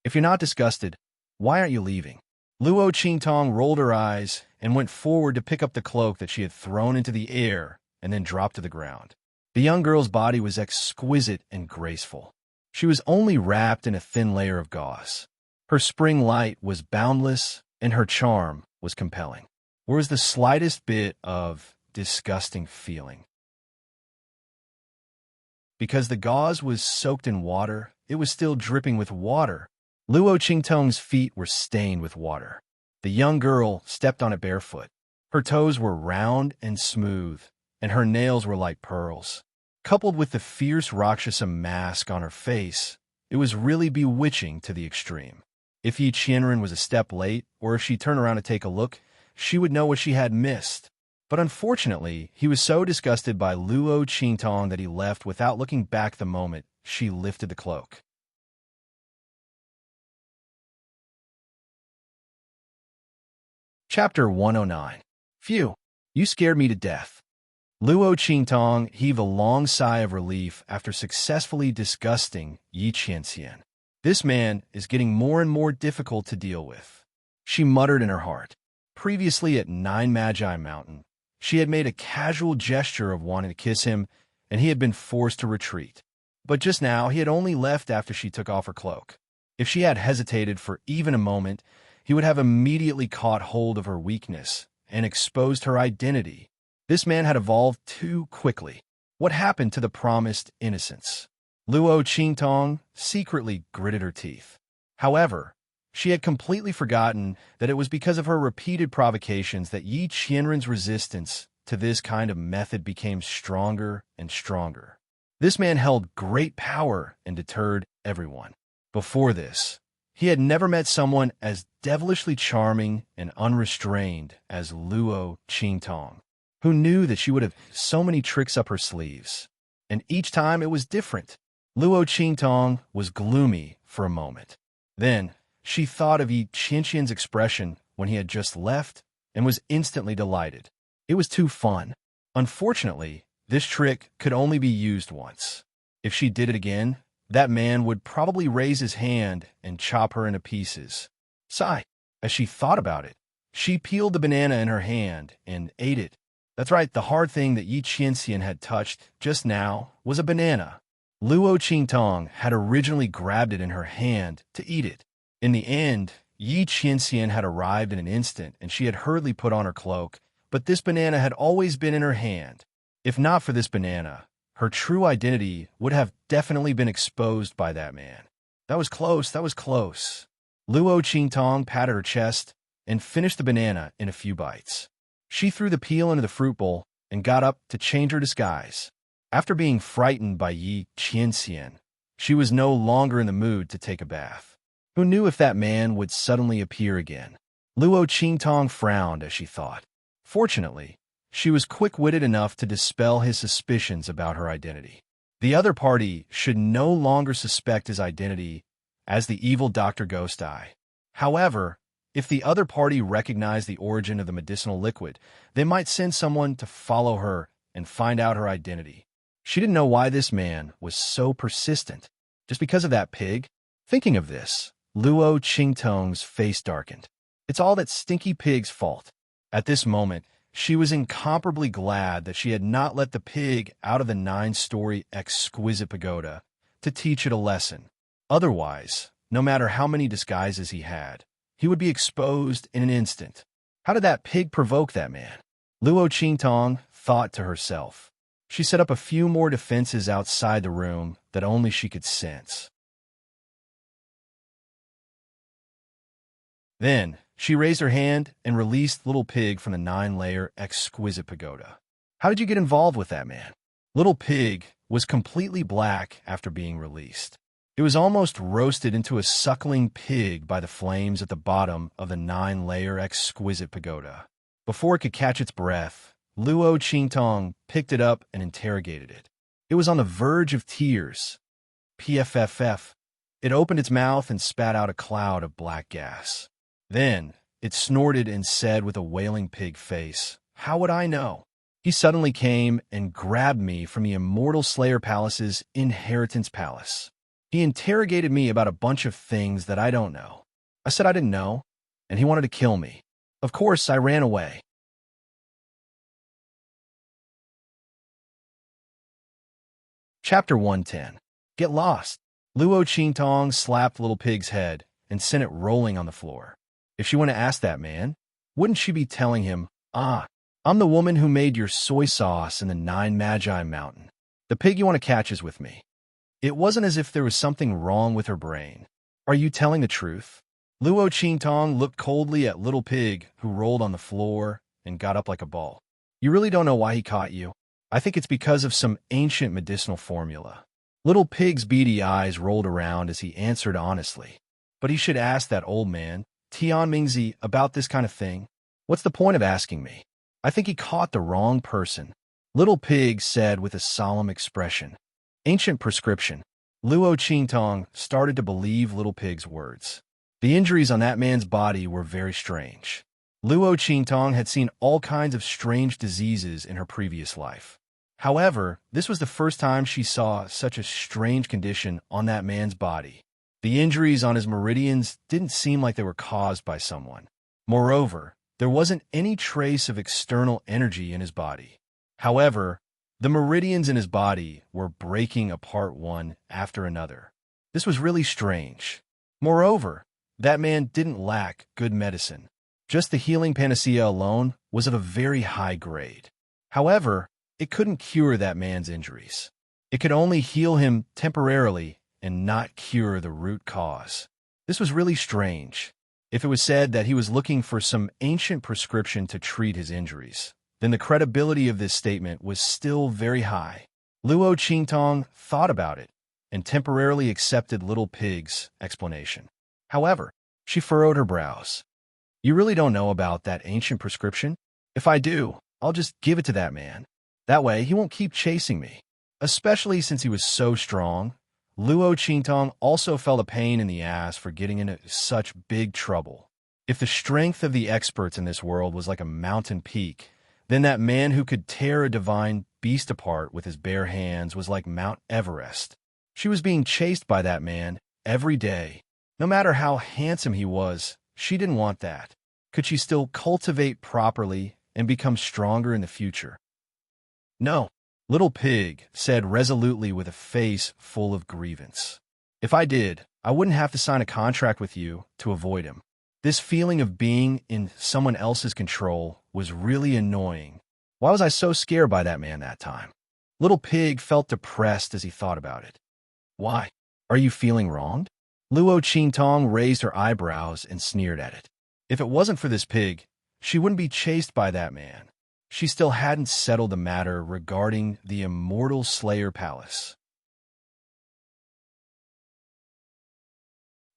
If you're not disgusted, why aren't you leaving? Luo Qingtong rolled her eyes and went forward to pick up the cloak that she had thrown into the air and then dropped to the ground. The young girl's body was exquisite and graceful. She was only wrapped in a thin layer of gauze. Her spring light was boundless, and her charm was compelling. There was the slightest bit of disgusting feeling. Because the gauze was soaked in water, it was still dripping with water. Luo Qingtong's feet were stained with water. The young girl stepped on it barefoot. Her toes were round and smooth, and her nails were like pearls. Coupled with the fierce Rakshasa mask on her face, it was really bewitching to the extreme. If Yi Qianren was a step late, or if she turned around to take a look, she would know what she had missed. But unfortunately, he was so disgusted by Luo Qingtong that he left without looking back the moment she lifted the cloak. Chapter 109. Phew, you scared me to death. Luo Qingtong heaved a long sigh of relief after successfully disgusting Yi Qianxian. This man is getting more and more difficult to deal with. She muttered in her heart. Previously at Nine Magi Mountain, she had made a casual gesture of wanting to kiss him, and he had been forced to retreat. But just now, he had only left after she took off her cloak. If she had hesitated for even a moment, he would have immediately caught hold of her weakness and exposed her identity. This man had evolved too quickly. What happened to the promised innocence? Luo Qingtong secretly gritted her teeth. However, she had completely forgotten that it was because of her repeated provocations that Yi Qianren's resistance to this kind of method became stronger and stronger. This man held great power and deterred everyone. Before this, he had never met someone as devilishly charming and unrestrained as Luo Qingtong, who knew that she would have so many tricks up her sleeves. And each time it was different. Luo Qingtong was gloomy for a moment. Then, she thought of Yi Qianxian's expression when he had just left and was instantly delighted. It was too fun. Unfortunately, this trick could only be used once. If she did it again, that man would probably raise his hand and chop her into pieces. Sigh. As she thought about it, she peeled the banana in her hand and ate it. That's right, the hard thing that Yi Qianxian had touched just now was a banana. Luo Qingtong had originally grabbed it in her hand to eat it. In the end, Yi Qianxian had arrived in an instant, and she had hurriedly put on her cloak, but this banana had always been in her hand. If not for this banana, her true identity would have definitely been exposed by that man. That was close, that was close. Luo Qingtong patted her chest and finished the banana in a few bites. She threw the peel into the fruit bowl and got up to change her disguise. After being frightened by Yi Qianxian, she was no longer in the mood to take a bath. Who knew if that man would suddenly appear again? Luo Qingtong frowned as she thought. Fortunately, she was quick-witted enough to dispel his suspicions about her identity. The other party should no longer suspect his identity as the evil Dr. Ghost Eye. However, if the other party recognized the origin of the medicinal liquid, they might send someone to follow her and find out her identity. She didn't know why this man was so persistent. Just because of that pig? Thinking of this, Luo Qingtong's face darkened. It's all that stinky pig's fault. At this moment, she was incomparably glad that she had not let the pig out of the 9-story exquisite pagoda to teach it a lesson. Otherwise, no matter how many disguises he had, he would be exposed in an instant. How did that pig provoke that man? Luo Qingtong thought to herself. She set up a few more defenses outside the room that only she could sense. Then, she raised her hand and released Little Pig from the 9-layer exquisite pagoda. How did you get involved with that man? Little Pig was completely black after being released. It was almost roasted into a suckling pig by the flames at the bottom of the 9-layer exquisite pagoda. Before it could catch its breath, Luo Qingtong picked it up and interrogated it. It was on the verge of tears. PFFF. It opened its mouth and spat out a cloud of black gas. Then, it snorted and said with a wailing pig face, "How would I know?" He suddenly came and grabbed me from the Immortal Slayer Palace's Inheritance Palace. He interrogated me about a bunch of things that I don't know. I said I didn't know. and he wanted to kill me. Of course, I ran away. Chapter 110. Get lost. Luo Qingtong slapped Little Pig's head and sent it rolling on the floor. If she went to ask that man, wouldn't she be telling him, I'm the woman who made your soy sauce in the 9 Magi Mountain. The pig you want to catch is with me. It wasn't as if there was something wrong with her brain. Are you telling the truth? Luo Qingtong looked coldly at Little Pig, who rolled on the floor and got up like a ball. You really don't know why he caught you? I think it's because of some ancient medicinal formula. Little Pig's beady eyes rolled around as he answered honestly. But he should ask that old man, Tian Mingzi, about this kind of thing. What's the point of asking me? I think he caught the wrong person. Little Pig said with a solemn expression. Ancient prescription. Luo Qingtong started to believe Little Pig's words. The injuries on that man's body were very strange. Luo Qingtong had seen all kinds of strange diseases in her previous life. However, this was the first time she saw such a strange condition on that man's body. The injuries on his meridians didn't seem like they were caused by someone. Moreover, there wasn't any trace of external energy in his body. However, the meridians in his body were breaking apart one after another. This was really strange. Moreover, that man didn't lack good medicine. Just the healing panacea alone was of a very high grade. However, it couldn't cure that man's injuries. It could only heal him temporarily and not cure the root cause. This was really strange. If it was said that he was looking for some ancient prescription to treat his injuries, then the credibility of this statement was still very high. Luo Qingtong thought about it and temporarily accepted Little Pig's explanation. However, she furrowed her brows. You really don't know about that ancient prescription? If I do, I'll just give it to that man. That way, he won't keep chasing me. Especially since he was so strong, Luo Qingtong also felt a pain in the ass for getting into such big trouble. If the strength of the experts in this world was like a mountain peak, then that man who could tear a divine beast apart with his bare hands was like Mount Everest. She was being chased by that man every day. No matter how handsome he was, she didn't want that. Could she still cultivate properly and become stronger in the future? No, Little Pig said resolutely with a face full of grievance. If I did, I wouldn't have to sign a contract with you to avoid him. This feeling of being in someone else's control was really annoying. Why was I so scared by that man that time? Little Pig felt depressed as he thought about it. Why? Are you feeling wronged? Luo Qingtong raised her eyebrows and sneered at it. If it wasn't for this pig, she wouldn't be chased by that man. She still hadn't settled the matter regarding the Immortal Slayer Palace.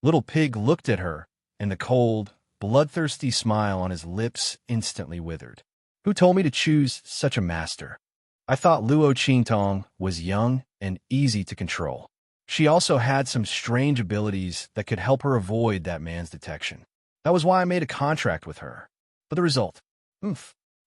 Little Pig looked at her, and the cold, bloodthirsty smile on his lips instantly withered. Who told me to choose such a master? I thought Luo Qingtong was young and easy to control. She also had some strange abilities that could help her avoid that man's detection. That was why I made a contract with her. But the result?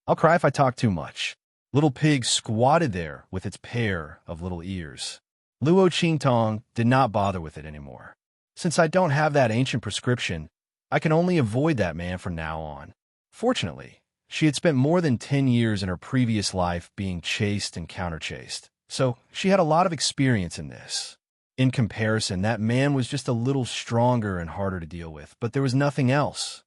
I'll cry if I talk too much. Little Pig squatted there with its pair of little ears. Luo Qingtong did not bother with it anymore. Since I don't have that ancient prescription, I can only avoid that man from now on. Fortunately, she had spent more than 10 years in her previous life being chased and counterchased, so she had a lot of experience in this. In comparison, that man was just a little stronger and harder to deal with, but there was nothing else.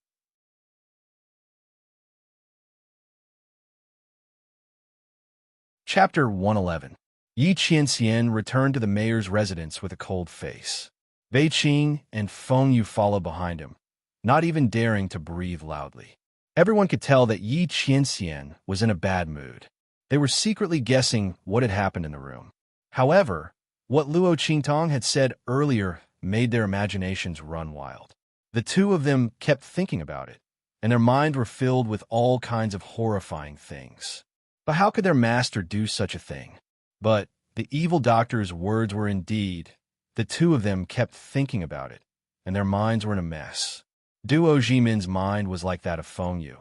Chapter 111. Yi Qianxian returned to the mayor's residence with a cold face. Wei Qing and Feng Yu followed behind him, not even daring to breathe loudly. Everyone could tell that Yi Qianxian was in a bad mood. They were secretly guessing what had happened in the room. However, what Luo Qingtong had said earlier made their imaginations run wild. The two of them kept thinking about it, and their minds were filled with all kinds of horrifying things. But how could their master do such a thing? But the evil doctor's words were indeed, the two of them kept thinking about it, and their minds were in a mess. Duo Jimin's mind was like that of Feng Yu,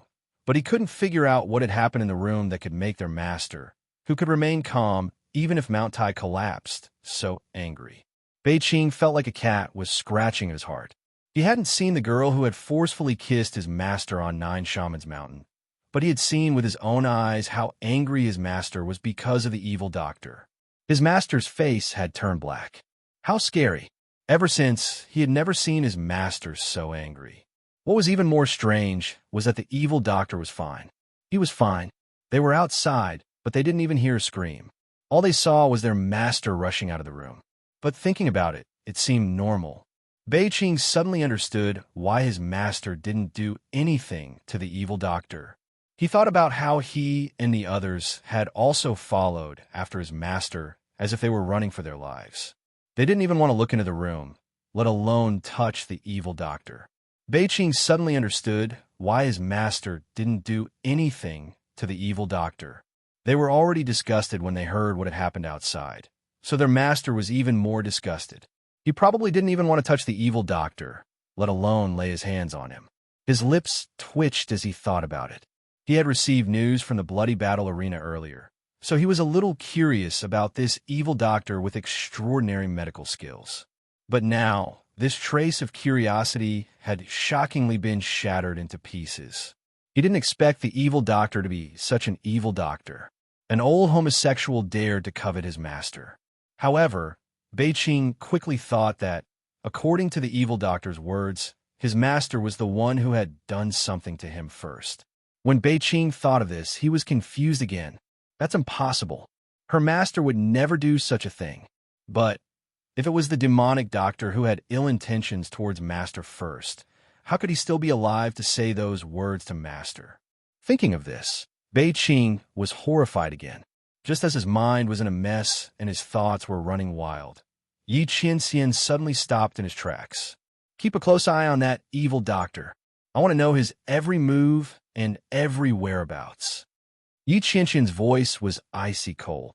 but he couldn't figure out what had happened in the room that could make their master, who could remain calm even if Mount Tai collapsed, so angry. Bei Qing felt like a cat was scratching at his heart. He hadn't seen the girl who had forcefully kissed his master on Nine Shaman's Mountain, but he had seen with his own eyes how angry his master was because of the evil doctor. His master's face had turned black. How scary. Ever since, he had never seen his master so angry. What was even more strange was that the evil doctor was fine. He was fine. They were outside, but they didn't even hear a scream. All they saw was their master rushing out of the room. But thinking about it, it seemed normal. Bei-Ching suddenly understood why his master didn't do anything to the evil doctor. He thought about how he and the others had also followed after his master as if they were running for their lives. They didn't even want to look into the room, let alone touch the evil doctor. Bei-Ching suddenly understood why his master didn't do anything to the evil doctor. They were already disgusted when they heard what had happened outside, so their master was even more disgusted. He probably didn't even want to touch the evil doctor, let alone lay his hands on him. His lips twitched as he thought about it. He had received news from the bloody battle arena earlier, so he was a little curious about this evil doctor with extraordinary medical skills. But now, this trace of curiosity had shockingly been shattered into pieces. He didn't expect the evil doctor to be such an evil doctor. An old homosexual dared to covet his master. However, Bei-Ching quickly thought that, according to the evil doctor's words, his master was the one who had done something to him first. When Bei-Ching thought of this, he was confused again. That's impossible. Her master would never do such a thing. But if it was the demonic doctor who had ill intentions towards master first, how could he still be alive to say those words to master? Thinking of this, Bei-Ching was horrified again. Just as his mind was in a mess and his thoughts were running wild, Yi Qianxian suddenly stopped in his tracks. Keep a close eye on that evil doctor. I want to know his every move and every whereabouts. Yi Qianxian's voice was icy cold.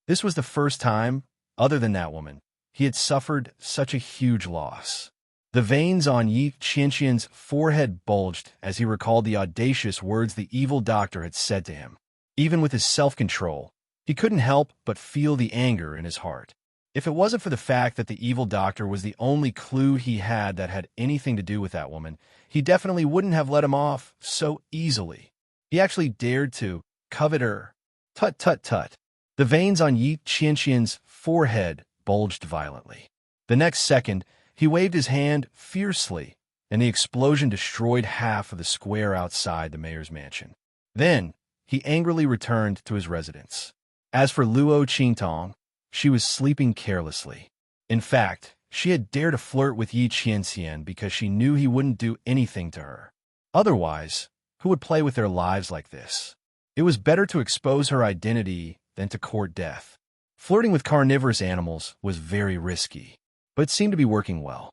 This was the first time, other than that woman, he had suffered such a huge loss. The veins on Yi Qianxian's forehead bulged as he recalled the audacious words the evil doctor had said to him. Even with his self-control, he couldn't help but feel the anger in his heart. If it wasn't for the fact that the evil doctor was the only clue he had that had anything to do with that woman, he definitely wouldn't have let him off so easily. He actually dared to covet her. Tut tut tut. The veins on Yi Qianxian's forehead bulged violently. The next second, he waved his hand fiercely, and the explosion destroyed half of the square outside the mayor's mansion. Then, he angrily returned to his residence. As for Luo Qingtong, she was sleeping carelessly. In fact, she had dared to flirt with Yi Qianxian because she knew he wouldn't do anything to her. Otherwise, who would play with their lives like this? It was better to expose her identity than to court death. Flirting with carnivorous animals was very risky, but it seemed to be working well.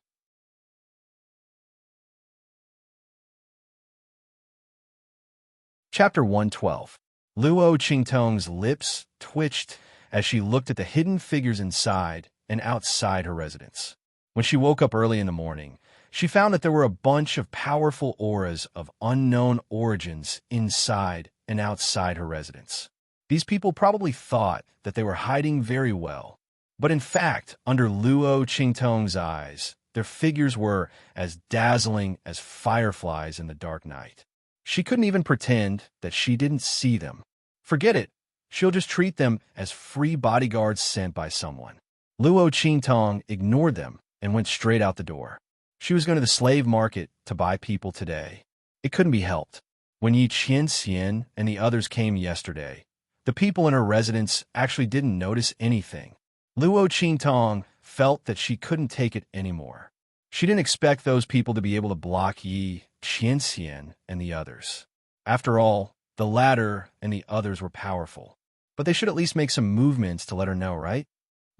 Chapter 112. Luo Qingtong's lips twitched as she looked at the hidden figures inside and outside her residence. When she woke up early in the morning, she found that there were a bunch of powerful auras of unknown origins inside and outside her residence. These people probably thought that they were hiding very well, but in fact, under Luo Qingtong's eyes, their figures were as dazzling as fireflies in the dark night. She couldn't even pretend that she didn't see them. Forget it. She'll just treat them as free bodyguards sent by someone. Luo Qingtong ignored them and went straight out the door. She was going to the slave market to buy people today. It couldn't be helped. When Yi Qianxian and the others came yesterday, the people in her residence actually didn't notice anything. Luo Qingtong felt that she couldn't take it anymore. She didn't expect those people to be able to block Yi Qianxian and the others. After all, the latter and the others were powerful. But they should at least make some movements to let her know, right?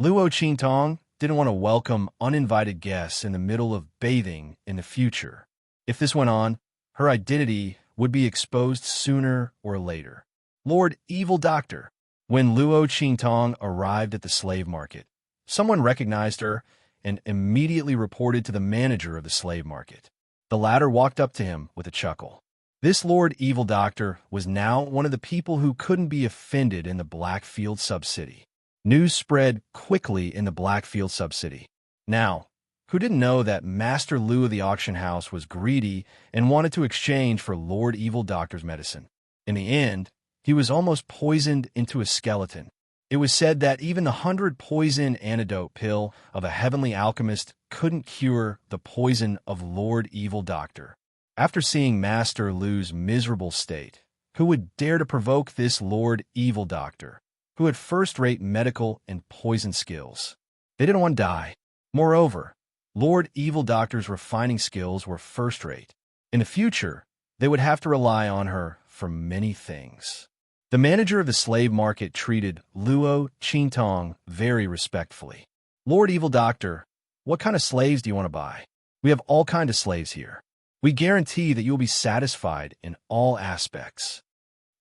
Luo Qingtong didn't want to welcome uninvited guests in the middle of bathing in the future. If this went on, her identity would be exposed sooner or later. Lord Evil Doctor. When Luo Qingtong arrived at the slave market, someone recognized her and immediately reported to the manager of the slave market. The latter walked up to him with a chuckle. This Lord Evil Doctor was now one of the people who couldn't be offended in the Blackfield sub-city. News spread quickly in the Blackfield sub-city. Now, who didn't know that Master Lu of the auction house was greedy and wanted to exchange for Lord Evil Doctor's medicine. In the end, he was almost poisoned into a skeleton. It was said that even the 100-poison antidote pill of a heavenly alchemist couldn't cure the poison of Lord Evil Doctor. After seeing Master Lu's miserable state, who would dare to provoke this Lord Evil Doctor, who had first-rate medical and poison skills? They didn't want to die. Moreover, Lord Evil Doctor's refining skills were first-rate. In the future, they would have to rely on her for many things. The manager of the slave market treated Luo Qingtong very respectfully. Lord Evil Doctor, what kind of slaves do you want to buy? We have all kinds of slaves here. We guarantee that you will be satisfied in all aspects.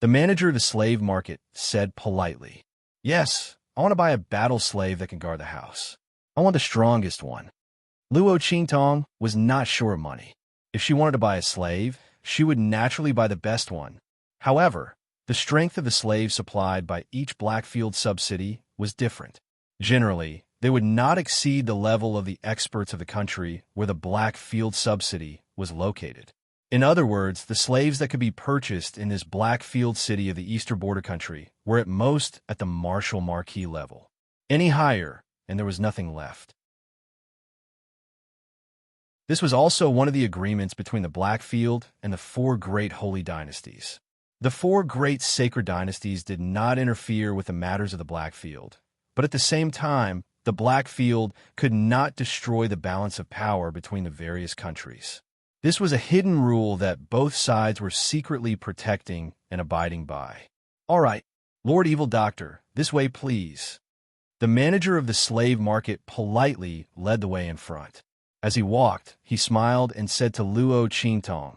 The manager of the slave market said politely, Yes, I want to buy a battle slave that can guard the house. I want the strongest one. Luo Qingtong was not sure of money. If she wanted to buy a slave, she would naturally buy the best one. However, the strength of the slaves supplied by each Blackfield subcity was different. Generally, they would not exceed the level of the experts of the country where the Blackfield subcity was located. In other words, the slaves that could be purchased in this Blackfield city of the eastern border country were at most at the Marshal Marquis level. Any higher, and there was nothing left. This was also one of the agreements between the Blackfield and the 4 great holy dynasties. The 4 great sacred dynasties did not interfere with the matters of the Blackfield, but at the same time, the Blackfield could not destroy the balance of power between the various countries. This was a hidden rule that both sides were secretly protecting and abiding by. All right, Lord Evil Doctor, this way please. The manager of the slave market politely led the way in front. As he walked, he smiled and said to Luo Qingtong,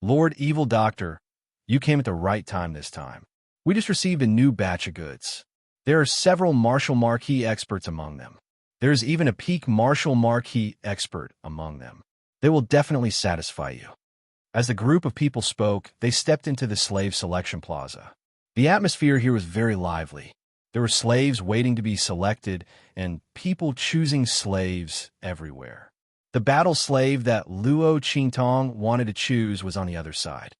Lord Evil Doctor, you came at the right time this time. We just received a new batch of goods. There are several Marshal Marquis experts among them. There is even a peak Marshal Marquis expert among them. They will definitely satisfy you. As the group of people spoke, they stepped into the slave selection plaza. The atmosphere here was very lively. There were slaves waiting to be selected and people choosing slaves everywhere. The battle slave that Luo Qingtong wanted to choose was on the other side.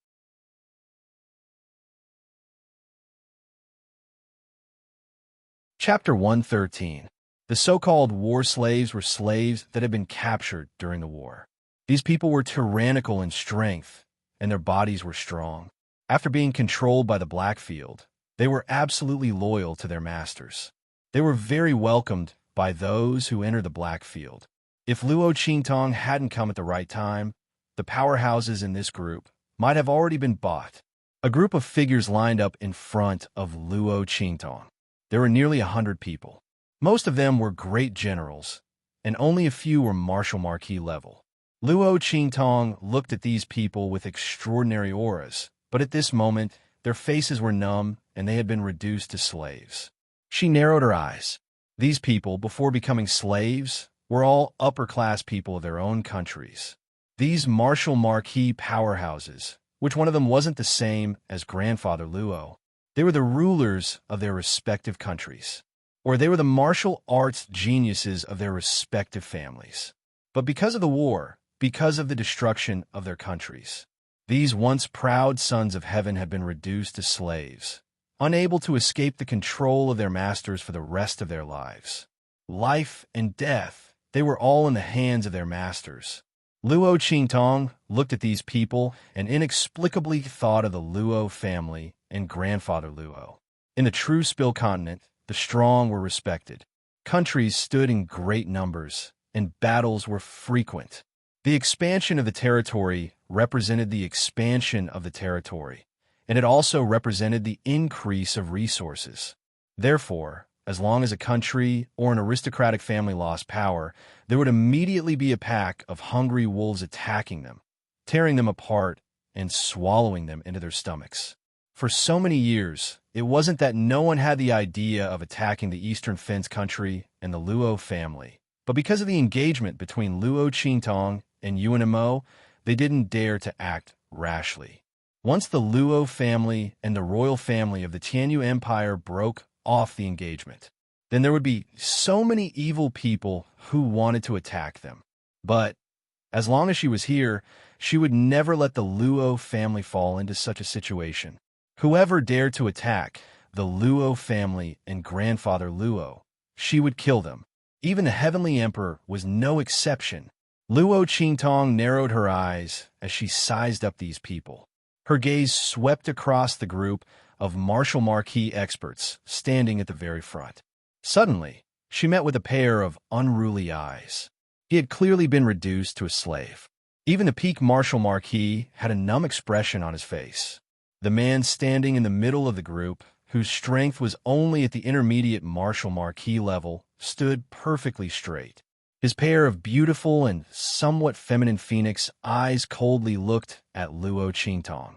Chapter 113. The so-called war slaves were slaves that had been captured during the war. These people were tyrannical in strength, and their bodies were strong. After being controlled by the Blackfield, they were absolutely loyal to their masters. They were very welcomed by those who entered the Blackfield. If Luo Qingtong hadn't come at the right time, the powerhouses in this group might have already been bought. A group of figures lined up in front of Luo Qingtong. There were nearly 100 people. Most of them were great generals, and only a few were Marshal Marquis level. Luo Qingtong looked at these people with extraordinary auras, but at this moment, their faces were numb and they had been reduced to slaves. She narrowed her eyes. These people, before becoming slaves, were all upper-class people of their own countries. These Marshal Marquis powerhouses, which one of them wasn't the same as Grandfather Luo, they were the rulers of their respective countries, or they were the martial arts geniuses of their respective families. But because of the war, because of the destruction of their countries, these once proud sons of heaven had been reduced to slaves, unable to escape the control of their masters for the rest of their lives. Life and death, they were all in the hands of their masters. Luo Qingtong looked at these people and inexplicably thought of the Luo family and Grandfather Luo. In the true Spill continent, the strong were respected. Countries stood in great numbers, and battles were frequent. The expansion of the territory represented the expansion of the territory, and it also represented the increase of resources. Therefore, as long as a country or an aristocratic family lost power, there would immediately be a pack of hungry wolves attacking them, tearing them apart, and swallowing them into their stomachs. For so many years, it wasn't that no one had the idea of attacking the Eastern Fence country and the Luo family, but because of the engagement between Luo Qingtong and UNMO, they didn't dare to act rashly. Once the Luo family and the royal family of the Tianyu Empire broke off the engagement, then there would be so many evil people who wanted to attack them. But as long as she was here, she would never let the Luo family fall into such a situation. Whoever dared to attack the Luo family and grandfather Luo, she would kill them. Even the Heavenly Emperor was no exception. Luo Qingtong narrowed her eyes as she sized up these people. Her gaze swept across the group of martial marquee experts standing at the very front. Suddenly, she met with a pair of unruly eyes. He had clearly been reduced to a slave. Even the peak martial marquis had a numb expression on his face. The man standing in the middle of the group, whose strength was only at the intermediate martial marquis level, stood perfectly straight. His pair of beautiful and somewhat feminine phoenix eyes coldly looked at Luo Qingtong.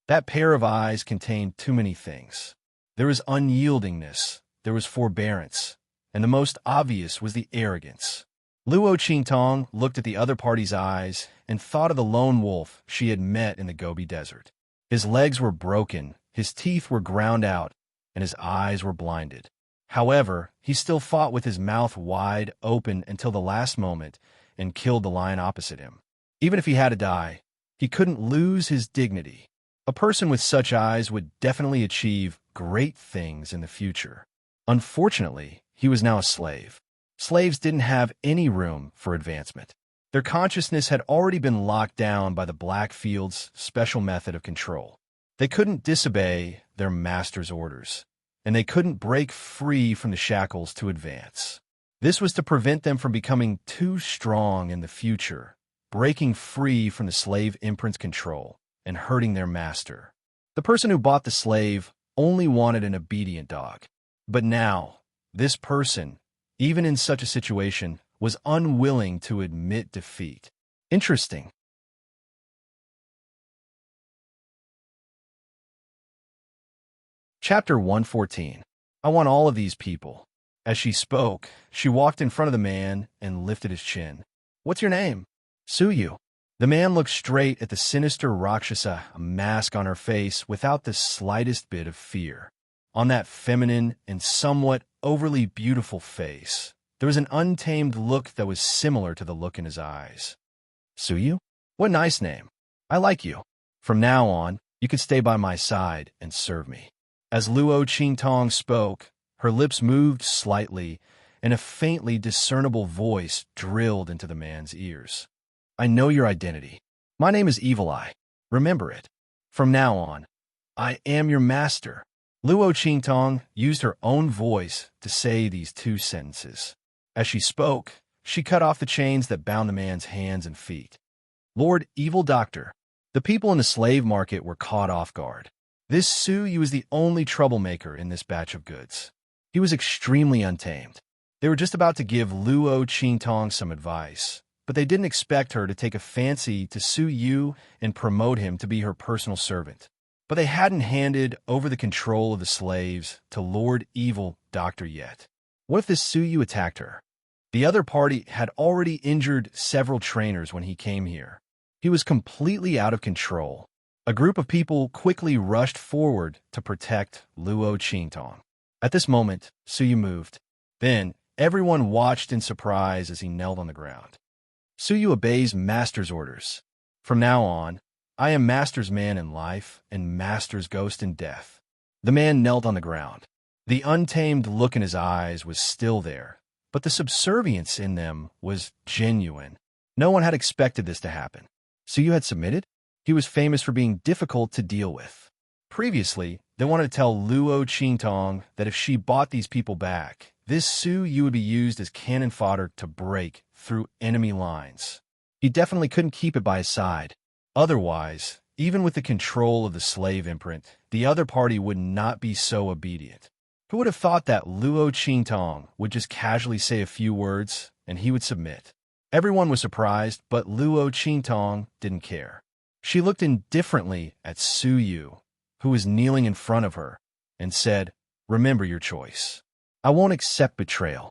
That pair of eyes contained too many things. There was unyieldingness, there was forbearance, and the most obvious was the arrogance. Luo Qingtong looked at the other party's eyes and thought of the lone wolf she had met in the Gobi Desert. His legs were broken, his teeth were ground out, and his eyes were blinded. However, he still fought with his mouth wide open until the last moment and killed the lion opposite him. Even if he had to die, he couldn't lose his dignity. A person with such eyes would definitely achieve great things in the future. Unfortunately, he was now a slave. Slaves didn't have any room for advancement. Their consciousness had already been locked down by the Blackfield's special method of control. They couldn't disobey their master's orders, and they couldn't break free from the shackles to advance. This was to prevent them from becoming too strong in the future, breaking free from the slave imprint's control, and hurting their master. The person who bought the slave only wanted an obedient dog. But now, this person, even in such a situation, was unwilling to admit defeat. Interesting. Chapter 114. I want all of these people. As she spoke, she walked in front of the man and lifted his chin. What's your name? Suyu. The man looked straight at the sinister Rakshasa, a mask on her face without the slightest bit of fear. On that feminine and somewhat overly beautiful face, there was an untamed look that was similar to the look in his eyes. Suyu? What a nice name. I like you. From now on, you can stay by my side and serve me. As Luo Qingtong spoke, her lips moved slightly, and a faintly discernible voice drilled into the man's ears. I know your identity. My name is Evil Eye. Remember it. From now on, I am your master. Luo Qingtong used her own voice to say these two sentences. As she spoke, she cut off the chains that bound the man's hands and feet. Lord Evil Doctor, the people in the slave market were caught off guard. This Suyu was the only troublemaker in this batch of goods. He was extremely untamed. They were just about to give Luo Qingtong some advice, but they didn't expect her to take a fancy to Suyu and promote him to be her personal servant. But they hadn't handed over the control of the slaves to Lord Evil Doctor yet. What if this Suyu attacked her? The other party had already injured several trainers when he came here. He was completely out of control. A group of people quickly rushed forward to protect Luo Qingtong. At this moment, Suyu moved. Then, everyone watched in surprise as he knelt on the ground. Suyu obeys Master's orders. From now on, I am Master's man in life and Master's ghost in death. The man knelt on the ground. The untamed look in his eyes was still there, but the subservience in them was genuine. No one had expected this to happen. Suyu had submitted? He was famous for being difficult to deal with. Previously, they wanted to tell Luo Qingtong that if she bought these people back, this Suyu would be used as cannon fodder to break through enemy lines. He definitely couldn't keep it by his side. Otherwise, even with the control of the slave imprint, the other party would not be so obedient. Who would have thought that Luo Qingtong would just casually say a few words and he would submit? Everyone was surprised, but Luo Qingtong didn't care. She looked indifferently at Suyu, who was kneeling in front of her, and said, Remember your choice. I won't accept betrayal.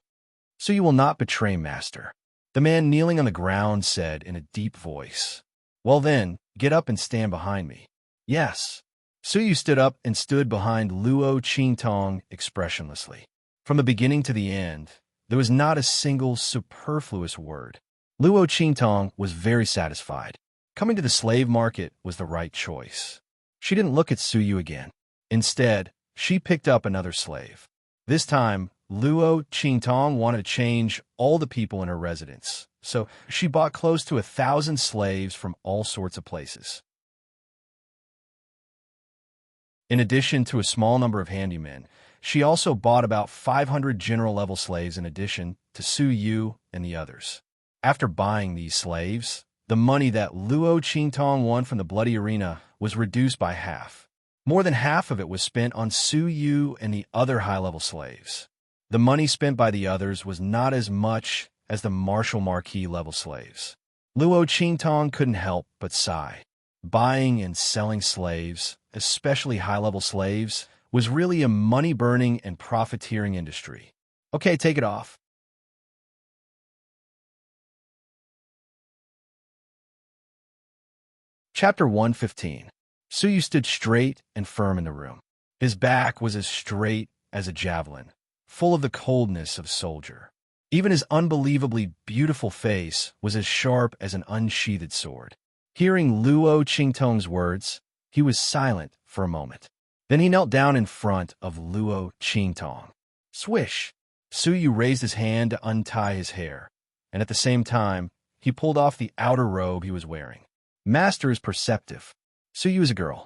Suyu will not betray Master. The man kneeling on the ground said in a deep voice, Well then, get up and stand behind me. Yes. Suyu stood up and stood behind Luo Qingtong expressionlessly. From the beginning to the end, There was not a single superfluous word. Luo Qingtong was very satisfied. Coming to the slave market was the right choice. She didn't look at Suyu again. Instead, she picked up another slave. This time, Luo Qingtong wanted to change all the people in her residence, so she bought close to 1,000 slaves from all sorts of places. In addition to a small number of handymen, she also bought about 500 general-level slaves in addition to Su Yu and the others. After buying these slaves, the money that Luo Qingtong won from the bloody arena was reduced by half. More than half of it was spent on Su Yu and the other high-level slaves. The money spent by the others was not as much as the Marshal Marquis level slaves. Luo Qingtong couldn't help but sigh. Buying and selling slaves, especially high-level slaves, was really a money-burning and profiteering industry. Okay, take it off. Chapter 115. Suyu stood straight and firm in the room. His back was as straight as a javelin, full of the coldness of a soldier. Even his unbelievably beautiful face was as sharp as an unsheathed sword. Hearing Luo Qingtong's words, he was silent for a moment. Then he knelt down in front of Luo Qingtong. Swish! Suyu raised his hand to untie his hair, and at the same time, he pulled off the outer robe he was wearing. Master is perceptive. Suyu is a girl.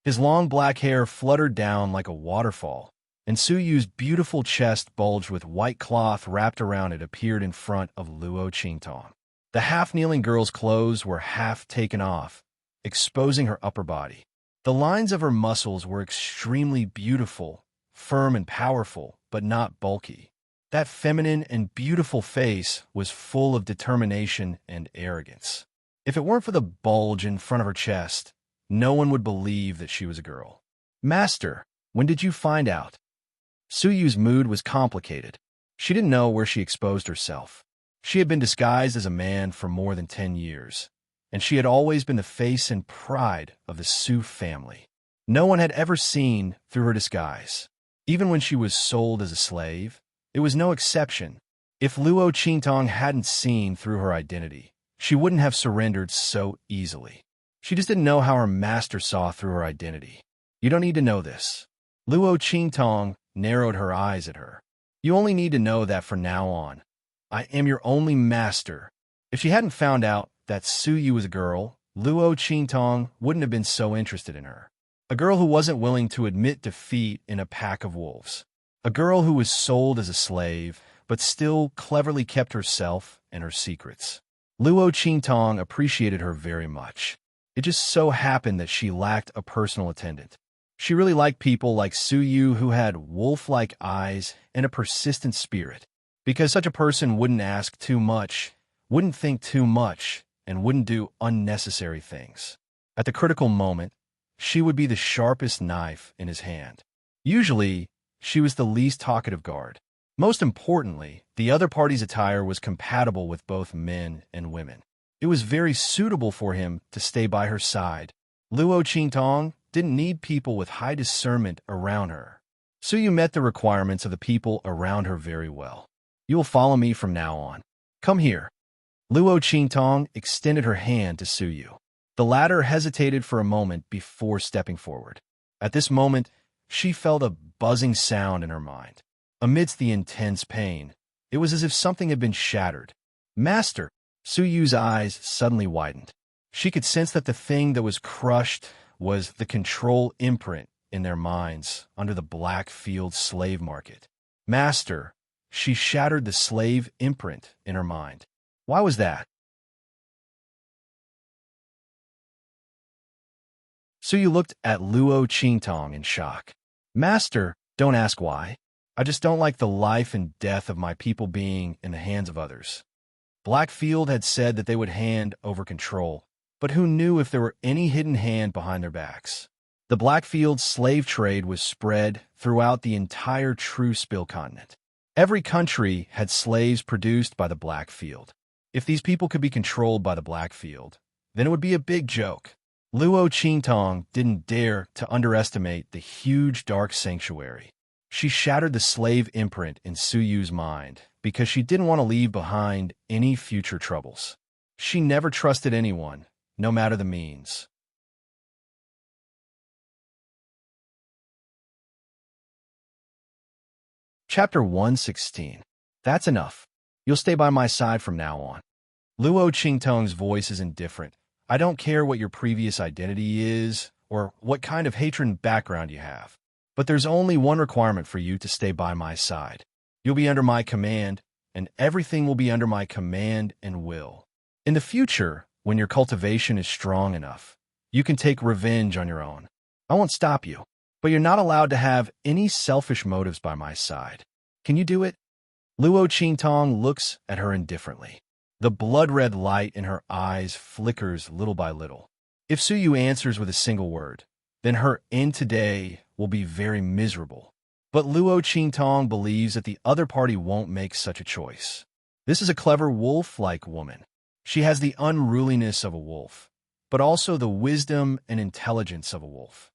His long black hair fluttered down like a waterfall, and Suyu's beautiful chest bulged with white cloth wrapped around it appeared in front of Luo Qingtong. The half-kneeling girl's clothes were half taken off, exposing her upper body. The lines of her muscles were extremely beautiful, firm and powerful, but not bulky. That feminine and beautiful face was full of determination and arrogance. If it weren't for the bulge in front of her chest, no one would believe that she was a girl. Master, when did you find out? Suyu's mood was complicated. She didn't know where she exposed herself. She had been disguised as a man for more than 10 years, and she had always been the face and pride of the Su family. No one had ever seen through her disguise. Even when she was sold as a slave, it was no exception. If Luo Qingtong hadn't seen through her identity, she wouldn't have surrendered so easily. She just didn't know how her master saw through her identity. You don't need to know this. Luo Qingtong narrowed her eyes at her. You only need to know that from now on, I am your only master. If she hadn't found out that Suyu was a girl, Luo Qingtong wouldn't have been so interested in her. A girl who wasn't willing to admit defeat in a pack of wolves. A girl who was sold as a slave, but still cleverly kept herself and her secrets. Luo Qingtong appreciated her very much. It just so happened that she lacked a personal attendant. She really liked people like Suyu who had wolf-like eyes and a persistent spirit, because such a person wouldn't ask too much, wouldn't think too much, and wouldn't do unnecessary things. At the critical moment, she would be the sharpest knife in his hand. Usually, she was the least talkative guard. Most importantly, the other party's attire was compatible with both men and women. It was very suitable for him to stay by her side. Luo Qingtong didn't need people with high discernment around her. Suyu met the requirements of the people around her very well. You will follow me from now on. Come here. Luo Qingtong extended her hand to Suyu. The latter hesitated for a moment before stepping forward. At this moment, she felt a buzzing sound in her mind. Amidst the intense pain, it was as if something had been shattered. Master! Suyu's eyes suddenly widened. She could sense that the thing that was crushed was the control imprint in their minds under the Blackfield slave market. Master! She shattered the slave imprint in her mind. Why was that? Suyu looked at Luo Qingtong in shock. Master, don't ask why. I just don't like the life and death of my people being in the hands of others. Blackfield had said that they would hand over control, but who knew if there were any hidden hand behind their backs? The Blackfield slave trade was spread throughout the entire True Spill continent. Every country had slaves produced by the Blackfield. If these people could be controlled by the Blackfield, then it would be a big joke. Luo Qingtong didn't dare to underestimate the huge dark sanctuary. She shattered the slave imprint in Suyu's mind because she didn't want to leave behind any future troubles. She never trusted anyone, no matter the means. Chapter 116. That's enough. You'll stay by my side from now on. Luo Qingtong's voice is indifferent. I don't care what your previous identity is or what kind of hatred and background you have. But there's only one requirement for you to stay by my side. You'll be under my command, and everything will be under my command and will. In the future, when your cultivation is strong enough, you can take revenge on your own. I won't stop you, but you're not allowed to have any selfish motives by my side. Can you do it? Luo Qingtong looks at her indifferently. The blood-red light in her eyes flickers little by little. If Suyu answers with a single word, then her end today will be very miserable. But Luo Qingtong believes that the other party won't make such a choice. This is a clever wolf-like woman. She has the unruliness of a wolf, but also the wisdom and intelligence of a wolf.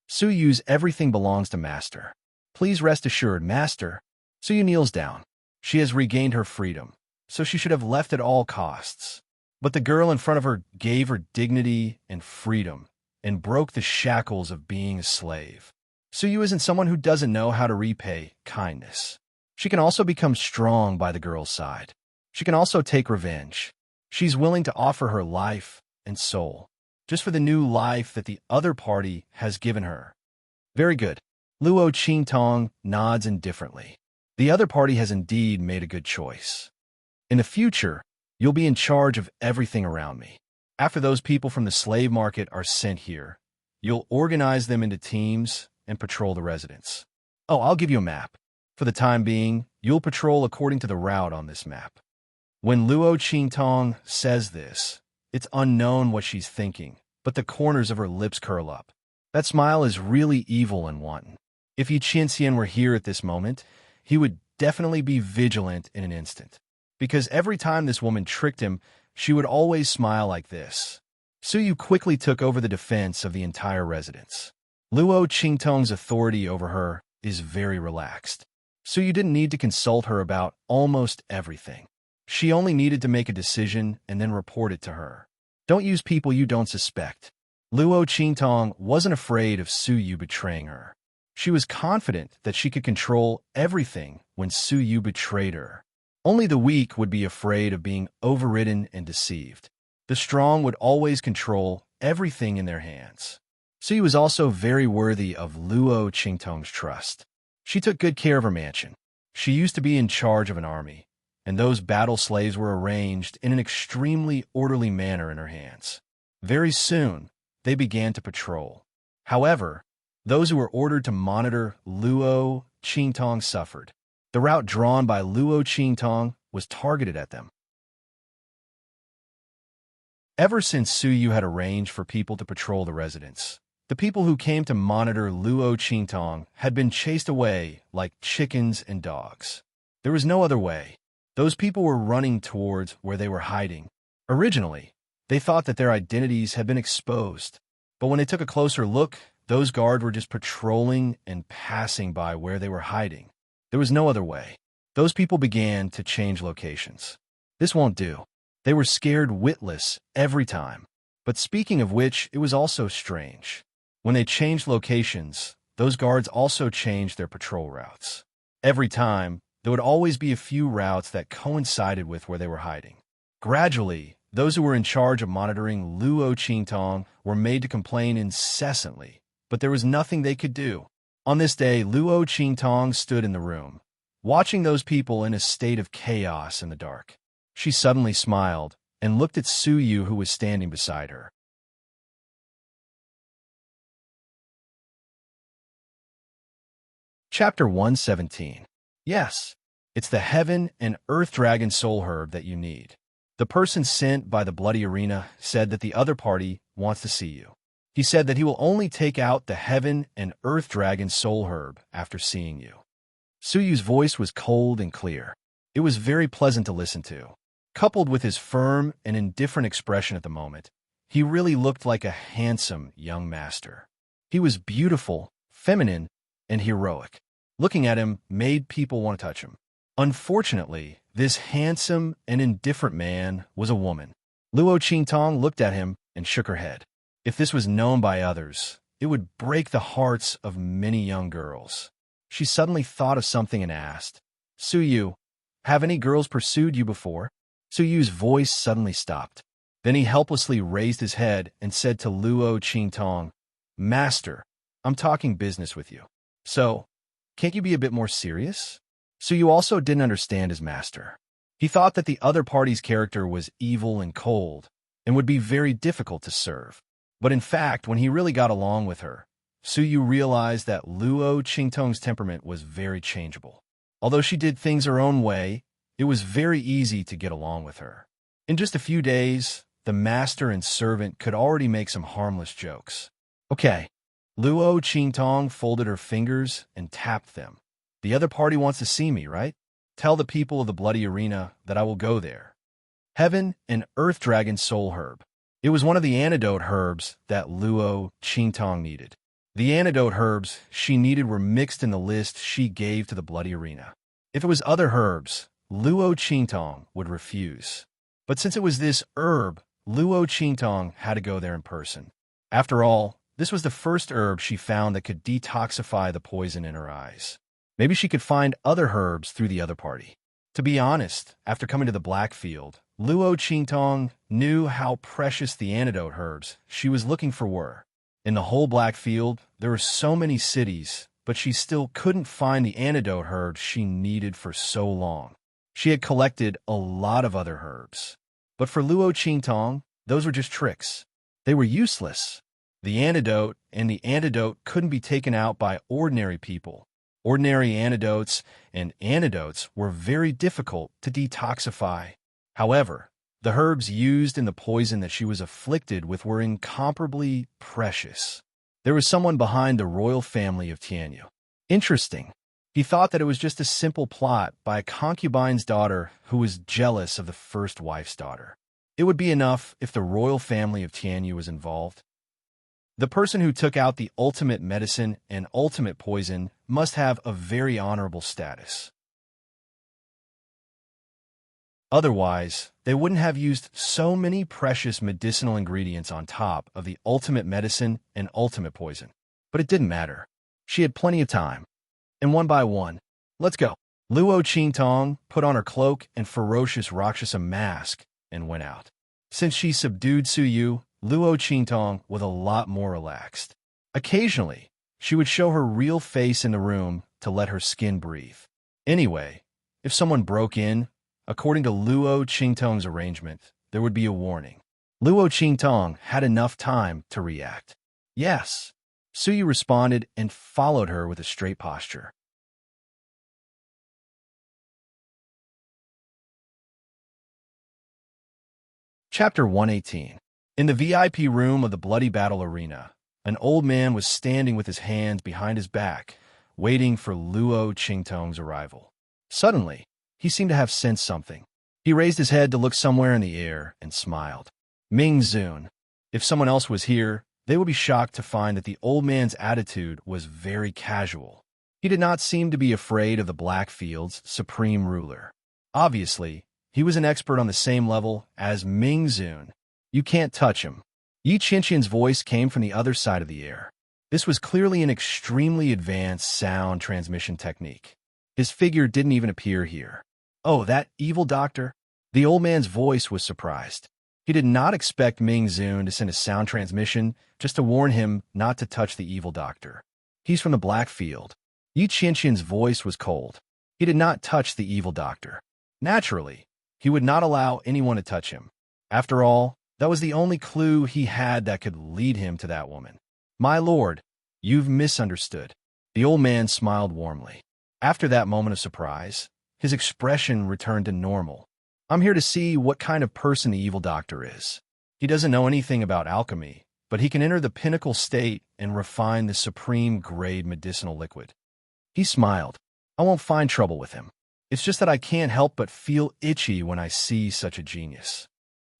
Suyu's everything belongs to Master. Please rest assured, Master. Suyu kneels down. She has regained her freedom, so she should have left at all costs. But the girl in front of her gave her dignity and freedom and broke the shackles of being a slave. Suyu isn't someone who doesn't know how to repay kindness. She can also become strong by the girl's side. She can also take revenge. She's willing to offer her life and soul, just for the new life that the other party has given her. Very good. Luo Qingtong nods indifferently. The other party has indeed made a good choice. In the future, you'll be in charge of everything around me. After those people from the slave market are sent here, you'll organize them into teams and patrol the residence. Oh, I'll give you a map. For the time being, you'll patrol according to the route on this map. When Luo Qingtong says this, it's unknown what she's thinking, but the corners of her lips curl up. That smile is really evil and wanton. If Yi Qianxian were here at this moment, he would definitely be vigilant in an instant. Because every time this woman tricked him, she would always smile like this. Suyu quickly took over the defense of the entire residence. Luo Qingtong's authority over her is very relaxed. Suyu didn't need to consult her about almost everything. She only needed to make a decision and then report it to her. Don't use people you don't suspect. Luo Qingtong wasn't afraid of Suyu betraying her. She was confident that she could control everything when Suyu betrayed her. Only the weak would be afraid of being overridden and deceived. The strong would always control everything in their hands. Suyu was also very worthy of Luo Qingtong's trust. She took good care of her mansion. She used to be in charge of an army, and those battle slaves were arranged in an extremely orderly manner in her hands. Very soon, they began to patrol. However, those who were ordered to monitor Luo Qingtong suffered. The route drawn by Luo Qingtong was targeted at them. Ever since Suyu had arranged for people to patrol the residence, the people who came to monitor Luo Qingtong had been chased away like chickens and dogs. There was no other way. Those people were running towards where they were hiding. Originally, they thought that their identities had been exposed, but when they took a closer look, those guards were just patrolling and passing by where they were hiding. There was no other way. Those people began to change locations. This won't do. They were scared witless every time. But speaking of which, it was also strange. When they changed locations, those guards also changed their patrol routes. Every time, there would always be a few routes that coincided with where they were hiding. Gradually, those who were in charge of monitoring Luo Qingtong were made to complain incessantly, but there was nothing they could do. On this day, Luo Qingtong stood in the room, watching those people in a state of chaos in the dark. She suddenly smiled and looked at Suyu, who was standing beside her. Chapter 117. Yes, it's the Heaven and Earth Dragon Soul Herb that you need. The person sent by the Bloody Arena said that the other party wants to see you. He said that he will only take out the Heaven and Earth Dragon Soul Herb after seeing you. Suyu's voice was cold and clear. It was very pleasant to listen to. Coupled with his firm and indifferent expression at the moment, he really looked like a handsome young master. He was beautiful, feminine, and heroic. Looking at him made people want to touch him. Unfortunately, this handsome and indifferent man was a woman. Luo Qingtong looked at him and shook her head. If this was known by others, it would break the hearts of many young girls. She suddenly thought of something and asked, Su Yu, have any girls pursued you before? Su Yu's voice suddenly stopped. Then he helplessly raised his head and said to Luo Qingtong, Master, I'm talking business with you. So, can't you be a bit more serious? Su Yu also didn't understand his master. He thought that the other party's character was evil and cold and would be very difficult to serve. But in fact, when he really got along with her, Su Yu realized that Luo Qingtong's temperament was very changeable. Although she did things her own way, it was very easy to get along with her. In just a few days, the master and servant could already make some harmless jokes. Okay, Luo Qingtong folded her fingers and tapped them. The other party wants to see me, right? Tell the people of the Bloody Arena that I will go there. Heaven and Earth Dragon Soul Herb. It was one of the antidote herbs that Luo Qingtong needed. The antidote herbs she needed were mixed in the list she gave to the Bloody Arena. If it was other herbs, Luo Qingtong would refuse. But since it was this herb, Luo Qingtong had to go there in person. After all, this was the first herb she found that could detoxify the poison in her eyes. Maybe she could find other herbs through the other party. To be honest, after coming to the Black Field, Luo Qingtong knew how precious the antidote herbs she was looking for were. In the whole Black Field, there were so many cities, but she still couldn't find the antidote herbs she needed for so long. She had collected a lot of other herbs. But for Luo Qingtong, those were just tricks. They were useless. The antidote and the antidote couldn't be taken out by ordinary people. Ordinary antidotes and antidotes were very difficult to detoxify. However, the herbs used in the poison that she was afflicted with were incomparably precious. There was someone behind the royal family of Tianyu. Interesting. He thought that it was just a simple plot by a concubine's daughter who was jealous of the first wife's daughter. It would be enough if the royal family of Tianyu was involved. The person who took out the ultimate medicine and ultimate poison must have a very honorable status. Otherwise, they wouldn't have used so many precious medicinal ingredients on top of the ultimate medicine and ultimate poison. But it didn't matter. She had plenty of time. And one by one, let's go. Luo Qingtong put on her cloak and ferocious Rakshasa mask and went out. Since she subdued Su Yu, Luo Qingtong was a lot more relaxed. Occasionally, she would show her real face in the room to let her skin breathe. Anyway, if someone broke in, according to Luo Qingtong's arrangement, there would be a warning. Luo Qingtong had enough time to react. Yes, Su Yu responded and followed her with a straight posture. Chapter 118. In the VIP room of the Bloody Battle Arena, an old man was standing with his hands behind his back, waiting for Luo Qingtong's arrival. Suddenly, he seemed to have sensed something. He raised his head to look somewhere in the air and smiled. Ming Zun. If someone else was here, they would be shocked to find that the old man's attitude was very casual. He did not seem to be afraid of the Blackfield's supreme ruler. Obviously, he was an expert on the same level as Ming Zun. You can't touch him. Yi Qianqian's voice came from the other side of the air. This was clearly an extremely advanced sound transmission technique. His figure didn't even appear here. Oh, that evil doctor? The old man's voice was surprised. He did not expect Ming Zun to send a sound transmission just to warn him not to touch the evil doctor. He's from the Black Field. Yi Qianqian's voice was cold. He did not touch the evil doctor. Naturally, he would not allow anyone to touch him. After all, that was the only clue he had that could lead him to that woman. My lord, you've misunderstood. The old man smiled warmly. After that moment of surprise, his expression returned to normal. I'm here to see what kind of person the evil doctor is. He doesn't know anything about alchemy, but he can enter the pinnacle state and refine the supreme grade medicinal liquid. He smiled. I won't find trouble with him. It's just that I can't help but feel itchy when I see such a genius.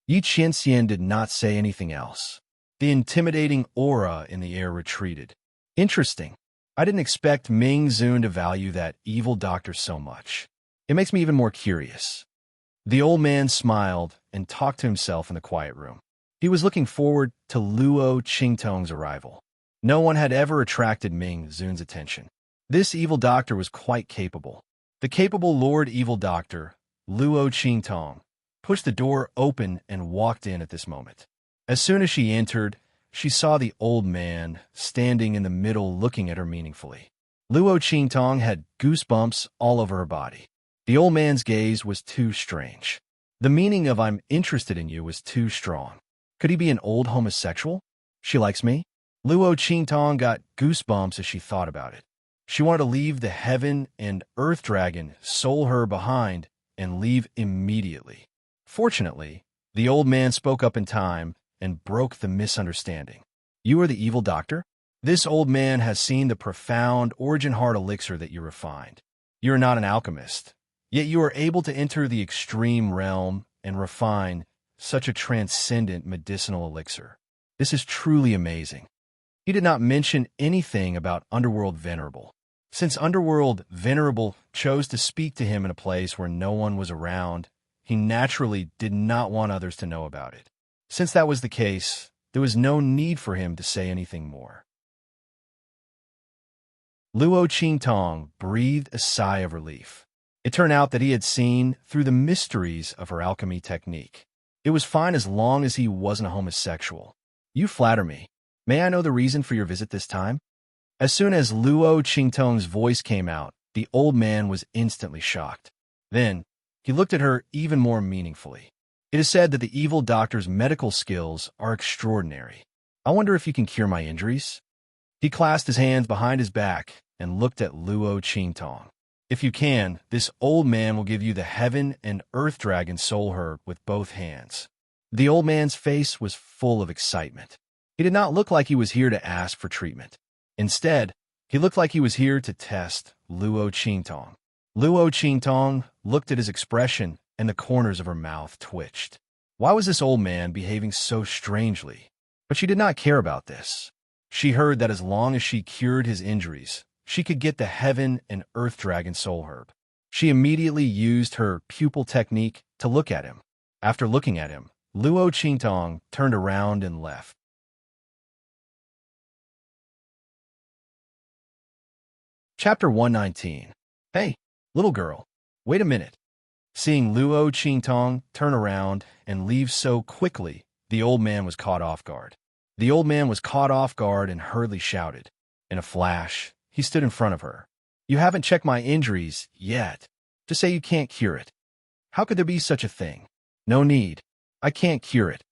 Yi Qianqian did not say anything else. The intimidating aura in the air retreated. Interesting. I didn't expect Ming Zun to value that evil doctor so much. It makes me even more curious." The old man smiled and talked to himself in the quiet room. He was looking forward to Luo Qingtong's arrival. No one had ever attracted Ming Zun's attention. This evil doctor was quite capable. The capable Lord Evil Doctor, Luo Qingtong, pushed the door open and walked in at this moment. As soon as she entered, she saw the old man standing in the middle looking at her meaningfully. Luo Qingtong had goosebumps all over her body. The old man's gaze was too strange. The meaning of "I'm interested in you" was too strong. Could he be an old homosexual? She likes me? Luo Qingtong got goosebumps as she thought about it. She wanted to leave the heaven and earth dragon soul her behind and leave immediately. Fortunately, the old man spoke up in time and broke the misunderstanding. "You are the evil doctor? This old man has seen the profound origin heart elixir that you refined. You are not an alchemist, yet you are able to enter the extreme realm and refine such a transcendent medicinal elixir. This is truly amazing." He did not mention anything about Underworld Venerable. Since Underworld Venerable chose to speak to him in a place where no one was around, he naturally did not want others to know about it. Since that was the case, there was no need for him to say anything more. Luo Qingtong breathed a sigh of relief. It turned out that he had seen through the mysteries of her alchemy technique. It was fine as long as he wasn't a homosexual. "You flatter me. May I know the reason for your visit this time?" As soon as Luo Qingtong's voice came out, the old man was instantly shocked. Then, he looked at her even more meaningfully. "It is said that the evil doctor's medical skills are extraordinary. I wonder if you can cure my injuries?" He clasped his hands behind his back and looked at Luo Qingtong. "If you can, this old man will give you the heaven and earth dragon soul herb with both hands." The old man's face was full of excitement. He did not look like he was here to ask for treatment. Instead, he looked like he was here to test Luo Qingtong. Luo Qingtong looked at his expression, and the corners of her mouth twitched. Why was this old man behaving so strangely? But she did not care about this. She heard that as long as she cured his injuries, she could get the heaven and earth dragon soul herb. She immediately used her pupil technique to look at him. After looking at him, Luo Qingtong turned around and left. Chapter 119. "Hey, little girl, wait a minute." Seeing Luo Qingtong turn around and leave so quickly, the old man was caught off guard. The old man was caught off guard and hurriedly shouted. In a flash, he stood in front of her. "You haven't checked my injuries yet. To say you can't cure it. How could there be such a thing? No need. I can't cure it,"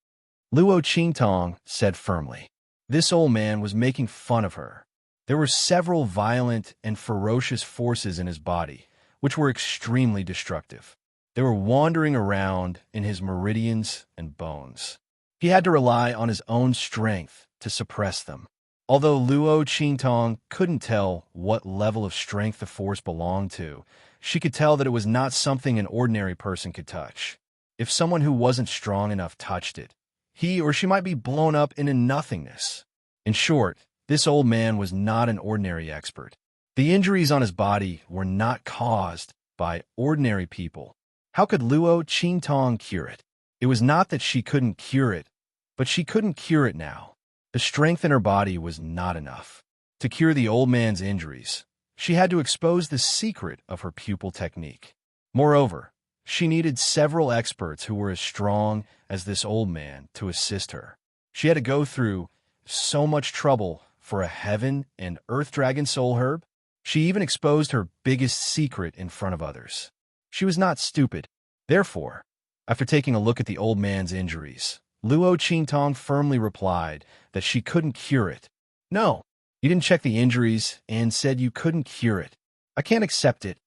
Luo Qingtong said firmly. This old man was making fun of her. There were several violent and ferocious forces in his body, which were extremely destructive. They were wandering around in his meridians and bones. He had to rely on his own strength to suppress them. Although Luo Qingtong couldn't tell what level of strength the force belonged to, she could tell that it was not something an ordinary person could touch. If someone who wasn't strong enough touched it, he or she might be blown up into nothingness. In short, this old man was not an ordinary expert. The injuries on his body were not caused by ordinary people. How could Luo Qingtong cure it? It was not that she couldn't cure it, but she couldn't cure it now. The strength in her body was not enough. To cure the old man's injuries, she had to expose the secret of her pupil technique. Moreover, she needed several experts who were as strong as this old man to assist her. She had to go through so much trouble for a heaven and earth dragon soul herb. She even exposed her biggest secret in front of others. She was not stupid. Therefore, after taking a look at the old man's injuries, Luo Qingtong firmly replied that she couldn't cure it. "No, you didn't check the injuries and said you couldn't cure it. I can't accept it."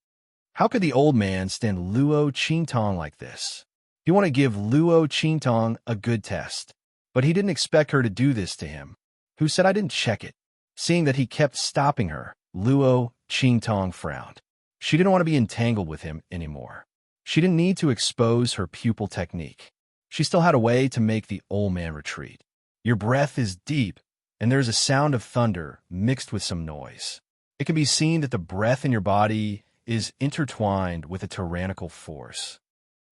How could the old man stand Luo Qingtong like this? He wanted to give Luo Qingtong a good test, but he didn't expect her to do this to him, who said, "I didn't check it." Seeing that he kept stopping her, Luo Qingtong frowned. She didn't want to be entangled with him anymore. She didn't need to expose her pupil technique. She still had a way to make the old man retreat. Your breath is deep, and there's a sound of thunder mixed with some noise. It can be seen that the breath in your body is intertwined with a tyrannical force.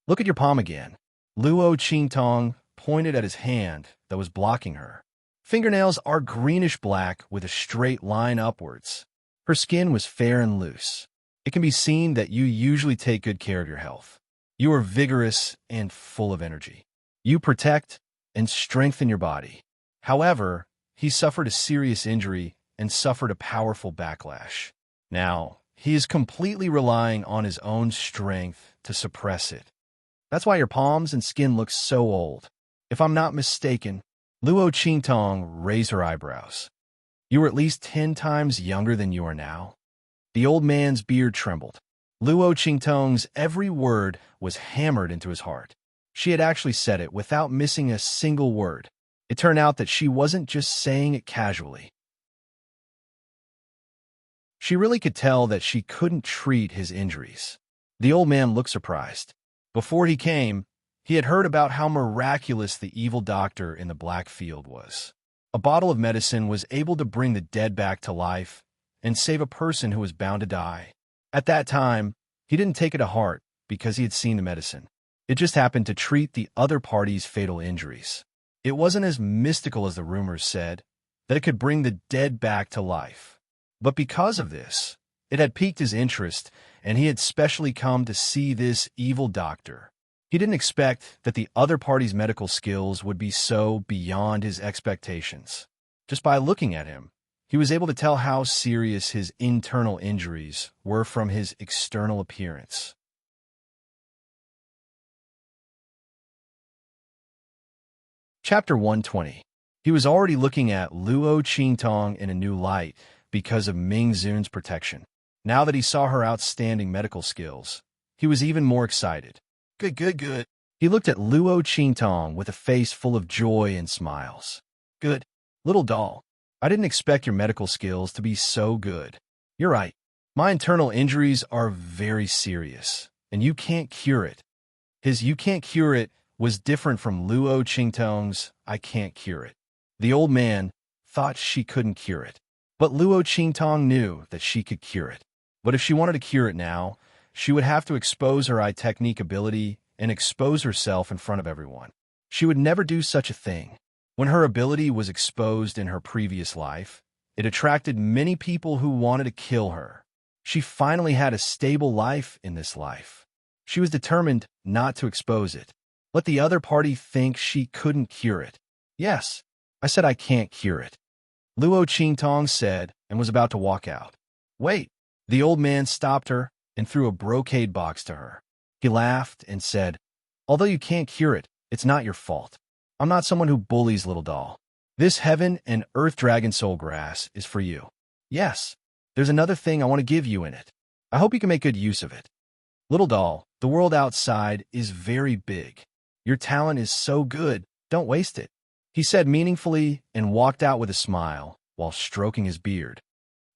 Look at your palm again. Luo Qingtong pointed at his hand that was blocking her. Fingernails are greenish-black with a straight line upwards. Her skin was fair and loose. It can be seen that you usually take good care of your health. You are vigorous and full of energy. You protect and strengthen your body. However, he suffered a serious injury and suffered a powerful backlash. Now, he is completely relying on his own strength to suppress it. That's why your palms and skin look so old. If I'm not mistaken, Luo Qingtong raised her eyebrows. You were at least 10 times younger than you are now. The old man's beard trembled. Luo Qingtong's every word was hammered into his heart. She had actually said it without missing a single word. It turned out that she wasn't just saying it casually. She really could tell that she couldn't treat his injuries. The old man looked surprised. Before he came, he had heard about how miraculous the evil doctor in the Black Field was. A bottle of medicine was able to bring the dead back to life and save a person who was bound to die. At that time, he didn't take it to heart because he had seen the medicine. It just happened to treat the other party's fatal injuries. It wasn't as mystical as the rumors said, that it could bring the dead back to life. But because of this, it had piqued his interest, and he had specially come to see this evil doctor. He didn't expect that the other party's medical skills would be so beyond his expectations. Just by looking at him, he was able to tell how serious his internal injuries were from his external appearance. Chapter 120. He was already looking at Luo Qingtong in a new light because of Ming Zun's protection. Now that he saw her outstanding medical skills, he was even more excited. Good. He looked at Luo Qingtong with a face full of joy and smiles. Good. Little doll, I didn't expect your medical skills to be so good. You're right. My internal injuries are very serious, and you can't cure it. His "you can't cure it" was different from Luo Qingtong's "I can't cure it." The old man thought she couldn't cure it, but Luo Qingtong knew that she could cure it. But if she wanted to cure it now, she would have to expose her eye technique ability and expose herself in front of everyone. She would never do such a thing. When her ability was exposed in her previous life, it attracted many people who wanted to kill her. She finally had a stable life in this life. She was determined not to expose it. Let the other party think she couldn't cure it. Yes, I said I can't cure it, Luo Qingtong said, and was about to walk out. Wait. The old man stopped her and threw a brocade box to her. He laughed and said, although you can't cure it, it's not your fault. I'm not someone who bullies, little doll. This heaven and earth dragon soul grass is for you. Yes, there's another thing I want to give you in it. I hope you can make good use of it. Little doll, the world outside is very big. Your talent is so good, don't waste it, he said meaningfully and walked out with a smile while stroking his beard.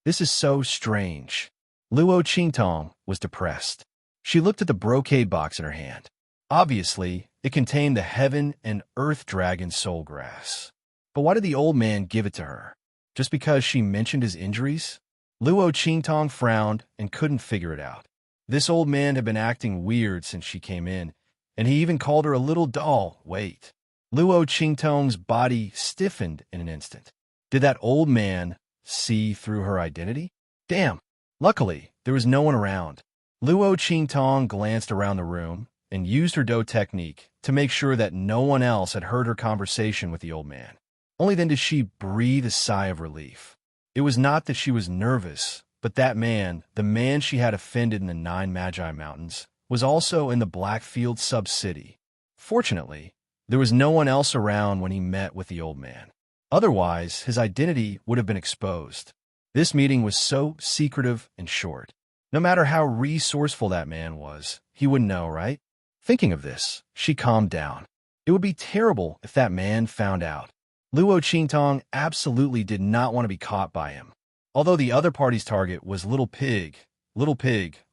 This is so strange. Luo Qingtong was depressed. She looked at the brocade box in her hand. Obviously, it contained the heaven and earth dragon soul grass. But why did the old man give it to her? Just because she mentioned his injuries? Luo Qingtong frowned and couldn't figure it out. This old man had been acting weird since she came in, and he even called her a little doll. Wait. Luo Qingtong's body stiffened in an instant. Did that old man see through her identity? Damn. Luckily, there was no one around. Luo Qingtong glanced around the room and used her do technique to make sure that no one else had heard her conversation with the old man. Only then did she breathe a sigh of relief. It was not that she was nervous, but that man, the man she had offended in the 9 Magi Mountains, was also in the Blackfield sub-city. Fortunately, there was no one else around when he met with the old man. Otherwise, his identity would have been exposed. This meeting was so secretive and short. No matter how resourceful that man was, he wouldn't know, right? Thinking of this, she calmed down. It would be terrible if that man found out. Luo Qingtong absolutely did not want to be caught by him. Although the other party's target was Little Pig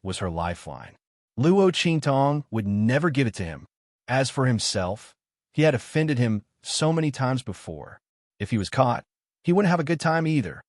was her lifeline. Luo Qingtong would never give it to him. As for himself, he had offended him so many times before. If he was caught, he wouldn't have a good time either.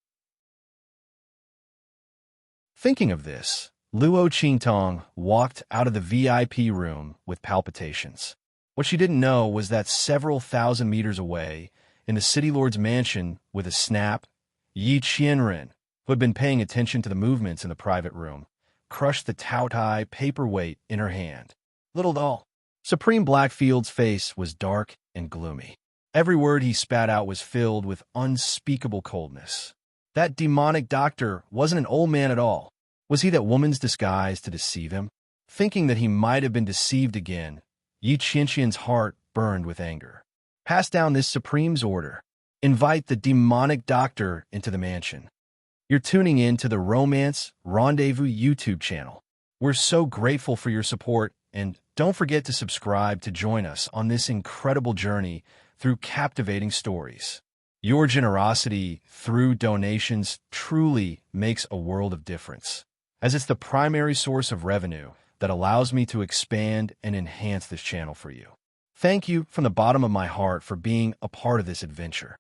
Thinking of this, Luo Qingtong walked out of the VIP room with palpitations. What she didn't know was that several thousand meters away, in the city lord's mansion with a snap, Yi Qianren, who had been paying attention to the movements in the private room, crushed the Taotai paperweight in her hand. Little doll. Supreme Blackfield's face was dark and gloomy. Every word he spat out was filled with unspeakable coldness. That demonic doctor wasn't an old man at all. Was he that woman's disguise to deceive him? Thinking that he might have been deceived again, Yi Qianxian's heart burned with anger. Pass down this Supreme's order. Invite the demonic doctor into the mansion. You're tuning in to the Romance Rendezvous YouTube channel. We're so grateful for your support, and don't forget to subscribe to join us on this incredible journey through captivating stories. Your generosity through donations truly makes a world of difference, as it's the primary source of revenue that allows me to expand and enhance this channel for you. Thank you from the bottom of my heart for being a part of this adventure.